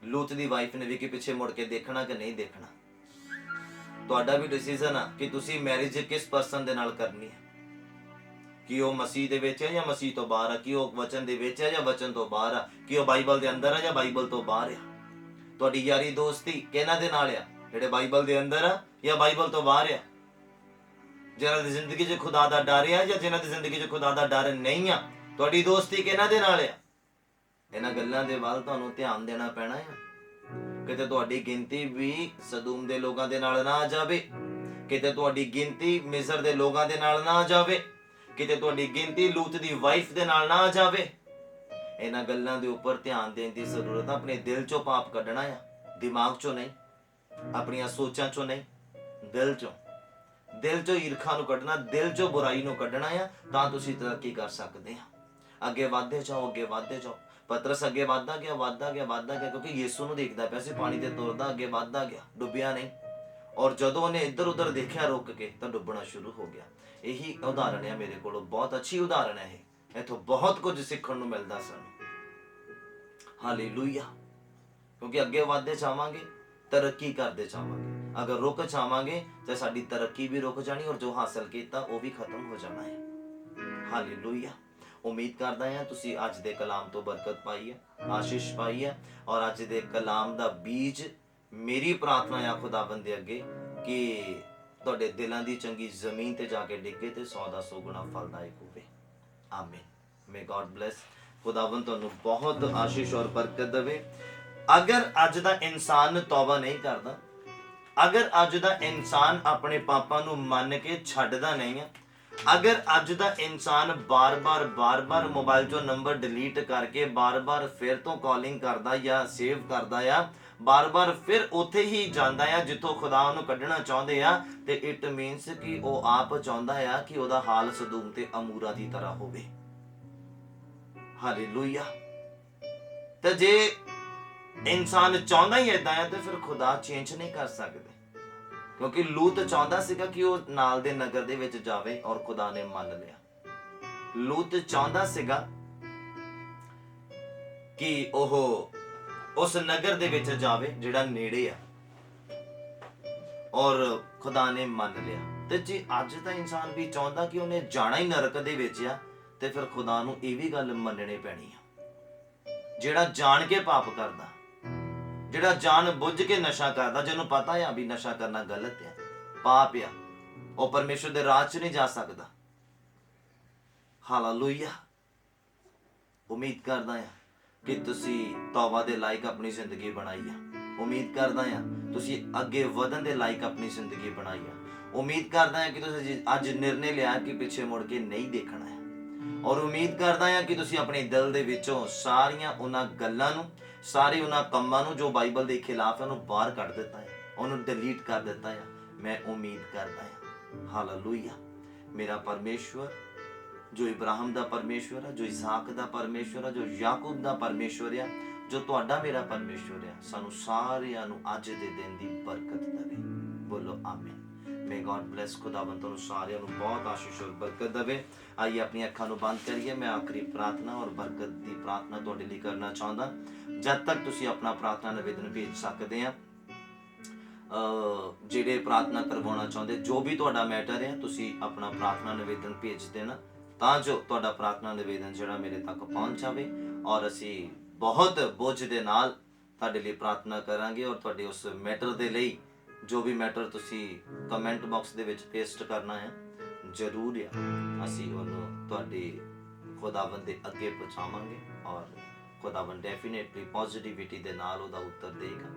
Speaker 1: ਲੂਤ ਦੀ ਵਾਈਫ ਨੇ ਵੀ ਕਿ ਪਿੱਛੇ ਮੁੜ ਕੇ ਦੇਖਣਾ ਕਿ ਨਹੀਂ ਦੇਖਣਾ। ਤੁਹਾਡਾ ਵੀ ਡਿਸੀਜਨ ਆ ਕਿ ਤੁਸੀਂ ਮੈਰਿਜ ਕਿਸ ਪਰਸਨ ਦੇ ਨਾਲ ਕਰਨੀ ਹੈ, ਕਿ ਉਹ ਮਸੀਹ ਦੇ ਵਿੱਚ ਹੈ ਜਾਂ ਮਸੀਹ ਤੋਂ ਬਾਹਰ ਆ, ਕਿ ਉਹ ਵਚਨ ਦੇ ਵਿੱਚ ਹੈ ਜਾਂ ਵਚਨ ਤੋਂ ਬਾਹਰ ਆ, ਕਿ ਉਹ ਬਾਈਬਲ ਦੇ ਅੰਦਰ ਆ ਜਾਂ ਬਾਈਬਲ ਤੋਂ ਬਾਹਰ ਆ। ਤੁਹਾਡੀ ਯਾਰੀ ਦੋਸਤੀ ਕਿਹਨਾਂ ਦੇ ਨਾਲ ਆ, ਜਿਹੜੇ ਬਾਈਬਲ ਦੇ ਅੰਦਰ ਆ ਜਾਂ ਬਾਈਬਲ ਤੋਂ ਬਾਹਰ ਆ, ਜਿਹਨਾਂ ਦੀ ਜ਼ਿੰਦਗੀ 'ਚ ਖੁਦਾ ਦਾ ਡਰ ਆ ਜਾਂ ਜਿਹਨਾਂ ਦੀ ਜ਼ਿੰਦਗੀ 'ਚ ਖੁਦਾ ਦਾ ਡਰ ਨਹੀਂ ਆ। ਤੁਹਾਡੀ ਦੋਸਤੀ ਕਿਹਨਾਂ ਦੇ ਨਾਲ ਆ? ਇਹਨਾਂ ਗੱਲਾਂ ਦੇ ਵੱਲ ਤੁਹਾਨੂੰ ਧਿਆਨ ਦੇਣਾ ਪੈਣਾ ਆ। ਕਿਤੇ ਤੁਹਾਡੀ ਗਿਣਤੀ ਵੀ ਸਦੂਮ ਦੇ ਲੋਕਾਂ ਦੇ ਨਾਲ ਨਾ ਆ ਜਾਵੇ, ਕਿਤੇ ਤੁਹਾਡੀ ਗਿਣਤੀ ਮਿਸਰ ਦੇ ਲੋਕਾਂ ਦੇ ਨਾਲ ਨਾ ਆ ਜਾਵੇ, ਕਿਤੇ ਤੁਹਾਡੀ ਗਿਣਤੀ ਲੂਤ ਦੀ ਵਾਈਫ ਦੇ ਨਾਲ ਨਾ ਆ ਜਾਵੇ। ਇਹਨਾਂ ਗੱਲਾਂ ਦੇ ਉੱਪਰ ਧਿਆਨ ਦੇਣ ਦੀ ਜ਼ਰੂਰਤ ਆ। ਆਪਣੇ ਦਿਲ 'ਚੋਂ ਪਾਪ ਕੱਢਣਾ ਆ, ਦਿਮਾਗ 'ਚੋਂ ਨਹੀਂ, ਆਪਣੀਆਂ ਸੋਚਾਂ 'ਚੋਂ ਨਹੀਂ, ਦਿਲ 'ਚੋਂ ਈਰਖਾ ਨੂੰ ਕੱਢਣਾ, ਦਿਲ 'ਚੋਂ ਬੁਰਾਈ ਨੂੰ ਕੱਢਣਾ ਆ, ਤਾਂ ਤੁਸੀਂ ਤਰੱਕੀ ਕਰ ਸਕਦੇ ਆ। ਅੱਗੇ ਵਧਦੇ ਜਾਓ, ਅੱਗੇ ਵਧਦੇ ਜਾਓ। ਪਤਰਸ ਅੱਗੇ ਵਧਦਾ ਗਿਆ, ਕਿਉਂਕਿ ਯਿਸੂ ਨੂੰ ਦੇਖਦਾ ਪਿਆ ਸੀ, ਪਾਣੀ ਤੇ ਤੁਰਦਾ, ਅੱਗੇ ਵਧਦਾ ਗਿਆ, ਡੁੱਬਿਆ ਨਹੀਂ। ਔਰ ਜਦੋਂ ਉਹਨੇ ਇੱਧਰ ਉੱਧਰ ਦੇਖਿਆ ਰੁਕ ਕੇ, ਤਾਂ ਡੁੱਬਣਾ ਸ਼ੁਰੂ ਹੋ ਗਿਆ। ਇਹੀ ਉਦਾਹਰਣ ਹੈ ਮੇਰੇ ਕੋਲ, ਬਹੁਤ ਅੱਛੀ ਉਦਾਹਰਣ ਹੈ ਇਹ, ਇੱਥੋਂ ਬਹੁਤ ਕੁਝ ਸਿੱਖਣ ਨੂੰ ਮਿਲਦਾ ਸਾਨੂੰ। ਹਾਲੇਲੂਇਆ। ਕਿਉਂਕਿ ਅੱਗੇ ਵਧਦੇ ਚਾਹਾਂਗੇ, ਤਰੱਕੀ ਕਰਦੇ ਚਾਹਾਂਗੇ। ਅਗਰ ਰੁਕ ਜਾਵਾਂਗੇ ਤਾਂ ਸਾਡੀ ਤਰੱਕੀ ਵੀ ਰੁਕ ਜਾਣੀ, ਔਰ ਜੋ ਹਾਸਲ ਕੀਤਾ ਉਹ ਵੀ ਖਤਮ ਹੋ ਜਾਣਾ ਹੈ। ਹਾਲੇਲੂਇਆ। ਉਮੀਦ ਕਰਦਾ ਹਾਂ ਤੁਸੀਂ ਅੱਜ ਦੇ ਕਲਾਮ ਤੋਂ ਬਰਕਤ ਪਾਈ ਹੈ, ਆਸ਼ੀਸ਼ ਪਾਈ ਹੈ, ਔਰ ਅੱਜ ਦੇ ਕਲਾਮ ਦਾ ਬੀਜ, ਮੇਰੀ ਪ੍ਰਾਰਥਨਾ ਹੈ ਖੁਦਾਵੰਦ ਦੇ ਅੱਗੇ ਕਿ ਤੁਹਾਡੇ ਦਿਲਾਂ ਦੀ ਚੰਗੀ ਜ਼ਮੀਨ ਤੇ ਜਾ ਕੇ ਡਿੱਗੇ ਤੇ 100 ਦਾ 100 ਗੁਣਾ ਫਲਦਾਇਕ ਹੋਵੇ। ਆਮੀਨ। ਮੇ ਗॉड ਬਲੈਸ। ਖੁਦਾਵੰਦ ਤੁਹਾਨੂੰ ਬਹੁਤ ਆਸ਼ੀਸ਼ ਔਰ ਬਰਕਤ ਦੇਵੇ। ਅਗਰ ਅੱਜ ਦਾ ਇਨਸਾਨ ਤੌਬਾ ਨਹੀਂ ਕਰਦਾ, ਅਗਰ ਅੱਜ ਦਾ ਇਨਸਾਨ ਆਪਣੇ ਪਾਪਾਂ ਨੂੰ ਮੰਨ ਕੇ ਛੱਡਦਾ ਨਹੀਂ ਹੈ, ਅਗਰ ਅੱਜ ਦਾ ਇਨਸਾਨ ਬਾਰ-ਬਾਰ ਮੋਬਾਈਲ ਚੋਂ ਨੰਬਰ ਡਿਲੀਟ ਕਰਕੇ ਬਾਰ-ਬਾਰ ਫਿਰ ਤੋਂ ਕਾਲਿੰਗ ਕਰਦਾ ਜਾਂ ਸੇਵ ਕਰਦਾ ਆ, ਬਾਰ-ਬਾਰ ਫਿਰ ਉੱਥੇ ਹੀ ਜਾਂਦਾ ਆ ਜਿੱਥੋਂ ਖੁਦਾ ਉਹਨੂੰ ਕੱਢਣਾ ਚਾਹੁੰਦੇ ਆ, ਤੇ ਇਟ ਮੀਨਸ ਕਿ ਉਹ ਆਪ ਚਾਹੁੰਦਾ ਆ ਕਿ ਉਹਦਾ ਹਾਲ ਸਦੂਮ ਤੇ ਅਮੂਰਾ ਦੀ ਤਰ੍ਹਾਂ ਹੋਵੇ। ਹਾਲੇਲੂਇਆ। ਤੇ ਜੇ ਇਨਸਾਨ ਚਾਹੁੰਦਾ ਹੀ ਏਦਾਂ ਆ ਤੇ ਫਿਰ ਖੁਦਾ ਚੇਂਜ ਨਹੀਂ ਕਰ ਸਕਦੇ, ਕਿਉਂਕਿ ਲੂਤ ਚਾਹੁੰਦਾ ਸੀਗਾ ਕਿ ਉਹ ਨਾਲ ਦੇ ਨਗਰ ਦੇ ਵਿੱਚ ਜਾਵੇ ਔਰ ਖੁਦਾ ਨੇ ਮੰਨ ਲਿਆ। ਲੂਤ ਚਾਹੁੰਦਾ ਸੀਗਾ ਕਿ ਉਹ ਉਸ ਨਗਰ ਦੇ ਵਿੱਚ ਜਾਵੇ ਜਿਹੜਾ ਨੇੜੇ ਆ, ਔਰ ਖੁਦਾ ਨੇ ਮੰਨ ਲਿਆ। ਤੇ ਜੇ ਅੱਜ ਦਾ ਇਨਸਾਨ ਵੀ ਚਾਹੁੰਦਾ ਕਿ ਉਹਨੇ ਜਾਣਾ ਹੀ ਨਰਕ ਦੇ ਵਿੱਚ ਆ, ਤੇ ਫਿਰ ਖੁਦਾ ਨੂੰ ਇਹ ਵੀ ਗੱਲ ਮੰਨਣੀ ਪੈਣੀ ਆ। ਜਿਹੜਾ ਜਾਣ ਕੇ ਪਾਪ ਕਰਦਾ, ਜਿਹੜਾ ਜਾਣ ਬੁੱਝ ਕੇ ਨਸ਼ਾ ਕਰਦਾ, ਜਿਹਨੂੰ ਪਤਾ ਆ ਵੀ ਨਸ਼ਾ ਕਰਨਾ ਗਲਤ ਆ, ਪਾਪ ਆ, ਉਹ ਪਰਮੇਸ਼ਰ ਦੇ ਰਾਜ 'ਚ ਨਹੀਂ ਜਾ ਸਕਦਾ। ਹਾਲੇਲੂਇਆ। ਉਮੀਦ ਕਰਦਾ ਆ ਕਿ ਤੁਸੀਂ ਤੌਬਾ ਦੇ ਲਾਇਕ ਆਪਣੀ ਜ਼ਿੰਦਗੀ ਬਣਾਈ ਆ। ਉਮੀਦ ਕਰਦਾ ਆ ਤੁਸੀਂ ਅੱਗੇ ਵਧਣ ਦੇ ਲਾਇਕ ਆਪਣੀ ਜ਼ਿੰਦਗੀ ਬਣਾਈ ਆ। ਉਮੀਦ ਕਰਦਾ ਹਾਂ ਕਿ ਤੁਸੀਂ ਅੱਜ ਨਿਰਣੇ ਲਿਆ ਕਿ ਪਿੱਛੇ ਮੁੜ ਕੇ ਨਹੀਂ ਦੇਖਣਾ ਹੈ, ਔਰ ਉਮੀਦ ਕਰਦਾ ਹਾਂ ਕਿ ਤੁਸੀਂ ਆਪਣੇ ਦਿਲ ਦੇ ਵਿੱਚੋਂ ਸਾਰੀਆਂ ਉਹਨਾਂ ਗੱਲਾਂ ਨੂੰ, ਸਾਰੇ ਉਹਨਾਂ ਕੰਮਾਂ ਨੂੰ ਜੋ ਬਾਈਬਲ ਦੇ ਖਿਲਾਫ ਹੈ, ਉਹਨੂੰ ਬਾਹਰ ਕੱਢ ਦਿੱਤਾ ਹੈ, ਉਹਨੂੰ ਡਿਲੀਟ ਕਰ ਦਿੱਤਾ ਹੈ। ਮੈਂ ਉਮੀਦ ਕਰਦਾ ਹਾਂ। ਹਾਲੇਲੂਇਆ। ਮੇਰਾ ਪਰਮੇਸ਼ਵਰ ਜੋ ਇਬਰਾਹਿਮ ਦਾ ਪਰਮੇਸ਼ਵਰ ਹੈ, ਜੋ ਇਸਾਕ ਦਾ ਪਰਮੇਸ਼ਵਰ ਹੈ, ਜੋ ਯਾਕੂਬ ਦਾ ਪਰਮੇਸ਼ਵਰ ਹੈ, ਜੋ ਤੁਹਾਡਾ ਮੇਰਾ ਪਰਮੇਸ਼ਵਰ ਹੈ, ਸਾਨੂੰ ਸਾਰਿਆਂ ਨੂੰ ਅੱਜ ਦੇ ਦਿਨ ਦੀ ਬਰਕਤ ਦੇਵੇ। ਬੋਲੋ ਆਮੀਨ। ਮੇ ਗॉड ਬਲੈਸ। ਖੁਦਾਵੰਦ ਤੁਹਾਨੂੰ ਸਾਰਿਆਂ ਨੂੰ ਬਹੁਤ ਆਸ਼ੀਸ਼ ਔਰ ਬਰਕਤ ਦੇਵੇ। ਆइए ਆਪਣੀ ਅੱਖਾਂ ਨੂੰ ਬੰਦ ਕਰੀਏ। ਮੈਂ ਆਖਰੀ ਪ੍ਰਾਰਥਨਾ ਔਰ ਬਰਕਤ ਦੀ ਪ੍ਰਾਰਥਨਾ ਤੁਹਾਡੇ ਲਈ ਕਰਨਾ ਚਾਹੁੰਦਾ। ਜਦ ਤੱਕ ਤੁਸੀਂ ਆਪਣਾ ਪ੍ਰਾਰਥਨਾ ਨਿਵੇਦਨ ਭੇਜ ਸਕਦੇ ਆ, ਜਿਹੜੇ ਪ੍ਰਾਰਥਨਾ ਕਰਵਾਉਣਾ ਚਾਹੁੰਦੇ, ਜੋ ਵੀ ਤੁਹਾਡਾ ਮੈਟਰ ਹੈ, ਤੁਸੀਂ ਆਪਣਾ ਪ੍ਰਾਰਥਨਾ ਨਿਵੇਦਨ ਭੇਜ ਦੇਣਾ, ਤਾਂ ਜੋ ਤੁਹਾਡਾ ਪ੍ਰਾਰਥਨਾ ਨਿਵੇਦਨ ਜਿਹੜਾ ਮੇਰੇ ਤੱਕ ਪਹੁੰਚ ਜਾਵੇ, ਔਰ ਅਸੀਂ ਬਹੁਤ ਬੋਝ ਦੇ ਨਾਲ ਤੁਹਾਡੇ ਲਈ ਪ੍ਰਾਰਥਨਾ ਕਰਾਂਗੇ। ਔਰ ਤੁਹਾਡੇ ਉਸ ਮੈਟਰ ਦੇ ਲਈ ਜੋ ਵੀ ਮੈਟਰ ਤੁਸੀਂ ਕਮੈਂਟ ਬਾਕਸ ਦੇ ਵਿੱਚ ਪੇਸਟ ਕਰਨਾ ਹੈ, ਜ਼ਰੂਰ ਆ, ਅਸੀਂ ਉਹਨੂੰ ਤੁਹਾਡੇ ਖੁਦਾਵੰਦ ਦੇ ਅੱਗੇ ਪਹੁੰਚਾਵਾਂਗੇ, ਔਰ ਖੁਦਾਵੰਦ ਡੈਫੀਨੇਟਲੀ ਪੋਜ਼ਿਟਿਵਿਟੀ ਦੇ ਨਾਲ ਉਹਦਾ ਉੱਤਰ ਦੇਗਾ,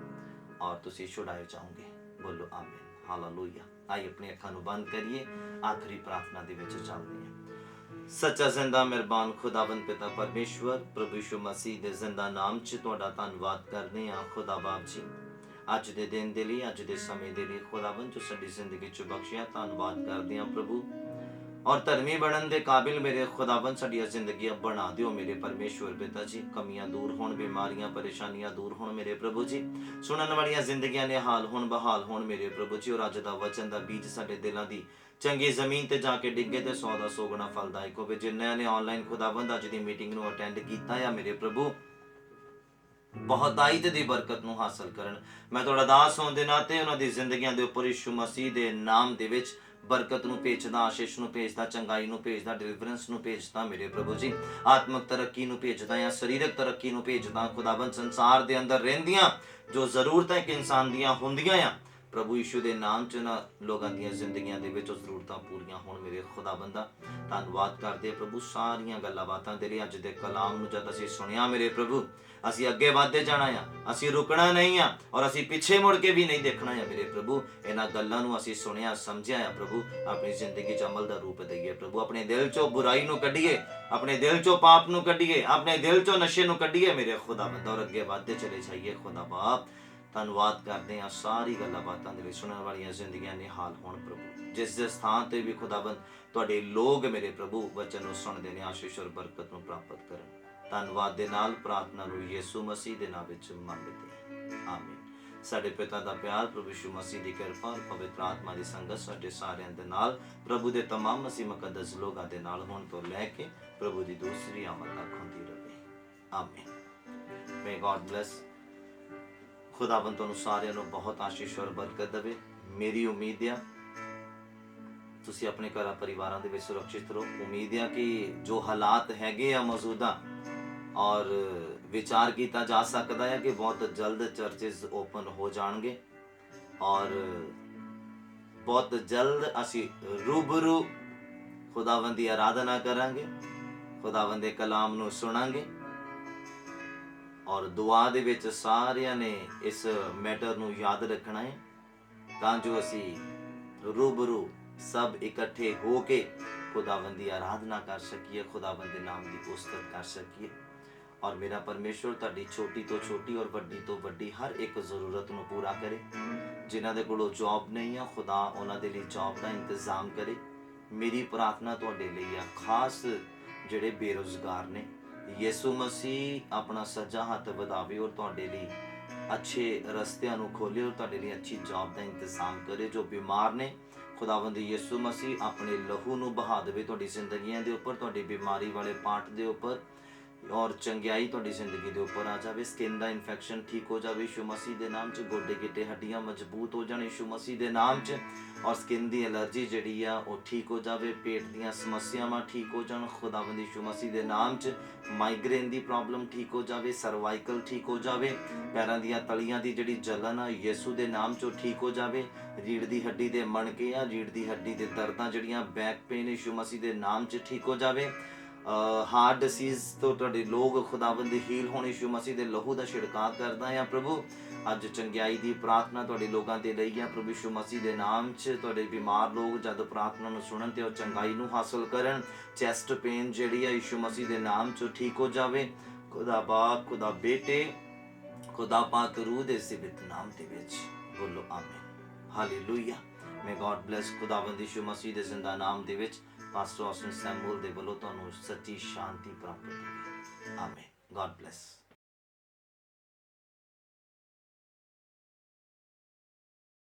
Speaker 1: ਔਰ ਤੁਸੀਂ ਛੁਡਾਏ ਜਾਓਗੇ। ਬੋਲੋ ਆਮੀਨ। ਹਾਲੇਲੂਇਆ। ਆइए ਆਪਣੀ ਅੱਖਾਂ ਨੂੰ ਬੰਦ ਕਰੀਏ, ਆਖਰੀ ਪ੍ਰਾਰਥਨਾ ਦੇ ਵਿੱਚ ਚੱਲਦੇ ਹਾਂ। ਸੱਚਾ ਜ਼ਿੰਦਾ ਮਿਹਰਬਾਨ ਖੁਦਾਵੰਦ ਪਿਤਾ ਪਰਮੇਸ਼ਵਰ, ਪ੍ਰਭੂ ਯਿਸੂ ਮਸੀਹ ਦੇ ਜ਼ਿੰਦਾ ਨਾਮ 'ਚ ਤੁਹਾਡਾ ਧੰਨਵਾਦ ਕਰਦੇ ਹਾਂ ਖੁਦਾ ਬਾਪ ਜੀ, ਅੱਜ ਦੇ ਦਿਨ ਦੇ ਲਈ, ਅੱਜ ਦੇ ਸਮੇਂ ਦੇ ਲਈ ਖੁਦਾਵੰਦ ਜੋ ਸਾਡੀ ਜ਼ਿੰਦਗੀ 'ਚ ਬਖਸ਼ਿਆ। ਧੰਨਵਾਦ ਕਰਦੇ ਹਾਂ ਪ੍ਰਭੂ, ਔਰ ਧਰਮੀ ਬਣਨ ਦੇ ਕਾਬਿਲ ਮੇਰੇ ਖੁਦਾਵੰਦ ਸਾਡੀਆਂ ਜ਼ਿੰਦਗੀਆਂ ਬਣਾ ਦਿਓ ਮੇਰੇ ਪਰਮੇਸ਼ਵਰ ਪਿਤਾ ਜੀ। ਕਮੀਆਂ ਦੂਰ ਹੋਣ, ਬਿਮਾਰੀਆਂ ਪਰੇਸ਼ਾਨੀਆਂ ਦੂਰ ਹੋਣ ਮੇਰੇ ਪ੍ਰਭੂ ਜੀ। ਸੁਣਨ ਵਾਲੀਆਂ ਜ਼ਿੰਦਗੀਆਂ ਨਿਹਾਲ ਹੋਣ, ਬਹਾਲ ਹੋਣ ਮੇਰੇ ਪ੍ਰਭੂ ਜੀ। ਔਰ ਅੱਜ ਦਾ ਵਚਨ ਦਾ ਬੀਜ ਸਾਡੇ ਦਿਲਾਂ ਦੀ ਚੰਗੀ ਜ਼ਮੀਨ ਤੇ ਜਾ ਕੇ ਡਿੱਗੇ ਤੇ 100 ਦਾ 100 ਗੁਣਾ ਫਲਦਾਇਕ ਹੋਵੇ। ਜਿਨ੍ਹਾਂ ਨੇ ਆਨਲਾਈਨ ਖੁਦਾਵੰਦ ਅੱਜ ਦੀ ਮੀਟਿੰਗ ਨੂੰ ਅਟੈਂਡ ਕੀਤਾ ਆ ਮੇਰੇ ਪ੍ਰਭੂ, ਬਹੁਤਾਇਤ ਦੀ ਬਰਕਤ ਨੂੰ ਹਾਸਲ ਕਰਨ। ਮੈਂ ਤੁਹਾਡਾ ਦਾਸ ਹੋਣ ਦੇ ਨਾਤੇ ਉਹਨਾਂ ਦੀ ਜ਼ਿੰਦਗੀਆਂ ਦੇ ਉੱਪਰ ਯਿਸੂ ਮਸੀਹ ਦੇ ਨਾਮ ਦੇ ਵਿੱਚ ਬਰਕਤ ਨੂੰ ਭੇਜਦਾ, ਆਸ਼ੀਸ਼ ਨੂੰ ਭੇਜਦਾ, ਚੰਗਾਈ ਨੂੰ ਭੇਜਦਾ, ਡਿਲੀਵਰੈਂਸ ਨੂੰ ਭੇਜਦਾ ਮੇਰੇ ਪ੍ਰਭੂ ਜੀ। ਆਤਮਿਕ ਤਰੱਕੀ ਨੂੰ ਭੇਜਦਾ ਜਾਂ ਸਰੀਰਕ ਤਰੱਕੀ ਨੂੰ ਭੇਜਦਾ। ਖੁਦਾਵੰਦ ਸੰਸਾਰ ਦੇ ਅੰਦਰ ਰਹਿੰਦੀਆਂ ਜੋ ਜ਼ਰੂਰਤਾਂ ਇੱਕ ਇਨਸਾਨ ਦੀਆਂ ਹੁੰਦੀਆਂ ਆ, ਪ੍ਰਭੂ ਯਿਸੂ ਦੇ ਨਾਮ 'ਚ ਨਾ ਲੋਕਾਂ ਦੀਆਂ ਜ਼ਿੰਦਗੀਆਂ ਦੇ ਵਿੱਚ ਉਹ ਜ਼ਰੂਰਤਾਂ ਪੂਰੀਆਂ ਹੋਣ ਮੇਰੇ ਖੁਦਾਵੰਦਾ। ਧੰਨਵਾਦ ਕਰਦੇ ਪ੍ਰਭੂ ਸਾਰੀਆਂ ਗੱਲਾਂ ਬਾਤਾਂ ਦੇ ਲਈ। ਅੱਜ ਦੇ ਕਲਾਮ ਨੂੰ ਜਦ ਅਸੀਂ ਸੁਣਿਆ ਮੇਰੇ ਪ੍ਰਭੂ, ਅਸੀਂ ਅੱਗੇ ਵਧਦੇ ਜਾਣਾ ਆ, ਅਸੀਂ ਰੁਕਣਾ ਨਹੀਂ ਆ, ਔਰ ਅਸੀਂ ਪਿੱਛੇ ਮੁੜ ਕੇ ਵੀ ਨਹੀਂ ਦੇਖਣਾ ਆ ਮੇਰੇ ਪ੍ਰਭੂ। ਇਹਨਾਂ ਗੱਲਾਂ ਨੂੰ ਅਸੀਂ ਸੁਣਿਆ, ਸਮਝਿਆ ਆ ਪ੍ਰਭੂ, ਆਪਣੀ ਜ਼ਿੰਦਗੀ 'ਚ ਅਮਲ ਦਾ ਰੂਪ ਦਈਏ ਪ੍ਰਭੂ। ਆਪਣੇ ਦਿਲ 'ਚੋਂ ਬੁਰਾਈ ਨੂੰ ਕੱਢੀਏ, ਆਪਣੇ ਦਿਲ 'ਚੋਂ ਪਾਪ ਨੂੰ ਕੱਢੀਏ, ਆਪਣੇ ਦਿਲ 'ਚੋਂ ਨਸ਼ੇ ਨੂੰ ਕੱਢੀਏ ਮੇਰੇ ਖੁਦਾਵੰਦ, ਔਰ ਅੱਗੇ ਵਧਦੇ ਚਲੇ ਜਾਈਏ ਖੁਦਾ ਬਾਪ। ਧੰਨਵਾਦ ਕਰਦੇ ਹਾਂ ਸਾਰੀ ਗੱਲਾਂ ਬਾਤਾਂ ਦੇ ਲਈ। ਸੁਣਨ ਵਾਲੀਆਂ ਜ਼ਿੰਦਗੀਆਂ ਨਿਹਾਲ ਹੋਣ ਪ੍ਰਭੂ। ਜਿਸ ਜਿਸ ਥਾਂ ਤੇ ਵੀ ਖੁਦਾਵੰਦ ਤੁਹਾਡੇ ਲੋਕ ਮੇਰੇ ਪ੍ਰਭੂ ਵਚਨ ਨੂੰ ਸੁਣਦੇ ਨੇ, ਆਸ਼ੀਸ਼ ਔਰ ਬਰਕਤ ਨੂੰ ਪ੍ਰਾਪਤ ਕਰਨ। ਧੰਨਵਾਦ ਦੇ ਨਾਲ ਪ੍ਰਾਰਥਨਾ ਨੂੰ ਯਿਸੂ ਮਸੀਹ ਦੇ ਨਾਮ ਵਿੱਚ ਮੰਗਦੇ ਹਾਂ, ਆਮੀਨ। ਸਾਡੇ ਪਿਤਾ ਦਾ ਪਿਆਰ, ਪ੍ਰਭੂ ਯਿਸੂ ਮਸੀਹ ਦੀ ਕਿਰਪਾ ਔਰ ਪਵਿੱਤਰ ਆਤਮਾ ਦੀ ਸੰਗਤ ਸਾਡੇ ਸਾਰਿਆਂ ਦੇ ਨਾਲ, ਪ੍ਰਭੂ ਦੇ तमाम ਮਸੀਹ ਮੁਕੱਦਸ ਲੋਕਾਂ ਦੇ ਨਾਲ ਹੁਣ ਤੋਂ ਲੈ ਕੇ ਪ੍ਰਭੂ ਦੀ ਦੂਸਰੀ ਆਮਦ ਤੱਕ ਹੁੰਦੀ ਰਹੇ, ਆਮੀਨ। ਮੇ ਗॉड ਬਲੈਸ। ਖੁਦਾਵੰਦ ਤੁਹਾਨੂੰ ਸਾਰਿਆਂ ਨੂੰ ਬਹੁਤ ਆਸ਼ੀਸ਼ ਔਰ ਬਰਕਤ ਦੇਵੇ। ਮੇਰੀ ਉਮੀਦ ਆ ਤੁਸੀਂ ਆਪਣੇ ਘਰਾਂ ਪਰਿਵਾਰਾਂ ਦੇ ਵਿੱਚ ਸੁਰੱਖਿਅਤ ਰਹੋ। ਉਮੀਦ ਆ ਕਿ ਜੋ ਹਾਲਾਤ ਹੈਗੇ ਆ ਮੌਜੂਦਾ ਔਰ ਵਿਚਾਰ ਕੀਤਾ ਜਾ ਸਕਦਾ ਹੈ ਕਿ ਬਹੁਤ ਜਲਦ ਚਰਚਿਸ ਓਪਨ ਹੋ ਜਾਣਗੇ ਔਰ ਬਹੁਤ ਜਲਦ ਅਸੀਂ ਰੂਬਰੂ ਖੁਦਾਵੰਦ ਦੀ ਆਰਾਧਨਾ ਕਰਾਂਗੇ, ਖੁਦਾਵੰਦ ਦੇ ਕਲਾਮ ਨੂੰ ਸੁਣਾਂਗੇ ਔਰ ਦੁਆ ਦੇ ਵਿੱਚ ਸਾਰਿਆਂ ਨੇ ਇਸ ਮੈਟਰ ਨੂੰ ਯਾਦ ਰੱਖਣਾ ਹੈ ਤਾਂ ਜੋ ਅਸੀਂ ਰੂਬਰੂ ਸਭ ਇਕੱਠੇ ਹੋ ਕੇ ਖੁਦਾਵੰਦ ਦੀ ਆਰਾਧਨਾ ਕਰ ਸਕੀਏ, ਖੁਦਾਵੰਦ ਦੇ ਨਾਮ ਦੀ ਉਸਤਤ ਕਰ ਸਕੀਏ। ਔਰ ਮੇਰਾ ਪਰਮੇਸ਼ਵਰ ਤੁਹਾਡੀ ਛੋਟੀ ਤੋਂ ਛੋਟੀ ਔਰ ਵੱਡੀ ਤੋਂ ਵੱਡੀ ਹਰ ਇੱਕ ਜ਼ਰੂਰਤ ਨੂੰ ਪੂਰਾ ਕਰੇ। ਜਿਨ੍ਹਾਂ ਦੇ ਕੋਲੋਂ ਜੌਬ ਨਹੀਂ ਆ, ਖੁਦਾ ਉਹਨਾਂ ਦੇ ਲਈ ਜੌਬ ਦਾ ਇੰਤਜ਼ਾਮ ਕਰੇ। ਮੇਰੀ ਪ੍ਰਾਰਥਨਾ ਤੁਹਾਡੇ ਲਈ ਆ, ਖਾਸ ਜਿਹੜੇ ਬੇਰੁਜ਼ਗਾਰ ਨੇ, ਯਿਸੂ ਮਸੀਹ ਆਪਣਾ ਸੱਜਾ ਹੱਥ ਵਧਾਵੇ ਔਰ ਤੁਹਾਡੇ ਲਈ ਅੱਛੇ ਰਸਤਿਆਂ ਨੂੰ ਖੋਲੇ ਔਰ ਤੁਹਾਡੇ ਲਈ ਅੱਛੀ ਜੌਬ ਦਾ ਇੰਤਜ਼ਾਮ ਕਰੇ। ਜੋ ਬਿਮਾਰ ਨੇ, ਖੁਦਾਵੰਦ ਯਿਸੂ ਮਸੀਹ ਆਪਣੇ ਲਹੂ ਨੂੰ ਬਹਾ ਦੇਵੇ ਤੁਹਾਡੀ ਜ਼ਿੰਦਗੀਆਂ ਦੇ ਉੱਪਰ, ਤੁਹਾਡੀ ਬਿਮਾਰੀ ਵਾਲੇ ਪਾਰਟ ਦੇ ਉੱਪਰ ਔਰ ਚੰਗਿਆਈ ਤੁਹਾਡੀ ਜ਼ਿੰਦਗੀ ਦੇ ਉੱਪਰ ਆ ਜਾਵੇ। ਸਕਿਨ ਦਾ ਇਨਫੈਕਸ਼ਨ ਠੀਕ ਹੋ ਜਾਵੇ ਯਿਸੂ ਮਸੀਹ ਦੇ ਨਾਮ 'ਚ। ਗੋਡੇ ਗਿੱਟੇ ਹੱਡੀਆਂ ਮਜ਼ਬੂਤ ਹੋ ਜਾਣ ਯਿਸੂ ਮਸੀਹ ਦੇ ਨਾਮ 'ਚ। ਔਰ ਸਕਿਨ ਦੀ ਐਲਰਜੀ ਜਿਹੜੀ ਆ ਉਹ ਠੀਕ ਹੋ ਜਾਵੇ। ਪੇਟ ਦੀਆਂ ਸਮੱਸਿਆਵਾਂ ਠੀਕ ਹੋ ਜਾਣ ਖੁਦਾਵੰਦ ਯਿਸੂ ਮਸੀਹ ਦੇ ਨਾਮ 'ਚ। ਮਾਈਗ੍ਰੇਨ ਦੀ ਪ੍ਰੋਬਲਮ ਠੀਕ ਹੋ ਜਾਵੇ, ਸਰਵਾਈਕਲ ਠੀਕ ਹੋ ਜਾਵੇ, ਪੈਰਾਂ ਦੀਆਂ ਤਲੀਆਂ ਦੀ ਜਿਹੜੀ ਜਲਨ ਆ ਯਿਸੂ ਦੇ ਨਾਮ 'ਚੋਂ ਠੀਕ ਹੋ ਜਾਵੇ। ਰੀੜ੍ਹ ਦੀ ਹੱਡੀ ਦੇ ਮਣਕੇ ਆ, ਰੀੜ੍ਹ ਦੀ ਹੱਡੀ ਦੇ ਦਰਦਾਂ ਜਿਹੜੀਆਂ ਬੈਕ ਪੇਨ ਯਿਸੂ ਮਸੀਹ ਦੇ ਨਾਮ 'ਚ ਠੀਕ ਹੋ ਜਾਵੇ। ਹਾਰਟ ਡਿਸੀਜ਼ ਤੋਂ ਤੁਹਾਡੇ ਲੋਕ ਖੁਦਾਵੰਦ ਹੀਲ ਹੋਣ ਯਿਸੂ ਮਸੀਹ ਦੇ ਲਹੂ ਦਾ ਛਿੜਕਾਅ ਕਰਦਾ ਆ ਪ੍ਰਭੂ। ਅੱਜ ਚੰਗਿਆਈ ਦੀ ਪ੍ਰਾਰਥਨਾ ਤੁਹਾਡੇ ਲੋਕਾਂ ਤੇ ਲਈ ਆ ਪ੍ਰਭੂ ਯਿਸੂ ਮਸੀਹ ਦੇ ਨਾਮ 'ਚ। ਤੁਹਾਡੇ ਬਿਮਾਰ ਲੋਕ ਜਦ ਪ੍ਰਾਰਥਨਾ ਨੂੰ ਸੁਣਨ ਤੇ ਉਹ ਚੰਗਾਈ ਨੂੰ ਹਾਸਲ ਕਰਨ। ਚੈਸਟ ਪੇਨ ਜਿਹੜੀ ਆ ਯਿਸੂ ਮਸੀਹ ਦੇ ਨਾਮ 'ਚ ਠੀਕ ਹੋ ਜਾਵੇ। ਖੁਦਾ ਬਾਪ, ਖੁਦਾ ਬੇਟੇ, ਖੁਦਾ ਪਾਕ ਰੂਹ ਦੇ ਸਿਵਿਤ ਨਾਮ ਦੇ ਵਿੱਚ ਬੋਲੋ ਆਮੀਨ, ਹਾਲੇਲੂਇਆ। ਮੇ ਗॉड ਬਲੈਸ। ਖੁਦਾਵੰਦ ਯਿਸੂ ਮਸੀਹ ਦੇ ਜ਼ਿੰਦਾ ਨਾਮ ਦੇ ਵਿੱਚ ਪਾਸਟਰ ਆਸਟਨ ਸੈਮੂਅਲ ਦੇ ਵੱਲੋਂ ਤੁਹਾਨੂੰ ਸੱਚੀ ਸ਼ਾਂਤੀ ਪ੍ਰਾਪਤ ਹੋਵੇ। ਆਮੀਨ। God bless.